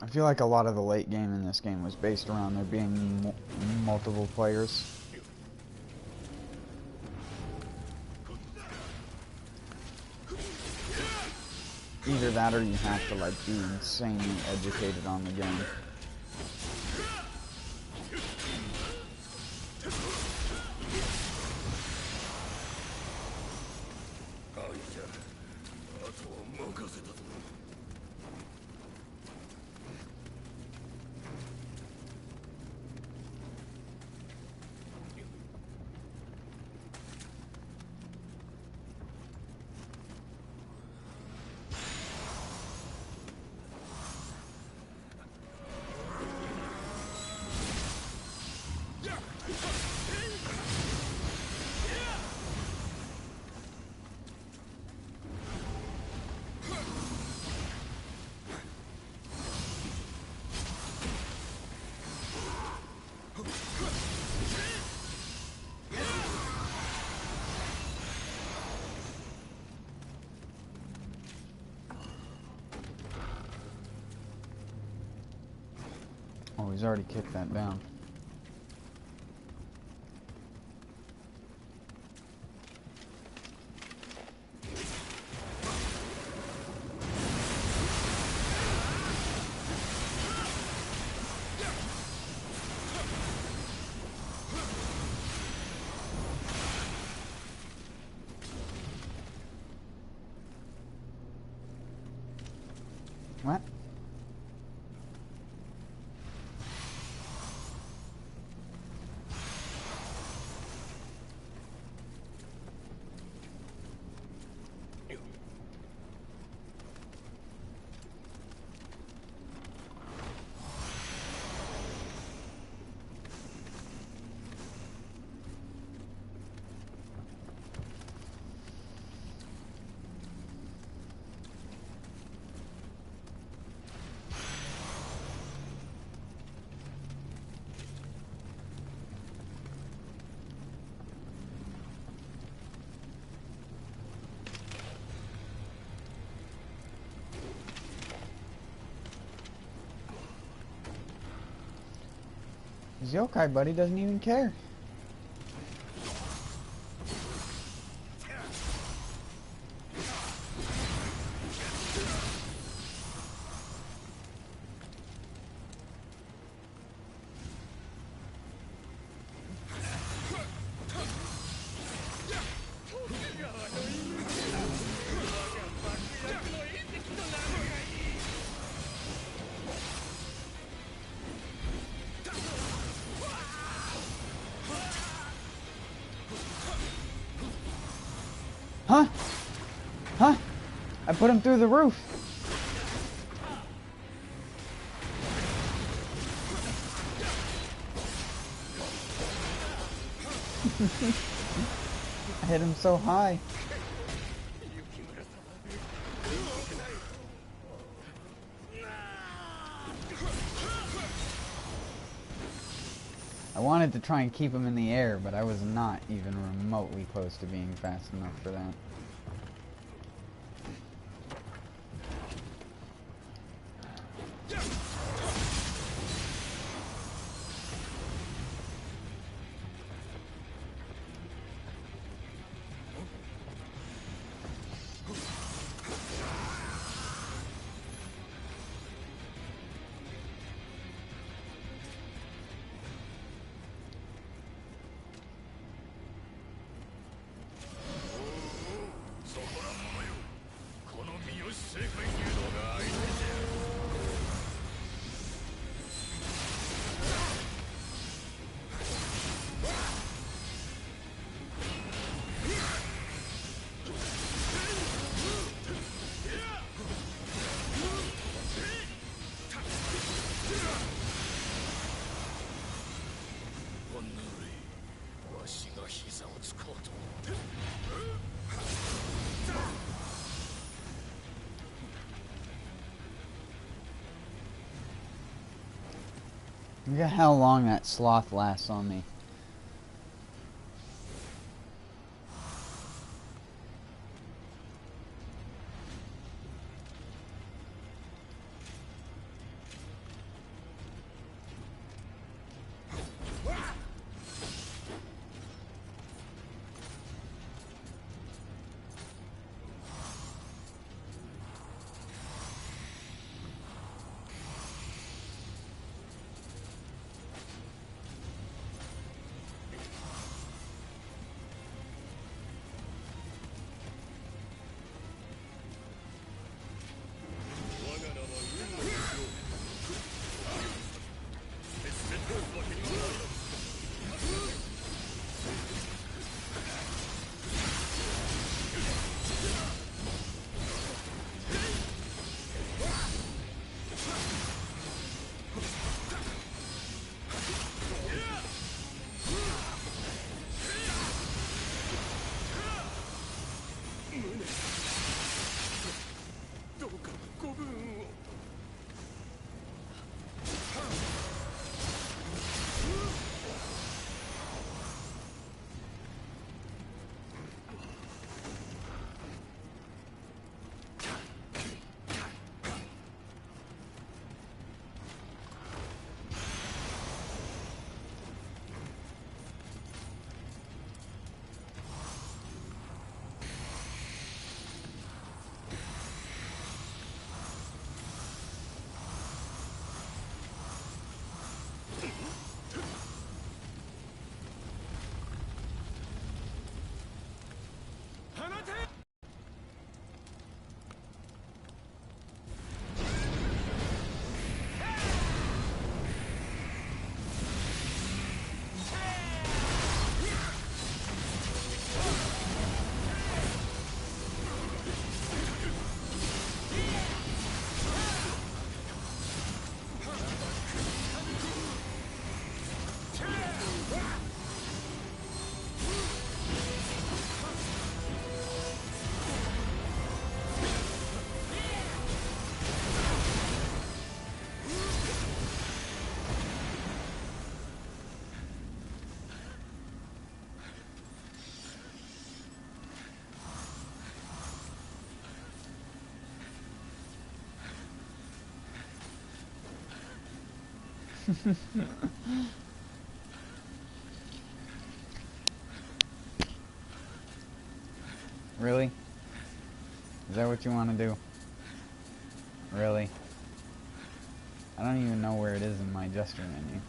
I feel like a lot of the late game in this game was based around there being multiple players. Either that or you have to like be insanely educated on the game. Oh, he's already kicked that down. What? His yokai buddy doesn't even care. Huh? Huh? I put him through the roof. I hit him so high. I wanted to try and keep him in the air, but I was not even remotely close to being fast enough for that. Look at how long that sloth lasts on me. Really? Is that what you want to do? Really? I don't even know where it is in my gesture menu.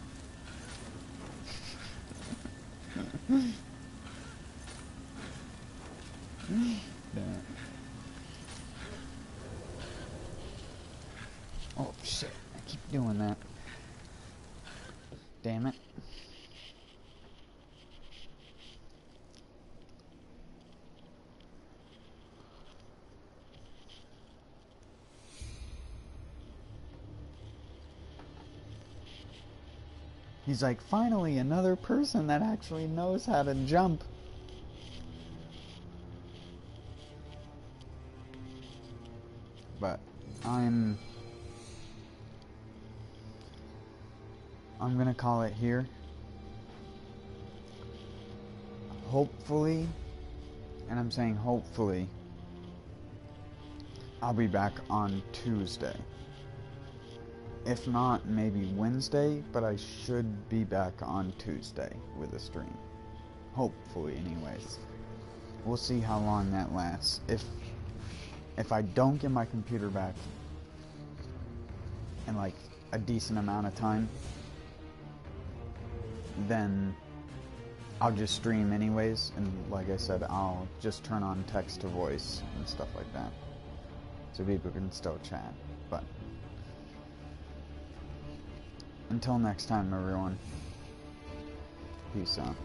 Damn it. Oh shit, I keep doing that. Damn it. He's like, finally, another person that actually knows how to jump. But I'm gonna call it here. Hopefully, and I'm saying hopefully, I'll be back on Tuesday. If not, maybe Wednesday, but I should be back on Tuesday with a stream. Hopefully, anyways. We'll see how long that lasts. If I don't get my computer back in like a decent amount of time, then I'll just stream anyways, and like I said, I'll just turn on text to voice and stuff like that, so people can still chat. But until next time, everyone, peace out.